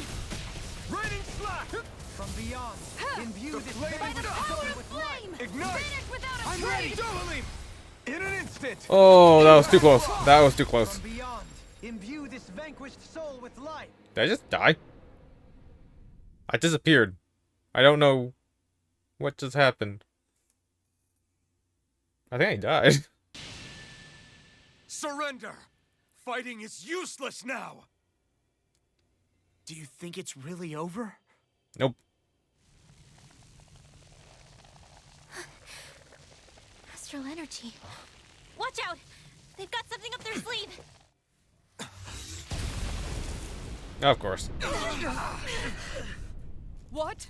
Raining slap! From beyond, imbue The this flame By the vanquished power soul of with flame. light. Ignite! Vanish without a I'm trace. ready! Dohalim! In an instant. Oh, that was too close. That was too close. From beyond, imbue this vanquished soul with life. Did I just die? I disappeared. I don't know what just happened. I think I died. Surrender! Fighting is useless now! Do you think it's really over? Nope. Astral energy. Watch out! They've got something up their sleeve! Of course. What?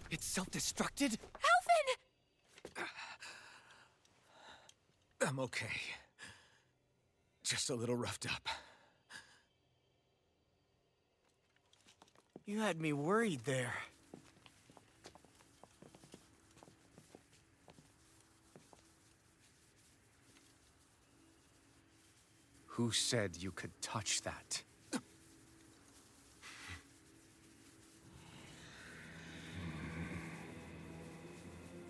It's self-destructed? Alphen! I'm okay. Just a little roughed up. You had me worried there. Who said you could touch that?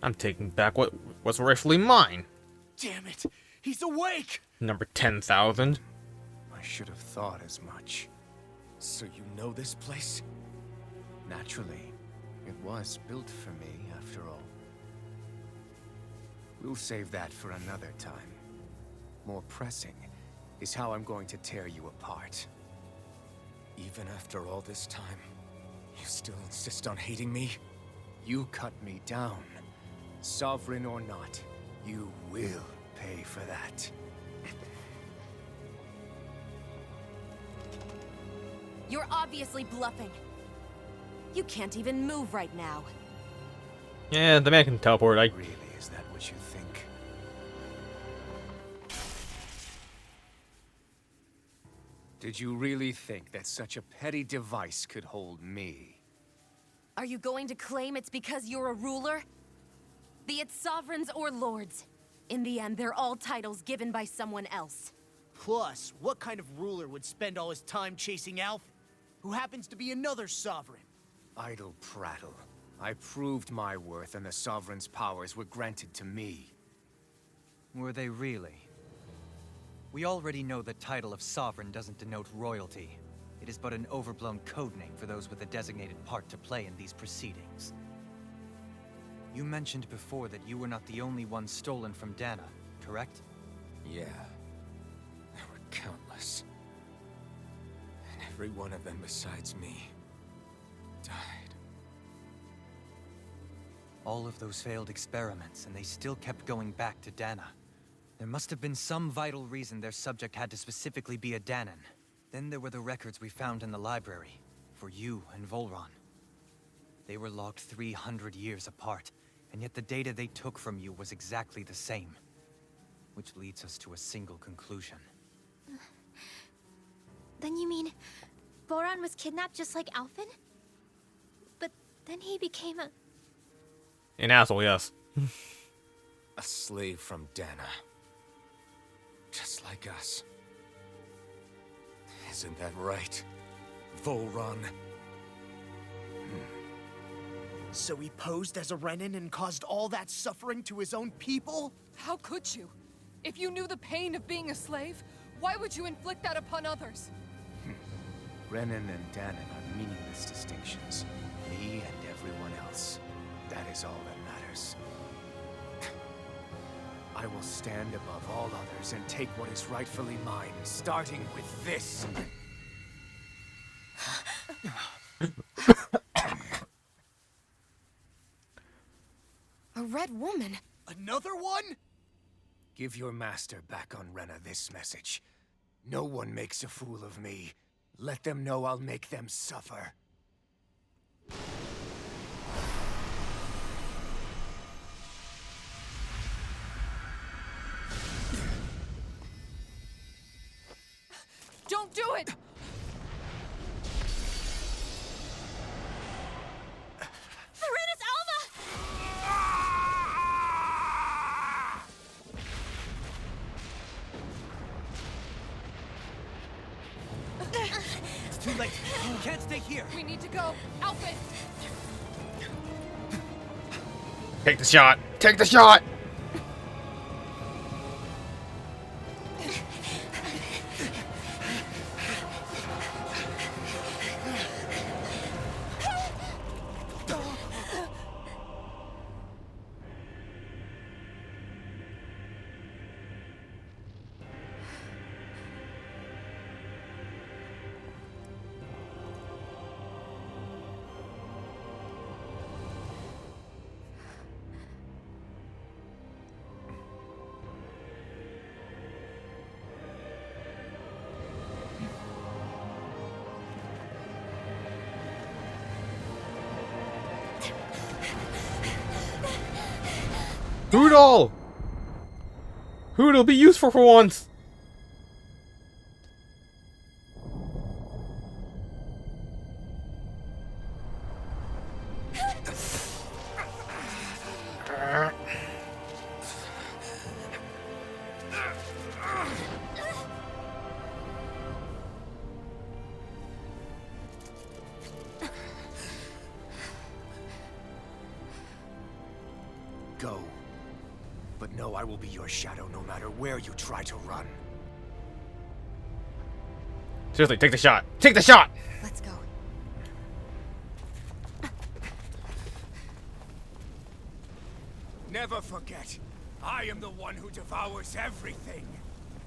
I'm taking back what's rightfully mine. Damn it! He's awake! Number 10,000. I should have thought as much. So you know this place? Naturally. It was built for me, after all. We'll save that for another time. More pressing is how I'm going to tear you apart. Even after all this time, you still insist on hating me? You cut me down. Sovereign or not, you will pay for that. You're obviously bluffing. You can't even move right now. Yeah, the man can teleport. Really, is that what you think? Did you really think that such a petty device could hold me? Are you going to claim it's because you're a ruler? Be it sovereigns or lords. In the end, they're all titles given by someone else. Plus, what kind of ruler would spend all his time chasing Alf, who happens to be another sovereign? Idle prattle. I proved my worth and the Sovereign's powers were granted to me. Were they really? We already know the title of Sovereign doesn't denote royalty. It is but an overblown codename for those with a designated part to play in these proceedings. You mentioned before that you were not the only one stolen from Dana, correct? Yeah. There were countless. And every one of them besides me died. All of those failed experiments, and they still kept going back to Dana. There must have been some vital reason their subject had to specifically be a Danan. Then there were the records we found in the library, for you and Volron. They were logged 300 years apart, and yet the data they took from you was exactly the same. Which leads us to a single conclusion. Then you mean Voron was kidnapped just like Alphen? But then he became a... An asshole, yes. A slave from Dana. Just like us. Isn't that right, Volron? So he posed as a Renan and caused all that suffering to his own people? How could you? If you knew the pain of being a slave, why would you inflict that upon others? Renan and Danan are meaningless distinctions. Me and everyone else. That is all that matters. I will stand above all others and take what is rightfully mine, starting with this. A red woman? Another one? Give your master back on Rena this message. No one makes a fool of me. Let them know I'll make them suffer. Don't do it! Serenus Alva! It's too late. You can't stay here. We need to go. Alphen! Take the shot! Take the shot! Hoodle! Hoodle, be useful for once! Go. But know I will be your shadow no matter where you try to run. Seriously, take the shot! Take the shot! Let's go. Never forget, I am the one who devours everything.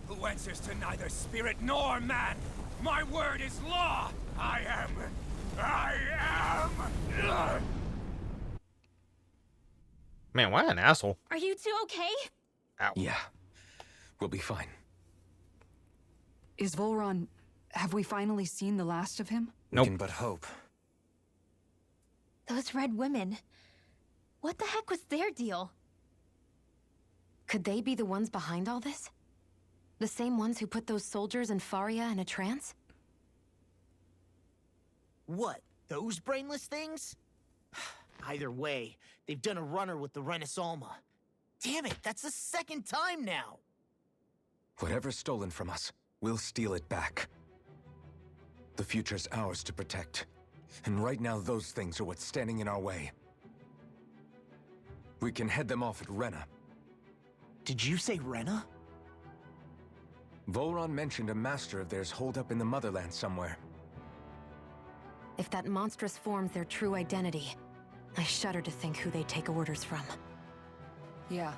Who answers to neither spirit nor man. My word is law! I am... Man, what an asshole. Are you two okay? Ow. Yeah. We'll be fine. Is Volron... Have we finally seen the last of him? We can but hope. Those red women. What the heck was their deal? Could they be the ones behind all this? The same ones who put those soldiers in Faria in a trance? What? Those brainless things? Either way, they've done a runner with the Renasalma. Damn it, that's the second time now! Whatever's stolen from us, we'll steal it back. The future's ours to protect. And right now, those things are what's standing in our way. We can head them off at Rena. Did you say Rena? Volron mentioned a master of theirs holed up in the motherland somewhere. If that monstrous form's their true identity, I shudder to think who they take orders from. Yeah.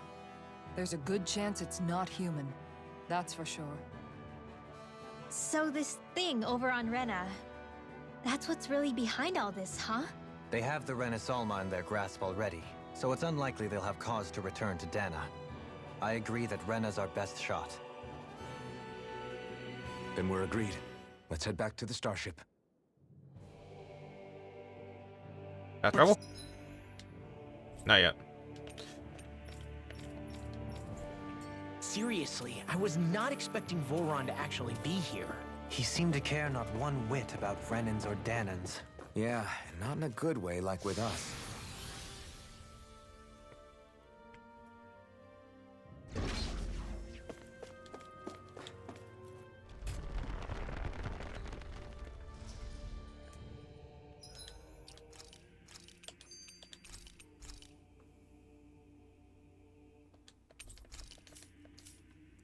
There's a good chance it's not human. That's for sure. So this thing over on Rena, that's what's really behind all this, huh? They have the Renasalma in their grasp already, so it's unlikely they'll have cause to return to Dana. I agree that Rena's our best shot. Then we're agreed. Let's head back to the starship. Fast travel? Not yet. Seriously, I was not expecting Volron to actually be here. He seemed to care not one whit about Renans or Danans. Yeah, not in a good way like with us.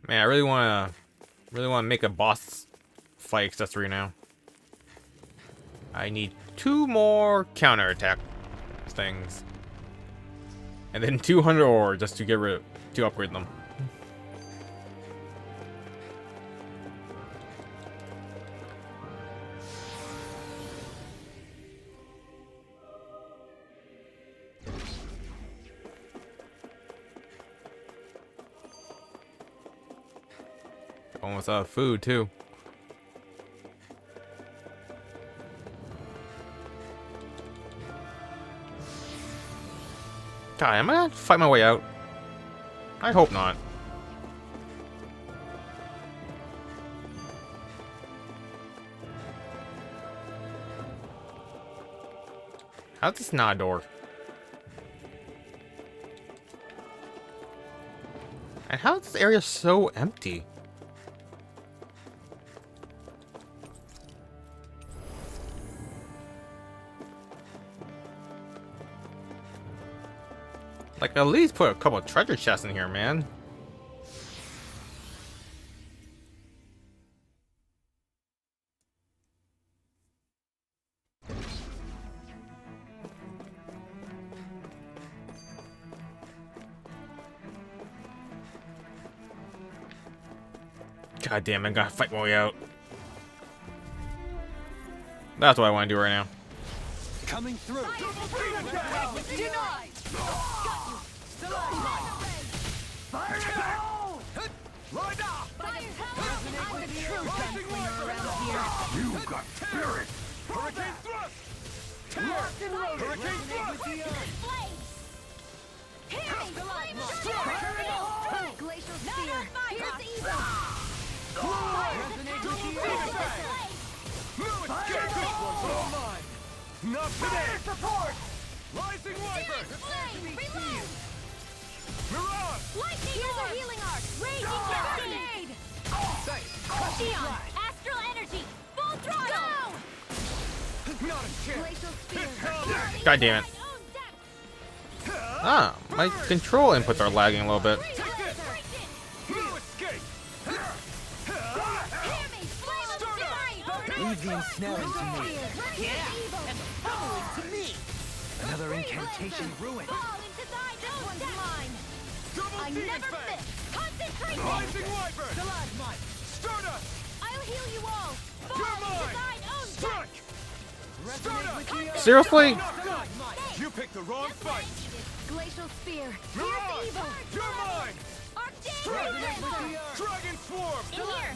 Man, I really wanna make a boss fight accessory now. I need 2 more counterattack things. And then 200 ore just to upgrade them. Almost out of food too. God, am I gonna fight my way out? I hope not. How's this not a door? And how is this area so empty? Like, at least put a couple of treasure chests in here, man. God damn, I gotta fight my way out. That's what I want to do right now. Coming through. Denied. Got you. Still alive. Fire now! Lord off! Fire power! I'm the true gunslinger around here. You got spirit! Hurricane thrust! Locked and loaded. Hurricane thrust! Glacial Spear. Here's evil. Not today! Support! Rising Wyvern! Reload. Mirage! Lightning. Here's a healing arc. Raging Cascade. Shion, astral energy, full throttle! Not a chance! Glacial Spear. God damn it. Ah, my control inputs are lagging a little bit. No escape! Leave the ensnaring to me. Another incantation ruined. This one's mine. Double I demon never fang! miss. Concentrate. Rising Wyvern! Stalagmite. Stardust! I'll heal you all. You're Fall into mine! thine own Strike! Stardust! Seriously? You picked the wrong fight! Glacial Spear. Mirage! Here's evil. You're mine! Dragon Swarm! In here!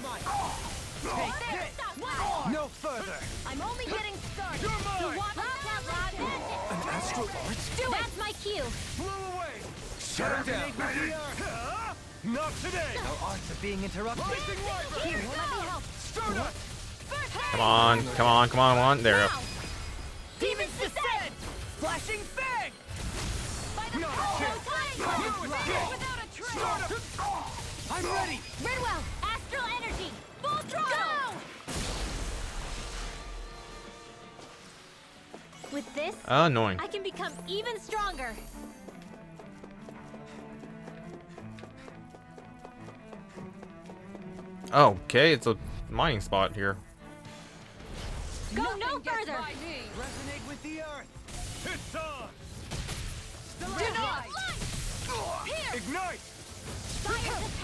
No further. I'm only getting started. You're mine! You want laugh out loud? An astral art? That's my cue! Blew away! Shut her down! Not today! Our arts are being interrupted. Rising Wyvern! Here, let me help. Stardust! Come on, come on, come on, come on. There we go. Demons descend. Flashing Fang! No escape! without a trace. I'm ready! Ridwell, astral energy, full throttle! With this, Annoying. I can become even stronger. Okay, it's a mining spot here. Go no further! Resonate with the earth. It's on! Do not. Ignite!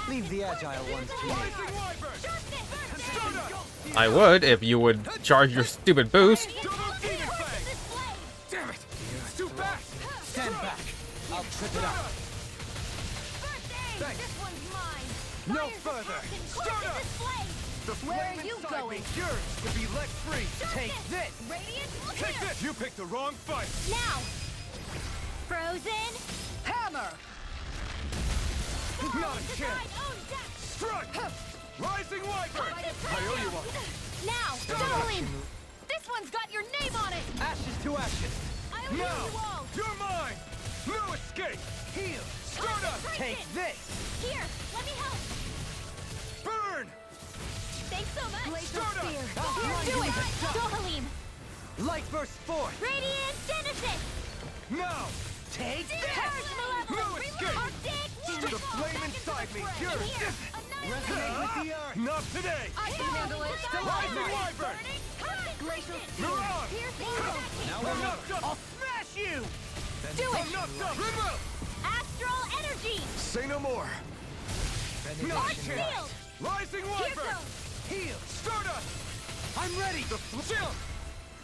Leave the agile ones to me. Rising Wyvern! Stardust! I would if you would charge your stupid boost. Double demon fang! Damn it! It's too fast! Stand back. I'll trip it up. This one's mine. No further. Stardust! The Where flame are you inside going? me yearns to be let free! Take this. Radiant. Take this! You picked the wrong fight! Now! Frozen! Hammer. Not a chance! Strike! Rising Wyvern! I owe you one! Now! Double in! This one's got your name on it. Ashes to ashes. I'll heal Now! you all. You're mine! No escape! Heal. Stardust! Take this. Here, let me help! Burn! Thanks so much! Glacial Stardust! Spear. I'll Here, blind do you it. with a Dohalim! light burst forth. Radiant Genesis! Now! Take this. Purge malevolence! No escape! Arctic! The flame inside me yearns! Resonate with the earth. Not today! I can handle it. Rising Wyvern! Glacial Spear. Mirage! Here's evil. I'm not done! I'll smash you! Do I'm it. not done! Remove! Astral energy! Say no more! Not a chance! Shield! Rising Wyvern! Heal! Stardust! I'm ready! The shield!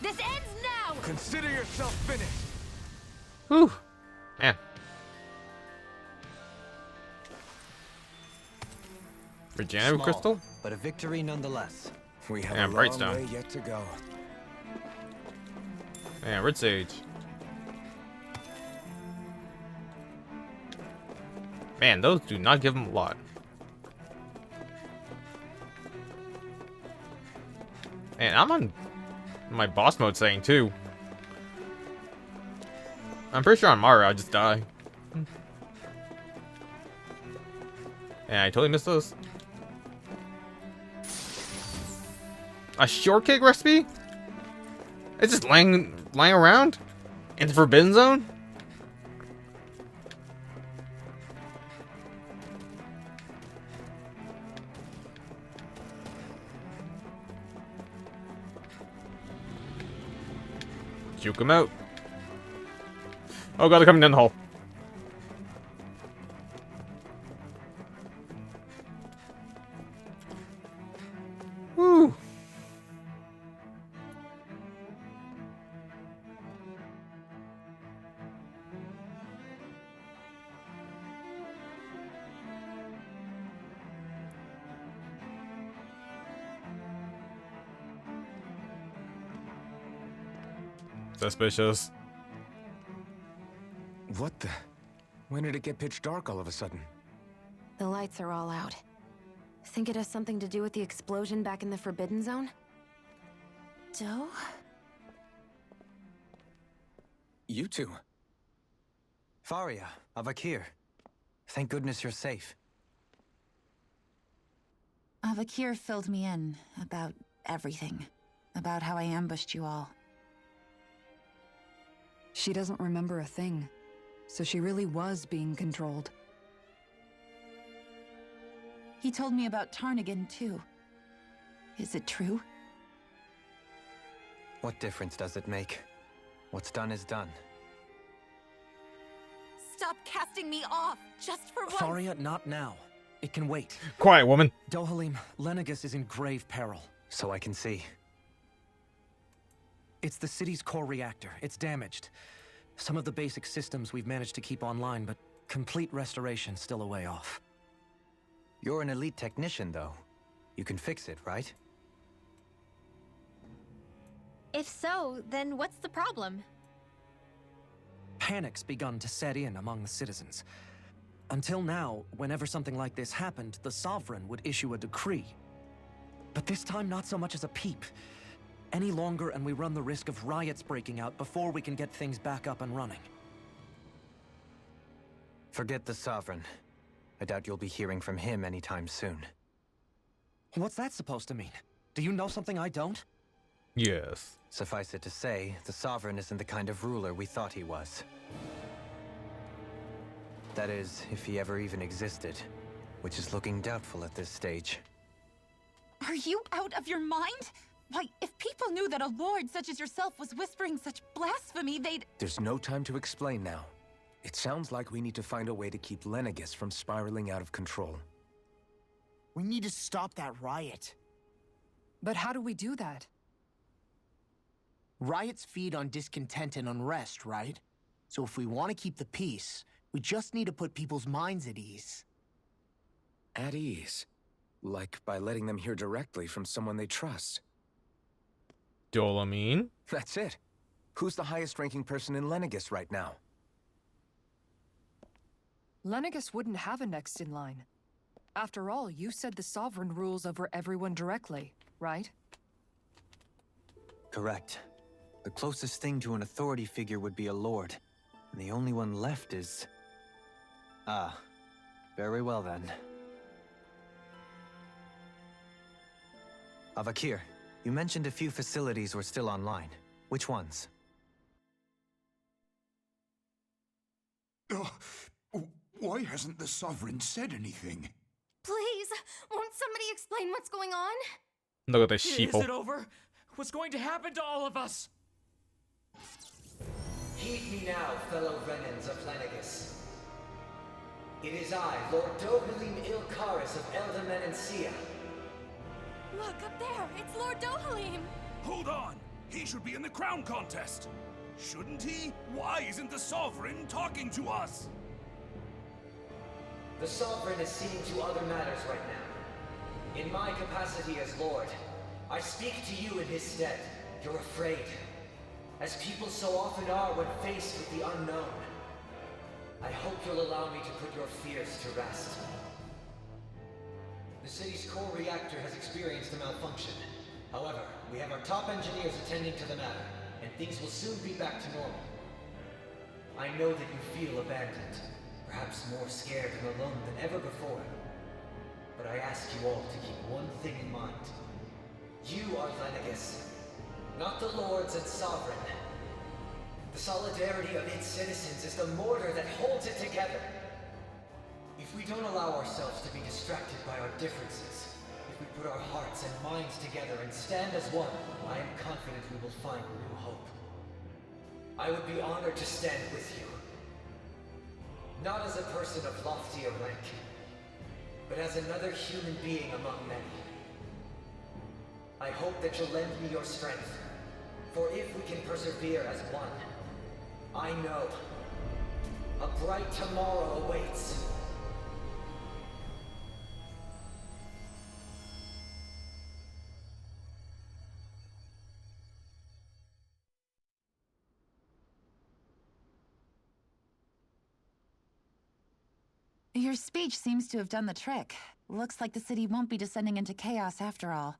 This ends now. Consider yourself finished! Whew. Man. Regenerative Small, crystal? but a victory nonetheless. We have And a long Brightstone. way yet to go. Yeah, Red Sage. Man, those do not give him a lot. And I'm on my boss mode setting too. I'm pretty sure on Mario I just die. And I totally missed those. A shortcake recipe? It's just lying around in the Forbidden Zone? Juke him out. Oh god, they're coming down the hole. Woo. Suspicious. What the? When did it get pitch dark all of a sudden? The lights are all out. Think it has something to do with the explosion back in the Forbidden Zone? Joe? You two. Faria, Avakir. Thank goodness you're safe. Avakir filled me in about everything. About how I ambushed you all. She doesn't remember a thing, so she really was being controlled. He told me about Tarnigan, too. Is it true? What difference does it make? What's done is done. Stop casting me off, just for once! Faria, not now. It can wait. Quiet, woman. Dohalim, Lenegis is in grave peril. So I can see. It's the city's core reactor. It's damaged. Some of the basic systems we've managed to keep online, but complete restoration's still a way off. You're an elite technician, though. You can fix it, right? If so, then what's the problem? Panic's begun to set in among the citizens. Until now, whenever something like this happened, the Sovereign would issue a decree. But this time, not so much as a peep. Any longer, and we run the risk of riots breaking out before we can get things back up and running. Forget the Sovereign. I doubt you'll be hearing from him anytime soon. What's that supposed to mean? Do you know something I don't? Yes. Suffice it to say, the Sovereign isn't the kind of ruler we thought he was. That is, if he ever even existed, which is looking doubtful at this stage. Are you out of your mind? Why, if people knew that a lord such as yourself was whispering such blasphemy, they'd... There's no time to explain now. It sounds like we need to find a way to keep Lenegis from spiraling out of control. We need to stop that riot. But how do we do that? Riots feed on discontent and unrest, right? So if we want to keep the peace, we just need to put people's minds at ease. At ease? Like by letting them hear directly from someone they trust. Dolamine? That's it. Who's the highest-ranking person in Lenegis right now? Lenegis wouldn't have a next in line. After all, you said the Sovereign rules over everyone directly, right? Correct. The closest thing to an authority figure would be a lord. And the only one left is... Ah. Very well then. Avakir, you mentioned a few facilities were still online. Which ones? Why hasn't the Sovereign said anything? Please, won't somebody explain what's going on? Look at this sheeple. Is it over? What's going to happen to all of us? Heed me now, fellow Renans of Lenegis. It is I, Lord Dohalim Ilkaris of Elda Menancia. Look, up there! It's Lord Dohalim! Hold on! He should be in the crown contest! Shouldn't he? Why isn't the Sovereign talking to us? The Sovereign is seeing to other matters right now. In my capacity as Lord, I speak to you in his stead. You're afraid. As people so often are when faced with the unknown. I hope you'll allow me to put your fears to rest. The city's core reactor has experienced a malfunction. However, we have our top engineers attending to the matter, and things will soon be back to normal. I know that you feel abandoned, perhaps more scared and alone than ever before. But I ask you all to keep one thing in mind. You are Lenegis, not the Lords and Sovereign. The solidarity of its citizens is the mortar that holds it together. If we don't allow ourselves to be distracted by our differences, if we put our hearts and minds together and stand as one, I am confident we will find new hope. I would be honored to stand with you. Not as a person of loftier rank, but as another human being among many. I hope that you'll lend me your strength, for if we can persevere as one, I know a bright tomorrow awaits. Your speech seems to have done the trick. Looks like the city won't be descending into chaos after all.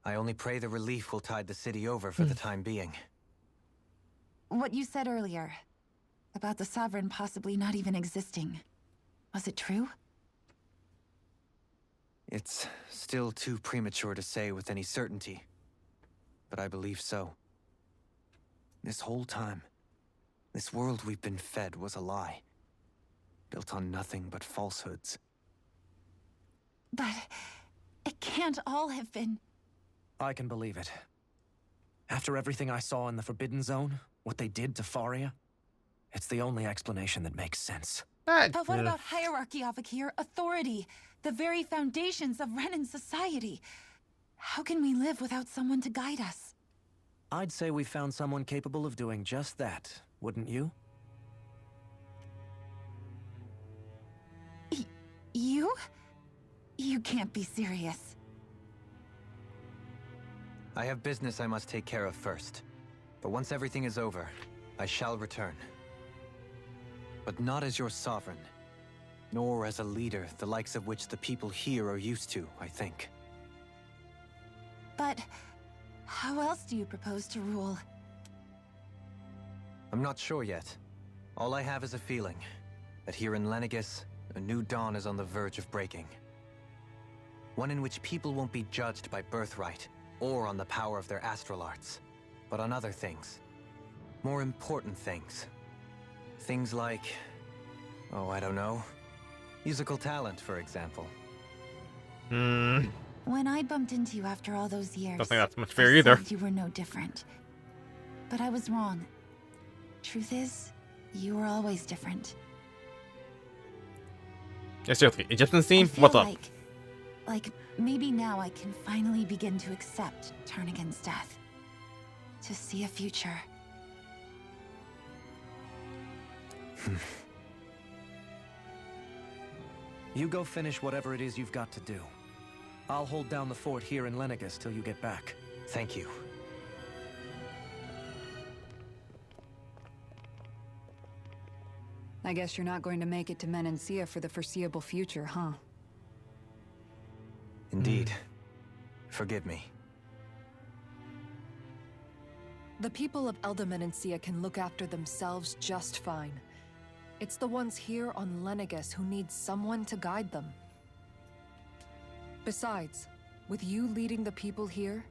I only pray the relief will tide the city over for the time being. What you said earlier, about the Sovereign possibly not even existing, was it true? It's still too premature to say with any certainty, but I believe so. This whole time, this world we've been fed was a lie, built on nothing but falsehoods. But it can't all have been... I can believe it. After everything I saw in the Forbidden Zone, what they did to Faria, it's the only explanation that makes sense. But what about hierarchy, Avakir? Authority? The very foundations of Renan society? How can we live without someone to guide us? I'd say we found someone capable of doing just that, wouldn't you? You? You can't be serious. I have business I must take care of first. But once everything is over, I shall return. But not as your sovereign, nor as a leader the likes of which the people here are used to, I think. But how else do you propose to rule? I'm not sure yet. All I have is a feeling that here in Lenegis, a new dawn is on the verge of breaking. One in which people won't be judged by birthright or on the power of their astral arts, but on other things. More important things. Things like, oh, I don't know, musical talent, for example. When I bumped into you after all those years, Don't think that's much fair either. said you were no different. But I was wrong. Truth is, you were always different. Yeah, seriously, Egyptian I scene? feel What's up? Like maybe now I can finally begin to accept Turnagain's death. To see a future. You go finish whatever it is you've got to do. I'll hold down the fort here in Lenegis till you get back. Thank you. I guess you're not going to make it to Menancia for the foreseeable future, huh? Indeed. Forgive me. The people of Elda Menancia can look after themselves just fine. It's the ones here on Lenegis who need someone to guide them. Besides, with you leading the people here,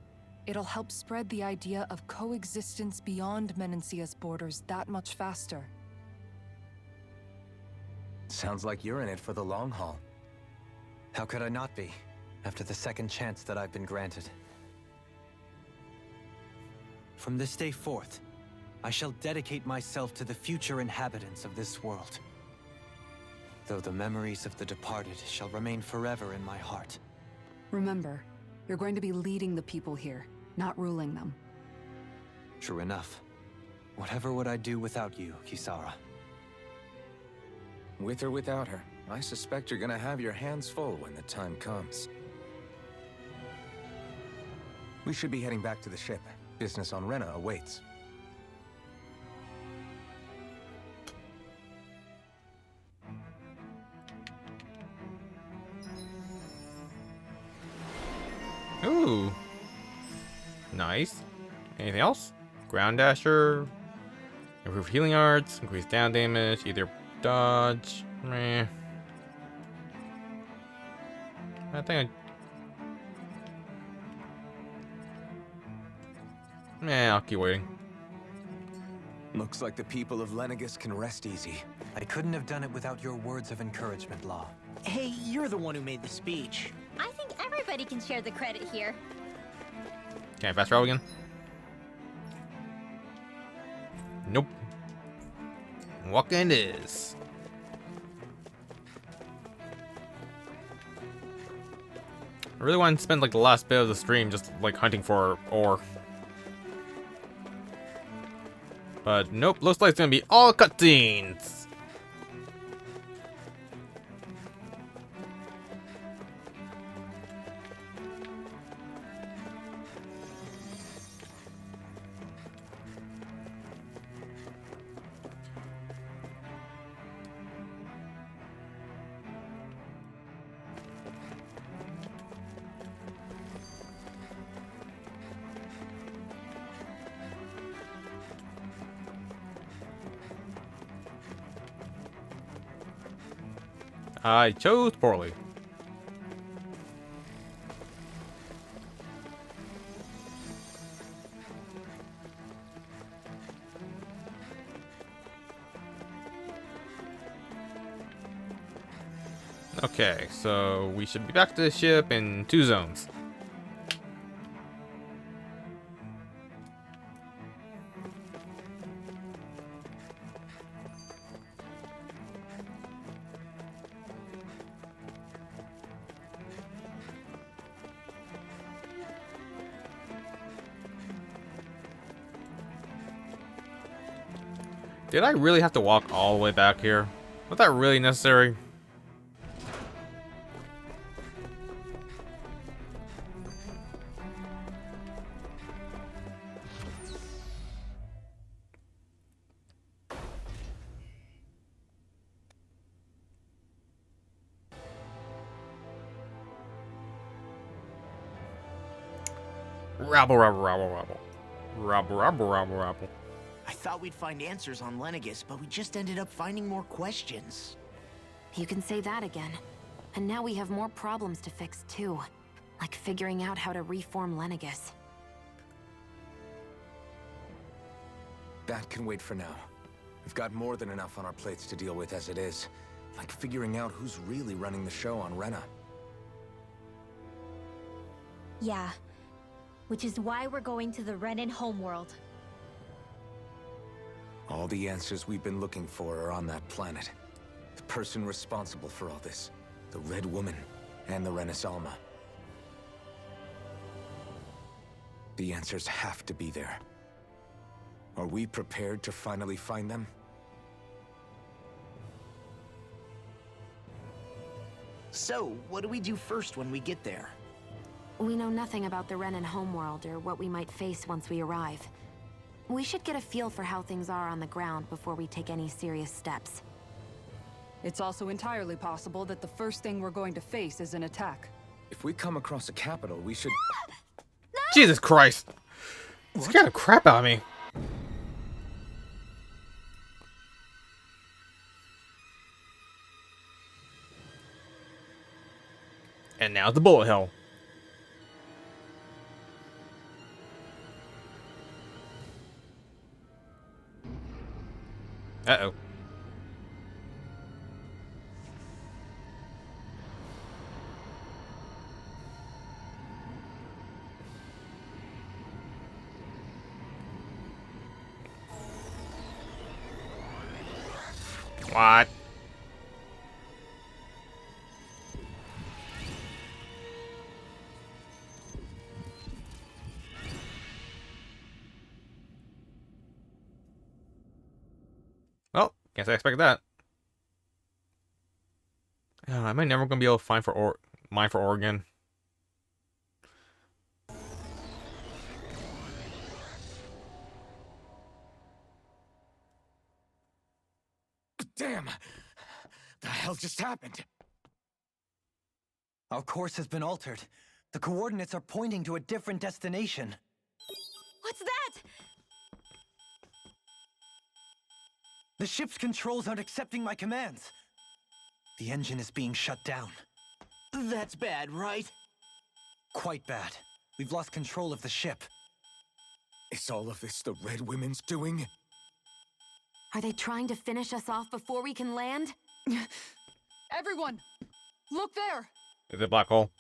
it'll help spread the idea of coexistence beyond Menancia's borders that much faster. Sounds like you're in it for the long haul. How could I not be, after the second chance that I've been granted? From this day forth, I shall dedicate myself to the future inhabitants of this world. Though the memories of the departed shall remain forever in my heart. Remember, you're going to be leading the people here, not ruling them. True enough. Whatever would I do without you, Kisara? With or without her, I suspect you're gonna have your hands full when the time comes. We should be heading back to the ship. Business on Rena awaits. Ooh. Nice. Anything else? Ground Dasher. Improve healing arts. Increase down damage. Either dodge. Meh. I think I'll keep waiting. Looks like the people of Lenegis can rest easy. I couldn't have done it without your words of encouragement, Law. Hey, you're the one who made the speech. I think everybody can share the credit here. Can I fast travel again? Nope. Walking is. I really want to spend like the last bit of the stream just like hunting for ore. But nope, looks like it's gonna be all cutscenes. I chose poorly. Okay, so we should be back to the ship in 2 zones. Did I really have to walk all the way back here? Was that really necessary? Rabble, rabble, rabble, rabble. Rabble, rabble, rabble, rabble. I thought we'd find answers on Lenegis, but we just ended up finding more questions. You can say that again. And now we have more problems to fix too. Like figuring out how to reform Lenegis. That can wait for now. We've got more than enough on our plates to deal with as it is. Like figuring out who's really running the show on Rena. Yeah. Which is why we're going to the Renan homeworld. All the answers we've been looking for are on that planet. The person responsible for all this. The Red Woman and the Renaissance. The answers have to be there. Are we prepared to finally find them? So, what do we do first when we get there? We know nothing about the Renan homeworld or what we might face once we arrive. We should get a feel for how things are on the ground before we take any serious steps. It's also entirely possible that the first thing we're going to face is an attack. If we come across a capital, we should... Jesus Christ! It scared the crap out of me. And now the bullet hell. Uh-oh. What? Well, guess I expected that. Am I never gonna be able to find mine for Oregon? Damn! The hell just happened? Our course has been altered. The coordinates are pointing to a different destination. What's that? The ship's controls aren't accepting my commands. The engine is being shut down. That's bad, right? Quite bad. We've lost control of the ship. Is all of this the Red Women's doing? Are they trying to finish us off before we can land? Everyone! Look there! Is it a black hole?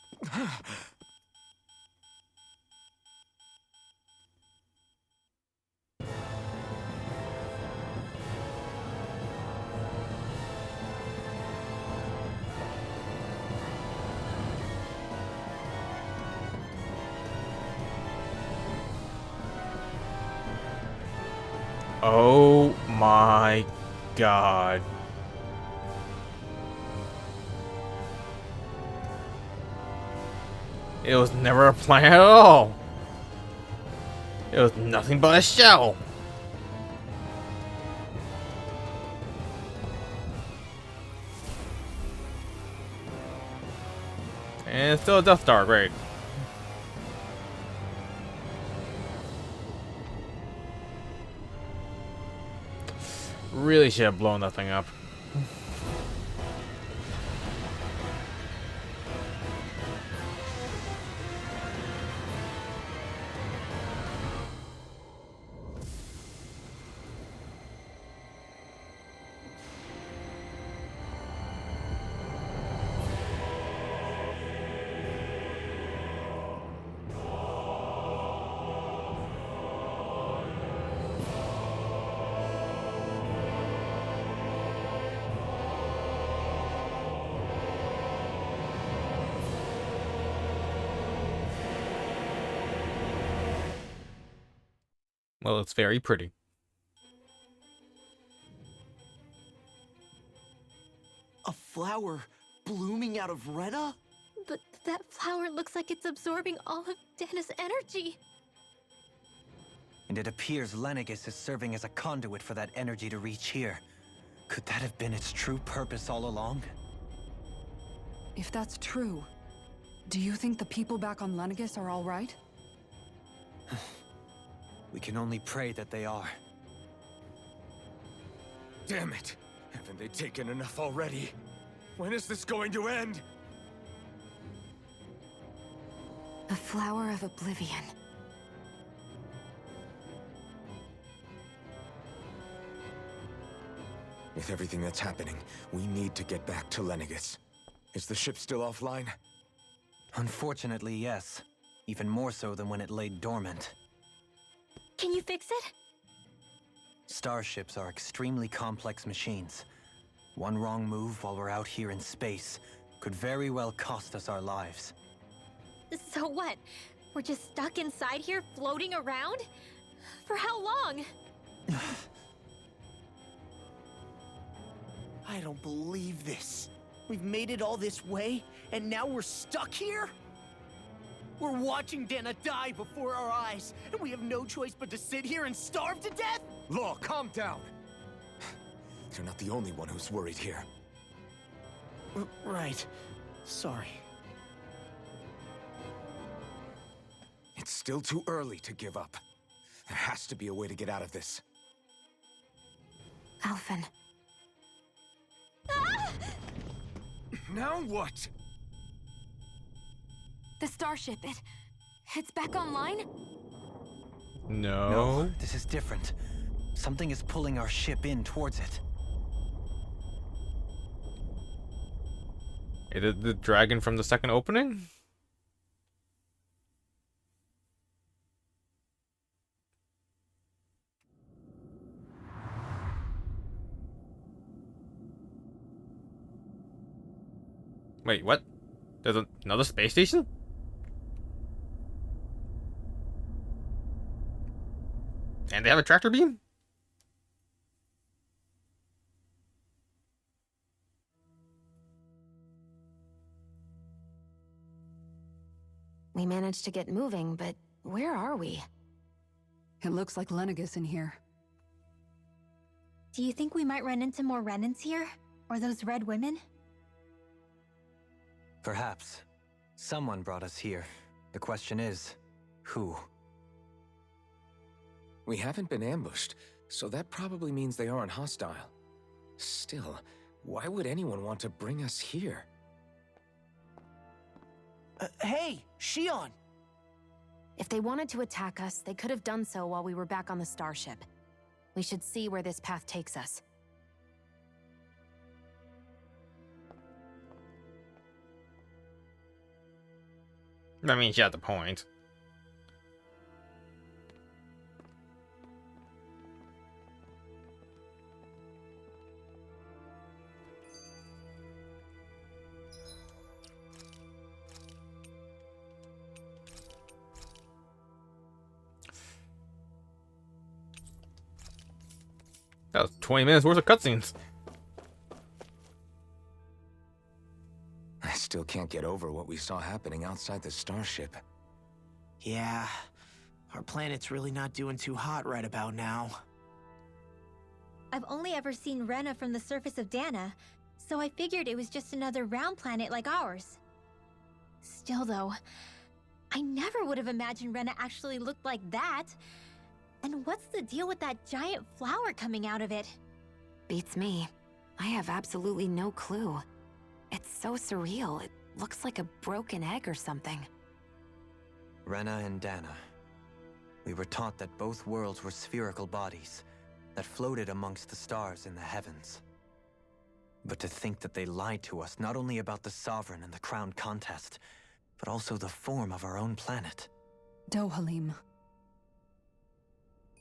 Oh my God. It was never a plan at all. It was nothing but a shell. And it's still a Death Star, great. Really should have blown that thing up. Well, it's very pretty. A flower blooming out of Rena? But that flower looks like it's absorbing all of Dana's energy. And it appears Lenegis is serving as a conduit for that energy to reach here. Could that have been its true purpose all along? If that's true, do you think the people back on Lenegis are all right? We can only pray that they are. Damn it! Haven't they taken enough already? When is this going to end? A flower of oblivion. With everything that's happening, we need to get back to Lenegis. Is the ship still offline? Unfortunately, yes. Even more so than when it lay dormant. Can you fix it? Starships are extremely complex machines. One wrong move while we're out here in space could very well cost us our lives. So what? We're just stuck inside here, floating around? For how long? I don't believe this. We've made it all this way, and now we're stuck here? We're watching Dana die before our eyes, and we have no choice but to sit here and starve to death? Law, calm down! You're not the only one who's worried here. Right. Sorry. It's still too early to give up. There has to be a way to get out of this. Alphen. Now what? The starship, it's back online? No. This is different. Something is pulling our ship in towards it. Is it the dragon from the second opening? Wait, what? There's another space station? And they have a tractor beam? We managed to get moving, but where are we? It looks like Lenegis in here. Do you think we might run into more Renans here? Or those red women? Perhaps. Someone brought us here. The question is, who? We haven't been ambushed, so that probably means they aren't hostile. Still, why would anyone want to bring us here? Hey, Shion! If they wanted to attack us, they could have done so while we were back on the starship. We should see where this path takes us. I mean, she had the point. That was 20 minutes worth of cutscenes. I still can't get over what we saw happening outside the starship. Yeah, our planet's really not doing too hot right about now. I've only ever seen Rena from the surface of Dana, so I figured it was just another round planet like ours. Still though, I never would have imagined Rena actually looked like that. And what's the deal with that giant flower coming out of it? Beats me. I have absolutely no clue. It's so surreal. It looks like a broken egg or something. Rena and Dana. We were taught that both worlds were spherical bodies that floated amongst the stars in the heavens. But to think that they lied to us not only about the Sovereign and the Crown contest, but also the form of our own planet. Dohalim.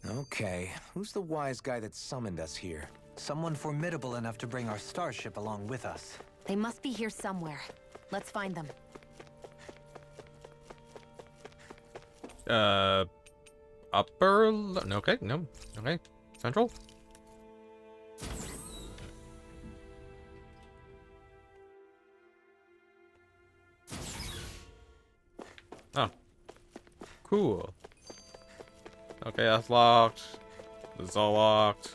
Okay, who's the wise guy that summoned us here? Someone formidable enough to bring our starship along with us. They must be here somewhere. Let's find them. upper... Okay, no. Okay. Central? Oh. Cool. Okay, that's locked. This is all locked.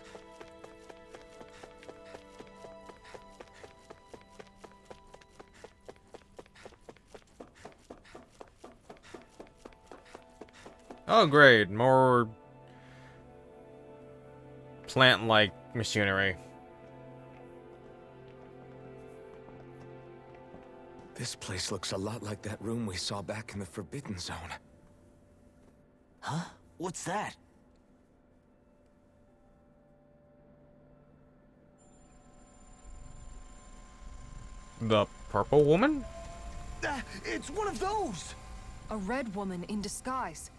Oh, great. More plant-like machinery. This place looks a lot like that room we saw back in the Forbidden Zone. Huh? What's that? The purple woman? It's one of those! A red woman in disguise.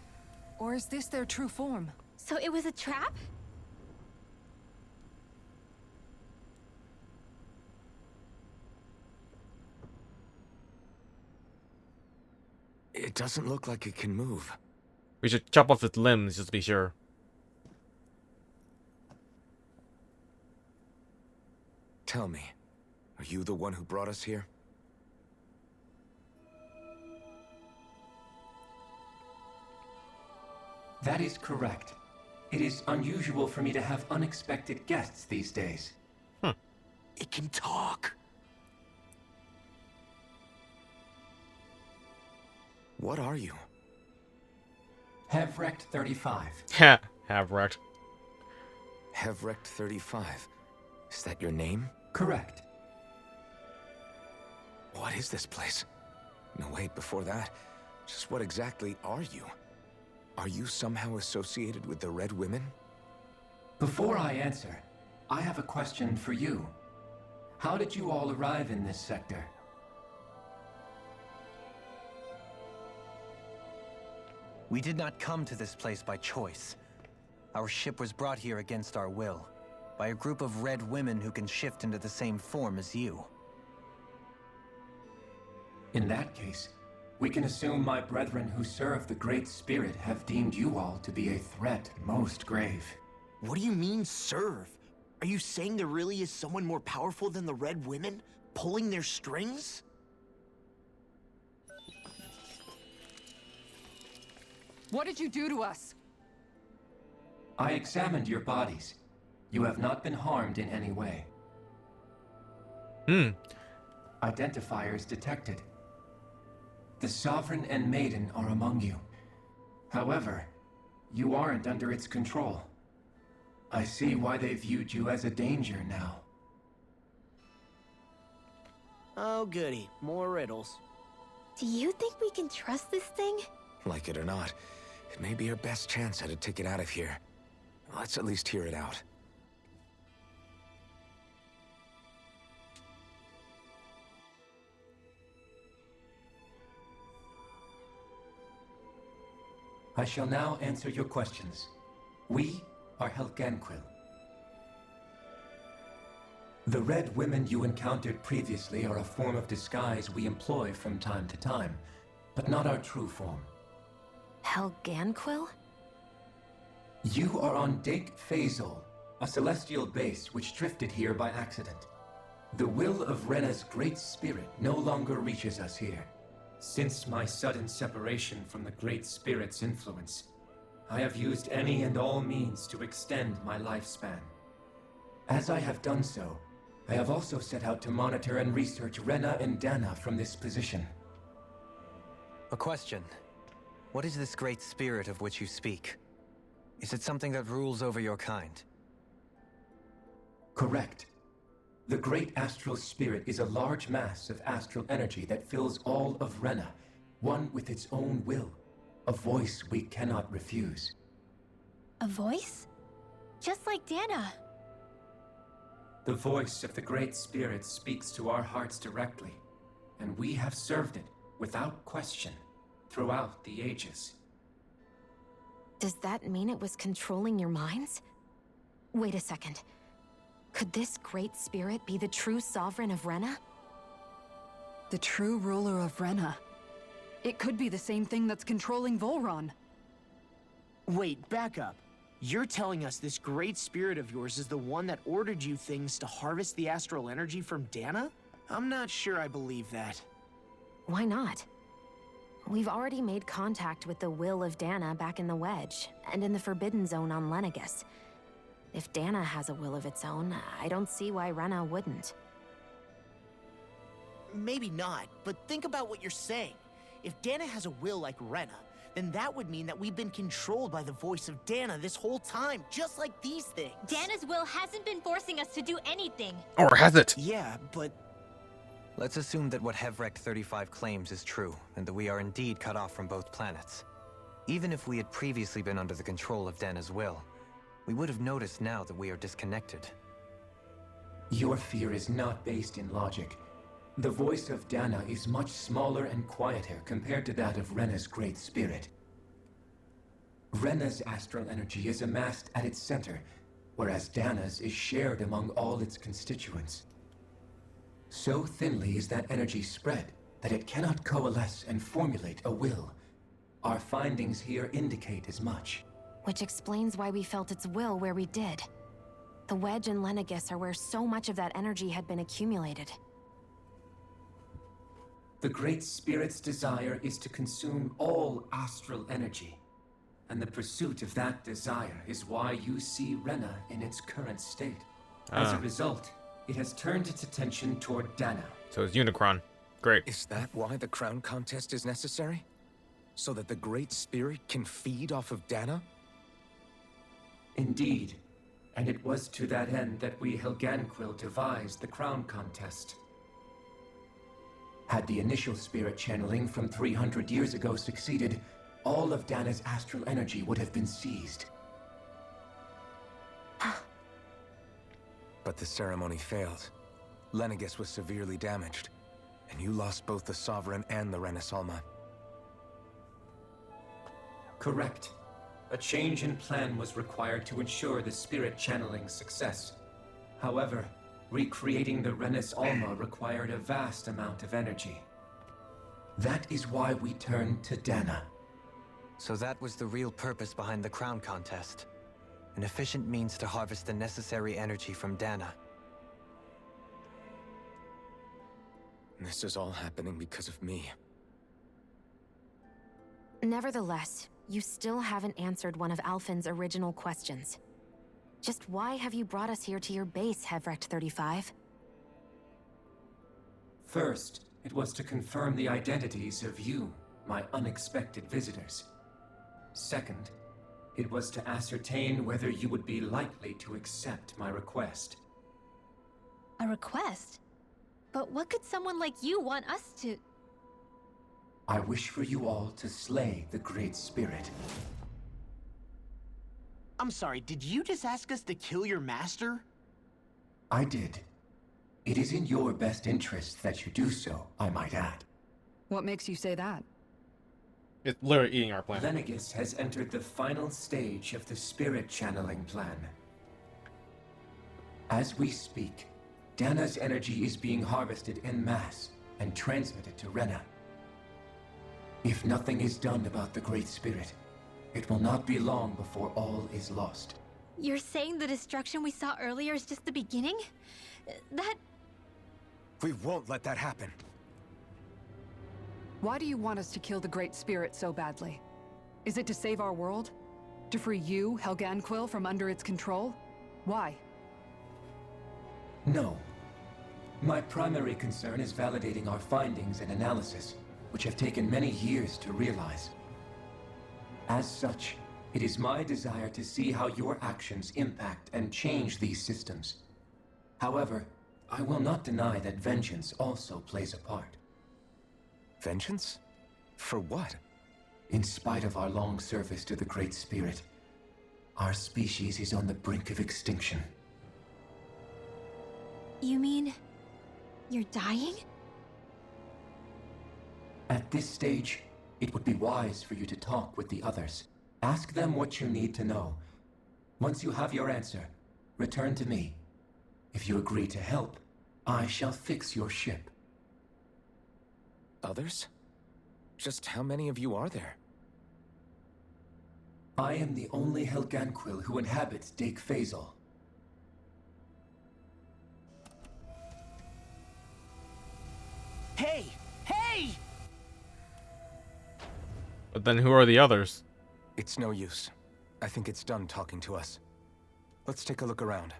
Or is this their true form? So it was a trap? It doesn't look like it can move. We should chop off its limbs just to be sure. Tell me, are you the one who brought us here? That is correct. It is unusual for me to have unexpected guests these days. It can talk. What are you? Hevrect 35. Ha! Hevrect. Hevrect 35. Is that your name? Correct. What is this place? No, wait, before that, just what exactly are you? Are you somehow associated with the Red Women? Before I answer, I have a question for you. How did you all arrive in this sector? We did not come to this place by choice. Our ship was brought here against our will, by a group of red women who can shift into the same form as you. In that case, we can assume my brethren who serve the Great Spirit have deemed you all to be a threat most grave. What do you mean, serve? Are you saying there really is someone more powerful than the Red Women, pulling their strings? What did you do to us? I examined your bodies. You have not been harmed in any way. Identifiers detected. The Sovereign and Maiden are among you. However, you aren't under its control. I see why they viewed you as a danger now. Oh, goody. More riddles. Do you think we can trust this thing? Like it or not, it may be our best chance at a ticket out of here. Let's at least hear it out. I shall now answer your questions. We are Helganquil. The Red Women you encountered previously are a form of disguise we employ from time to time, but not our true form. Helganquil? You are on Dake Phasol, a celestial base which drifted here by accident. The will of Rena's great spirit no longer reaches us here. Since my sudden separation from the Great Spirit's influence, I have used any and all means to extend my lifespan. As I have done so, I have also set out to monitor and research Rena and Dana from this position. A question. What is this great spirit of which you speak? Is it something that rules over your kind? Correct. The Great Astral Spirit is a large mass of astral energy that fills all of Rena, one with its own will, a voice we cannot refuse. A voice? Just like Dana. The voice of the Great Spirit speaks to our hearts directly, and we have served it without question throughout the ages. Does that mean it was controlling your minds? Wait a second. Could this Great Spirit be the true Sovereign of Rena? The true ruler of Rena. It could be the same thing that's controlling Volron. Wait, back up. You're telling us this great spirit of yours is the one that ordered you things to harvest the astral energy from Dana? I'm not sure I believe that. Why not? We've already made contact with the will of Dana back in the Wedge, and in the Forbidden Zone on Lenegis. If Dana has a will of its own, I don't see why Rena wouldn't. Maybe not, but think about what you're saying. If Dana has a will like Rena, then that would mean that we've been controlled by the voice of Dana this whole time, just like these things. Dana's will hasn't been forcing us to do anything. Or has it? Yeah, but... Let's assume that what Hevrect 35 claims is true, and that we are indeed cut off from both planets. Even if we had previously been under the control of Dana's will, we would have noticed now that we are disconnected. Your fear is not based in logic. The voice of Dana is much smaller and quieter compared to that of Rena's great spirit. Rena's astral energy is amassed at its center, whereas Dana's is shared among all its constituents. So thinly is that energy spread that it cannot coalesce and formulate a will. Our findings here indicate as much. Which explains why we felt its will where we did. The Wedge and Lenegis are where so much of that energy had been accumulated. The Great Spirit's desire is to consume all astral energy. And the pursuit of that desire is why you see Rena in its current state. As a result, it has turned its attention toward Dana. So it's Unicron. Great. Is that why the crown contest is necessary? So that the Great Spirit can feed off of Dana? Indeed. And it was to that end that we Helganquil devised the crown contest. Had the initial spirit channeling from 300 years ago succeeded, all of Dana's astral energy would have been seized. But the ceremony failed. Lenegis was severely damaged, and you lost both the Sovereign and the Renaissance. Correct. A change in plan was required to ensure the spirit channeling's success. However, recreating the Renis Alma required a vast amount of energy. That is why we turned to Dana. So that was the real purpose behind the crown contest. An efficient means to harvest the necessary energy from Dana. This is all happening because of me. Nevertheless, you still haven't answered one of Alphen's original questions. Just why have you brought us here to your base, Hevrect 35? First, it was to confirm the identities of you, my unexpected visitors. Second, it was to ascertain whether you would be likely to accept my request. A request? But what could someone like you want us to... I wish for you all to slay the Great Spirit. I'm sorry, did you just ask us to kill your master? I did. It is in your best interest that you do so, I might add. What makes you say that? It's literally eating our planet. Lenegis has entered the final stage of the spirit channeling plan. As we speak, Dana's energy is being harvested en masse and transmitted to Rena. If nothing is done about the Great Spirit, it will not be long before all is lost. You're saying the destruction we saw earlier is just the beginning? That... We won't let that happen. Why do you want us to kill the Great Spirit so badly? Is it to save our world? To free you, Helganquil, from under its control? Why? No. My primary concern is validating our findings and analysis, which have taken many years to realize. As such, it is my desire to see how your actions impact and change these systems. However, I will not deny that vengeance also plays a part. Vengeance? For what? In spite of our long service to the Great Spirit, our species is on the brink of extinction. You mean... you're dying? At this stage, it would be wise for you to talk with the others. Ask them what you need to know. Once you have your answer, return to me. If you agree to help, I shall fix your ship. Others? Just how many of you are there? I am the only Helganquil who inhabits Dake Faisal. Hey! Hey! But then who are the others? It's no use. I think it's done talking to us. Let's take a look around.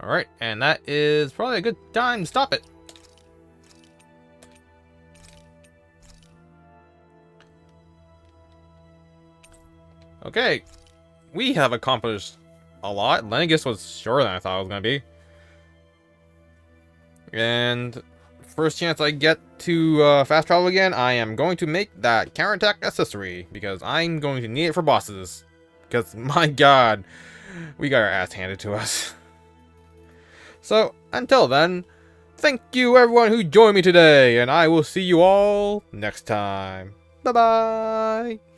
Alright, and that is probably a good time to stop it. Okay, we have accomplished a lot. Lenegis was shorter than I thought it was going to be. And first chance I get to fast travel again, I am going to make that counterattack accessory, because I'm going to need it for bosses. Because, my god, we got our ass handed to us. So, until then, thank you everyone who joined me today, and I will see you all next time. Bye-bye!